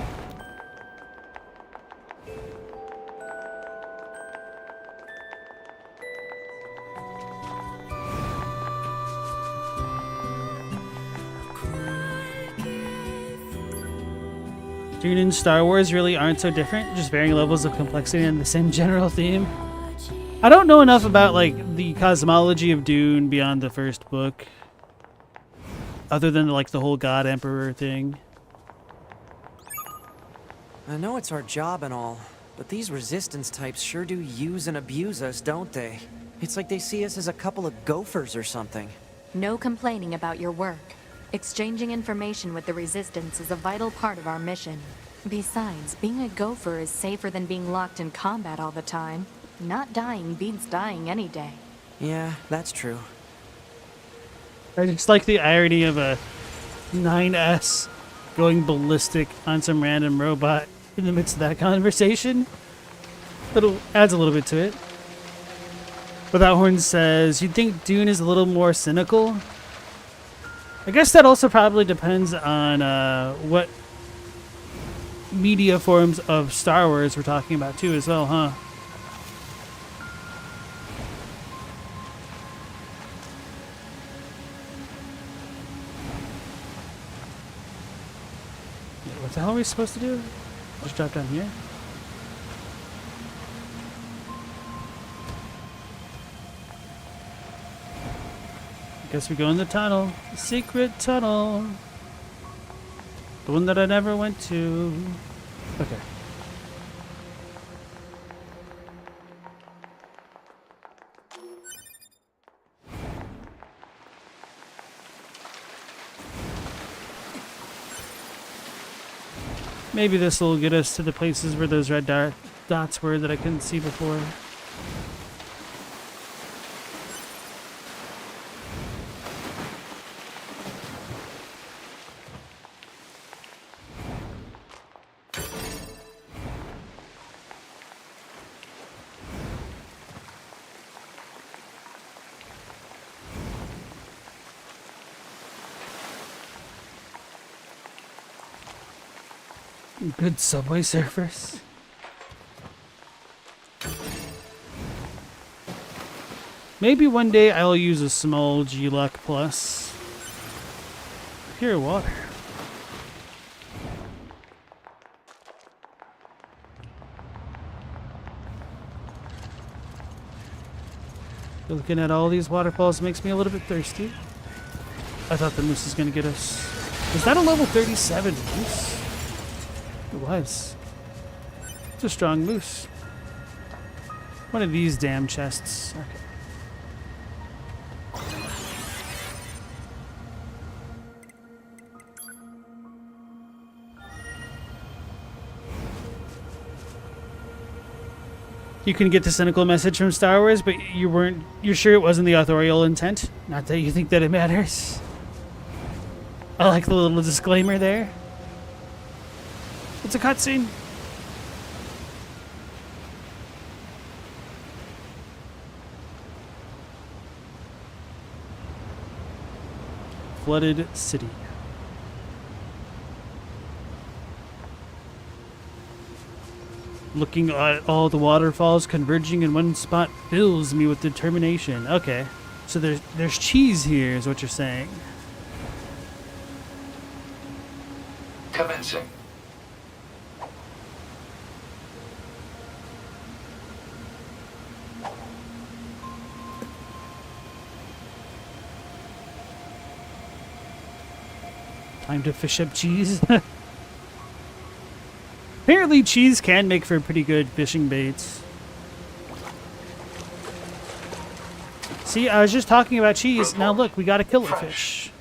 S1: Dune and Star Wars really aren't so different, just varying levels of complexity and the same general theme. I don't know enough about like the cosmology of Dune beyond the first book, other than like the whole God Emperor thing.
S2: I know it's our job and all, but these resistance types sure do use and abuse us, don't they? It's like they see us as a couple of gophers or something.
S7: No complaining about your work. Exchanging information with the Resistance is a vital part of our mission. Besides, being a gopher is safer than being locked in combat all the time. Not dying beats dying any day.
S2: Yeah, that's true.
S1: I just like the irony of a 9S going ballistic on some random robot in the midst of that conversation. Little adds a little bit to it. Without Horn says, you'd think Dune is a little more cynical. I guess that also probably depends on what media forms of Star Wars we're talking about too as well, huh? What the hell are we supposed to do? Just drop down here? Guess we go in the tunnel. The secret tunnel. The one that I never went to. Okay. Maybe this will get us to the places where those red dots were that I couldn't see before. Good Subway Surfers. Maybe one day I'll use a small G-Lock Plus. Pure water. Looking at all these waterfalls makes me a little bit thirsty. I thought the moose was going to get us. Was that a level 37 moose? It was. It's a strong moose. One of these damn chests. Okay. You can get the cynical message from Star Wars, but you're sure it wasn't the authorial intent? Not that you think that it matters. I like the little disclaimer there. It's a cutscene. Flooded city. Looking at all the waterfalls converging in one spot fills me with determination. Okay, so there's cheese here, is what you're saying.
S3: Commencing.
S1: Time to fish up cheese. Apparently cheese can make for pretty good fishing baits. See, I was just talking about cheese. Now look, we got a killer fish.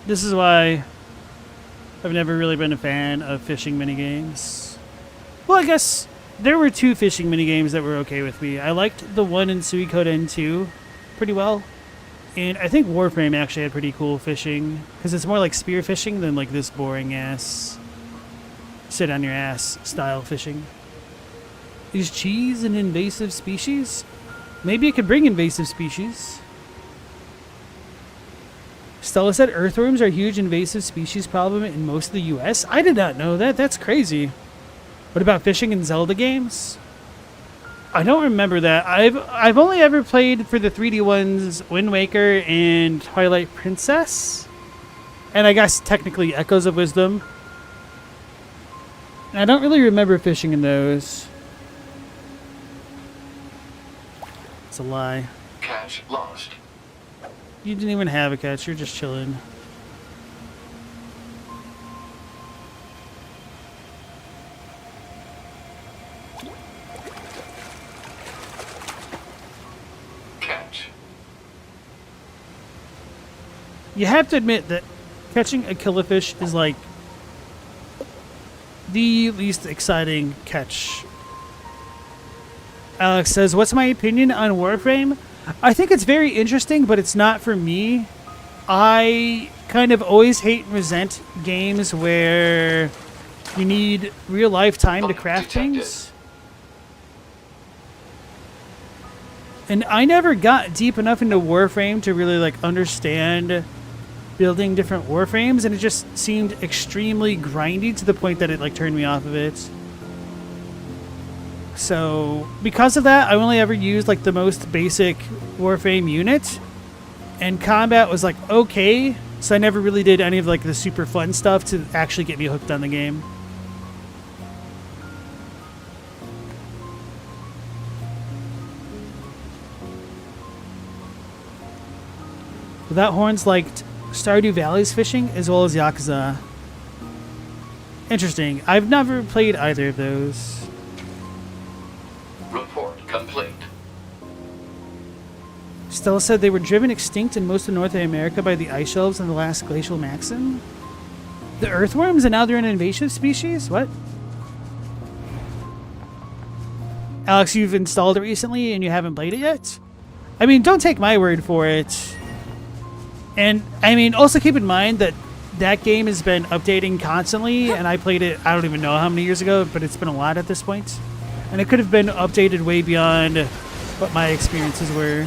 S1: This is why I've never really been a fan of fishing minigames. Well, I guess there were two fishing minigames that were okay with me. I liked the one in Suikoden 2 pretty well. And I think Warframe actually had pretty cool fishing. Because it's more like spear fishing than like this boring ass sit on your ass style fishing. Is cheese an invasive species? Maybe it could bring invasive species. Stella said earthworms are a huge invasive species problem in most of the US. I did not know that. That's crazy. What about fishing in Zelda games? I don't remember that. I've only ever played for the 3D ones Wind Waker and Twilight Princess. And I guess technically Echoes of Wisdom. I don't really remember fishing in those. It's a lie.
S3: Catch lost.
S1: You didn't even have a catch. You're just chilling. you have to admit that catching a killifish is like the least exciting catch. Alex says, what's my opinion on Warframe? I think it's very interesting, but it's not for me. I kind of always hate and resent games where you need real life time to craft things. And I never got deep enough into Warframe to really like understand building different Warframes, and it just seemed extremely grindy to the point that it like turned me off of it. So because of that, I only ever used like the most basic Warframe unit, and combat was like okay, so I never really did any of like the super fun stuff to actually get me hooked on the game. Without Horns liked Stardew Valley's fishing as well as Yakuza. Interesting. I've never played either of those.
S3: Report complete.
S1: Stella said they were driven extinct in most of North America by the ice shelves in the last glacial maximum. The earthworms, and now they're an invasive species? What? Alex, you've installed it recently and you haven't played it yet? I mean, don't take my word for it. And, I mean, also keep in mind that that game has been updating constantly, and I played it, I don't even know how many years ago, but it's been a lot at this point. And it could have been updated way beyond what my experiences were.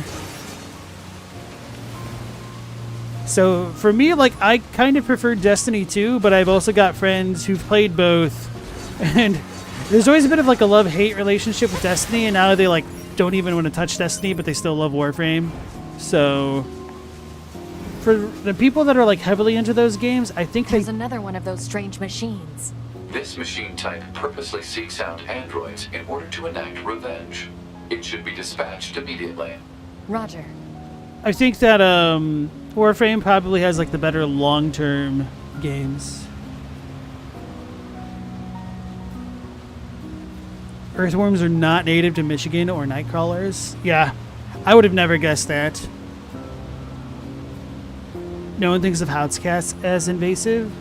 S1: So, for me, like, I kind of prefer Destiny 2, but I've also got friends who've played both. And there's always a bit of, like, a love-hate relationship with Destiny, and now they, like, don't even want to touch Destiny, but they still love Warframe. So for the people that are like heavily into those games, I think
S7: there's another one of those strange machines.
S3: This machine type purposely seeks out androids in order to enact revenge. It should be dispatched immediately.
S7: Roger.
S1: I think that Warframe probably has like the better long-term games. Earthworms are not native to Michigan or nightcrawlers. Yeah, I would have never guessed that. No one thinks of house cats as invasive.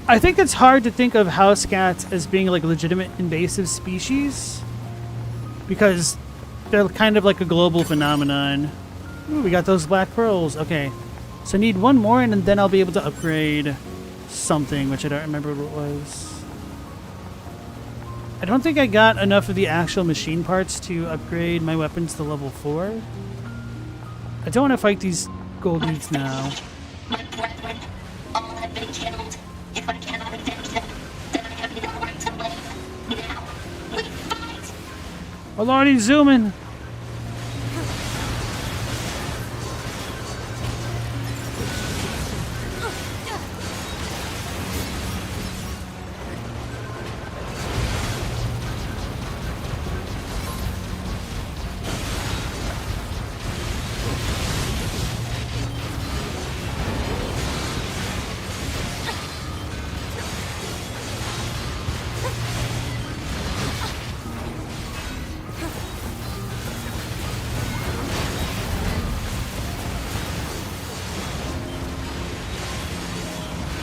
S1: I think it's hard to think of house cats as being like legitimate invasive species because they're kind of like a global phenomenon. Ooh, we got those black pearls. Okay, so I need one more and then I'll be able to upgrade something, which I don't remember what it was. I don't think I got enough of the actual machine parts to upgrade my weapons to level 4. I don't want to fight these gold beads now.
S4: My brethren, all have been killed. If I cannot avenge them, then I have no right to live. Now, we fight!
S1: Oh lord, he's zooming!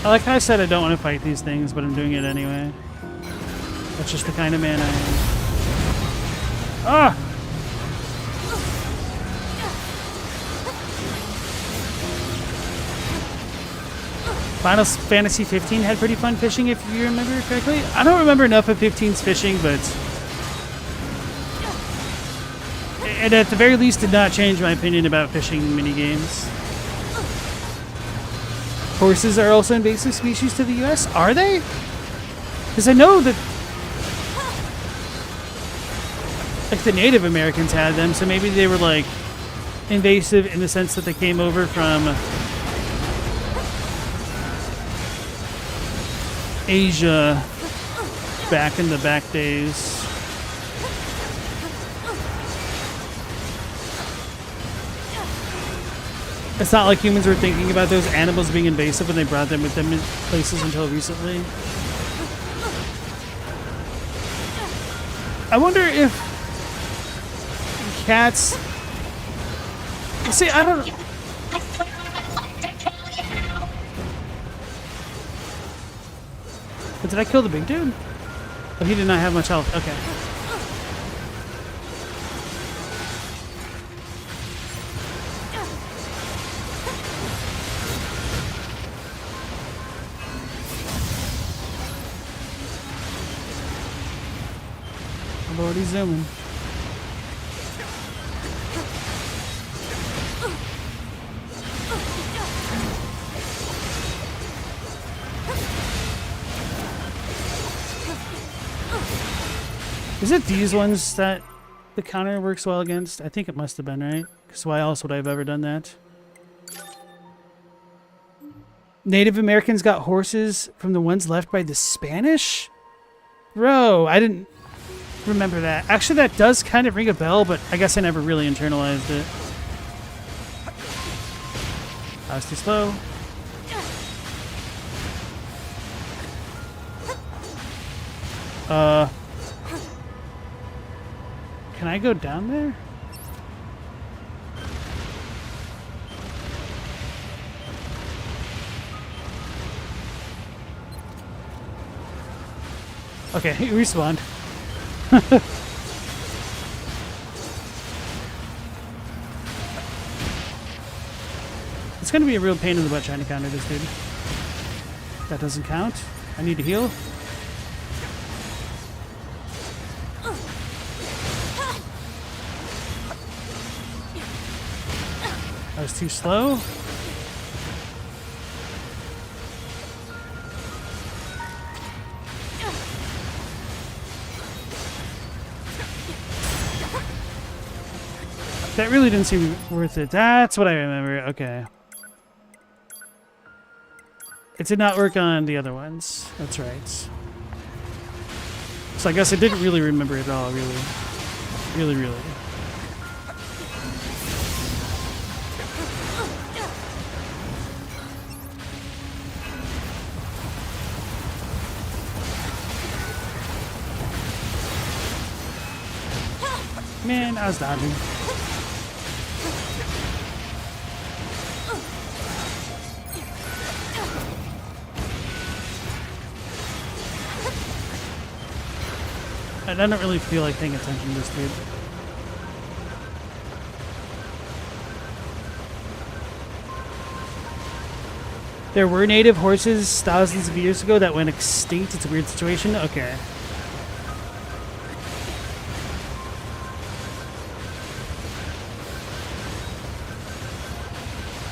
S1: Like I said, I don't want to fight these things, but I'm doing it anyway. That's just the kind of man I am. Ah! Final Fantasy 15 had pretty fun fishing, if you remember correctly. I don't remember enough of 15's fishing, but it at the very least did not change my opinion about fishing minigames. Horses are also invasive species to the U.S. Are they? Because I know that like the Native Americans had them, so maybe they were like invasive in the sense that they came over from Asia back in the back days. It's not like humans were thinking about those animals being invasive when they brought them with them in places until recently. I wonder if cats See, I don't.
S4: I swear on my life to kill you.
S1: But did I kill the big dude? Oh, he did not have much health. Okay. I'm already zooming. Is it these ones that the counter works well against? I think it must have been, right? Because why else would I have ever done that? Native Americans got horses from the ones left by the Spanish? Bro, I didn't remember that. Actually, that does kind of ring a bell, but I guess I never really internalized it. I was too slow. Can I go down there? Okay, he respawned. It's gonna be a real pain in the butt trying to counter this dude. That doesn't count. I need to heal. I was too slow. That really didn't seem worth it. That's what I remember. Okay. It did not work on the other ones. That's right. So I guess I didn't really remember it all, really. Really. Man, I was dodging. I don't really feel like paying attention to this dude. There were native horses thousands of years ago that went extinct. It's a weird situation. Okay.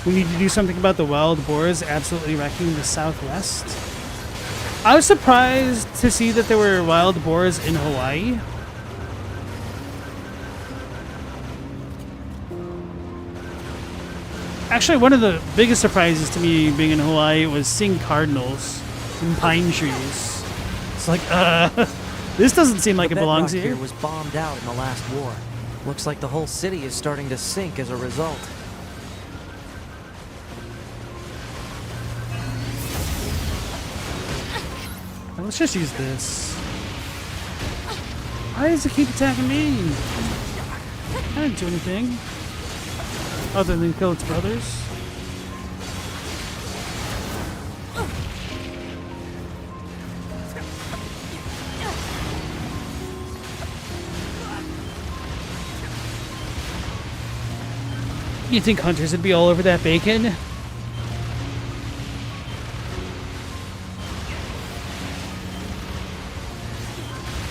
S1: We need to do something about the wild boars absolutely wrecking the Southwest. I was surprised to see that there were wild boars in Hawaii. Actually, one of the biggest surprises to me being in Hawaii was seeing cardinals in pine trees. It's like, this doesn't seem like it belongs here.
S2: The was bombed out in the last war. Looks like the whole city is starting to sink as a result.
S1: Let's just use this. Why does it keep attacking me? I didn't do anything. Other than kill its brothers. You think hunters would be all over that bacon?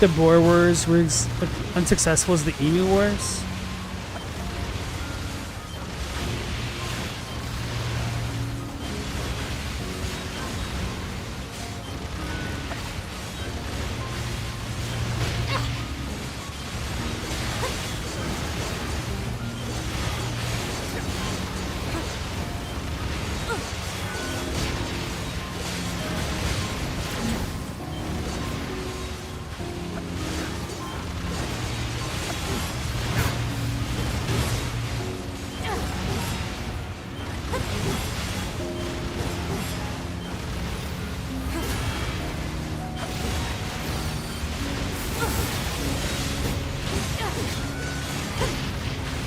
S1: The Boer Wars were as unsuccessful as the Emu Wars.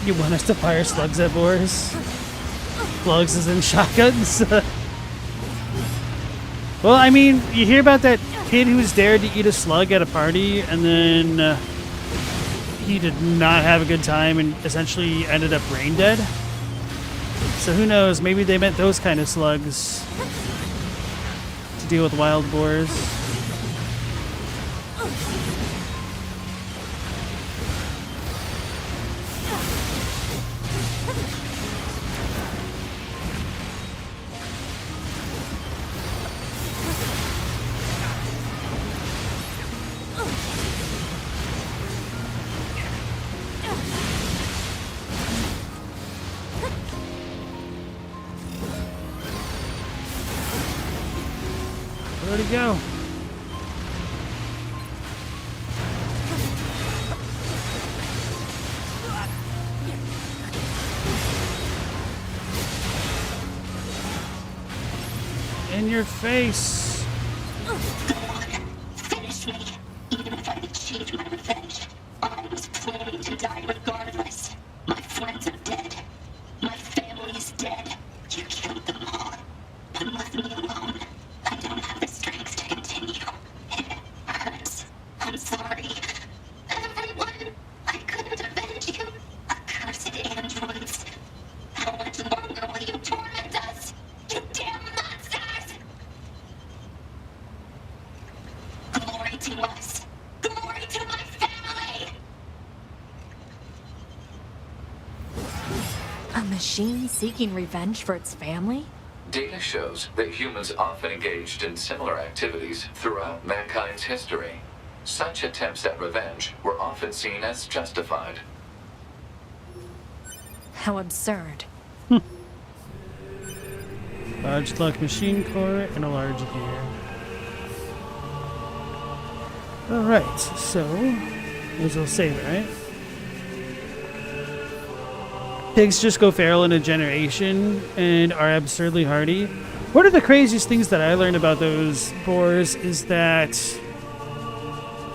S1: You want us to fire slugs at boars? Slugs is in shotguns? Well, I mean, you hear about that kid who was dared to eat a slug at a party, and then he did not have a good time and essentially ended up brain dead. So who knows, maybe they meant those kind of slugs to deal with wild boars. Where'd he go? In your face.
S4: Finish me. Even if I achieved my revenge, I was planning to die regardless. My friends are dead. My family is dead. You killed them all. And left me alone. I don't have the strength to continue. It hurts. I'm sorry. Everyone, I couldn't avenge you. Accursed androids. How much longer will you torment us? You damn monsters! Glory to us. Glory to my family!
S7: A machine seeking revenge for its family?
S3: Data shows that humans often engaged in similar activities throughout mankind's history. Such attempts at revenge were often seen as justified.
S7: How absurd.
S1: Large luck machine core and a large gear. Alright, so as we'll save it, right? Pigs just go feral in a generation and are absurdly hardy. One of the craziest things that I learned about those boars is that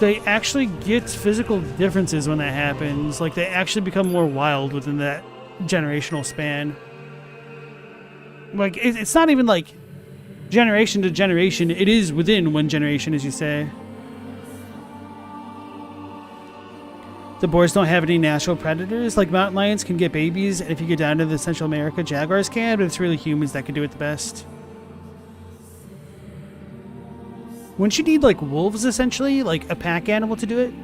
S1: they actually get physical differences when that happens. Like, they actually become more wild within that generational span. Like, it's not even like generation to generation. It is within one generation, as you say. The boars don't have any natural predators. Like, mountain lions can get babies, and if you get down to the Central America, jaguars can, but it's really humans that can do it the best. Wouldn't you need, like, wolves, essentially? Like, a pack animal to do it?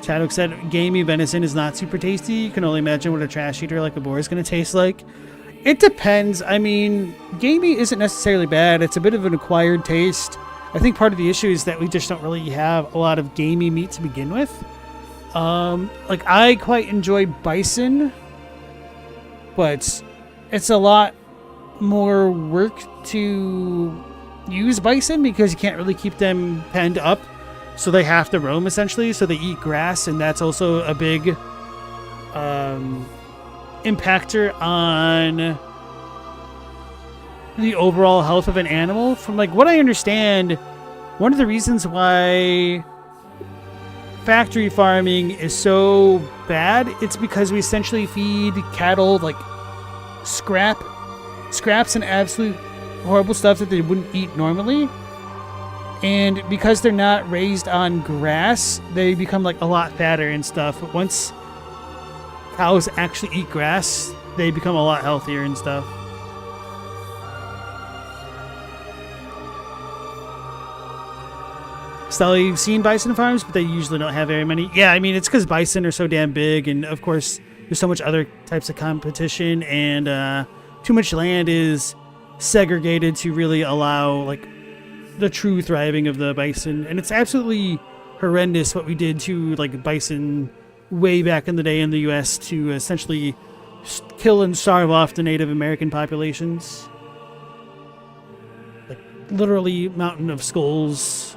S1: Chadwick said, gamey venison is not super tasty. You can only imagine what a trash eater like a boar is going to taste like. It depends. I mean, gamey isn't necessarily bad. It's a bit of an acquired taste. I think part of the issue is that we just don't really have a lot of gamey meat to begin with. Like, I quite enjoy bison, but it's a lot more work to use bison because you can't really keep them penned up. So they have to roam, essentially. So they eat grass, and that's also a big impactor on the overall health of an animal. From, like, what I understand, one of the reasons why factory farming is so bad, it's because we essentially feed cattle, like, scraps and absolute horrible stuff that they wouldn't eat normally. And because they're not raised on grass, they become, like, a lot fatter and stuff. But once cows actually eat grass, they become a lot healthier and stuff. Stella, you've seen bison farms, but they usually don't have very many. Yeah, I mean, it's because bison are so damn big, and of course, there's so much other types of competition, and too much land is segregated to really allow, like, the true thriving of the bison. And it's absolutely horrendous what we did to, like, bison way back in the day in the US to essentially kill and starve off the Native American populations. Like, literally mountain of skulls.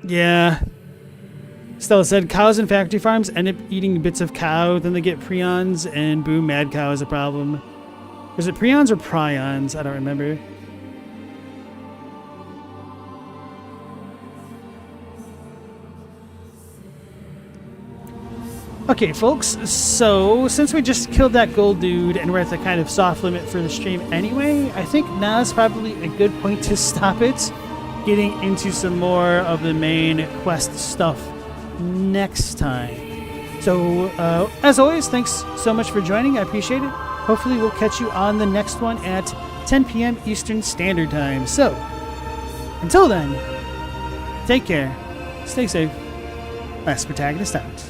S1: Yeah. Stella said, cows in factory farms end up eating bits of cow, then they get prions, and boom, mad cow is a problem. Was it prions or prions? I don't remember. Okay, folks, so since we just killed that gold dude and we're at the kind of soft limit for the stream anyway, I think now's probably a good point to stop it, getting into some more of the main quest stuff next time. So, as always, thanks so much for joining. I appreciate it. Hopefully we'll catch you on the next one at 10 p.m. Eastern Standard Time. So, until then, take care, stay safe. Last Protagonist out.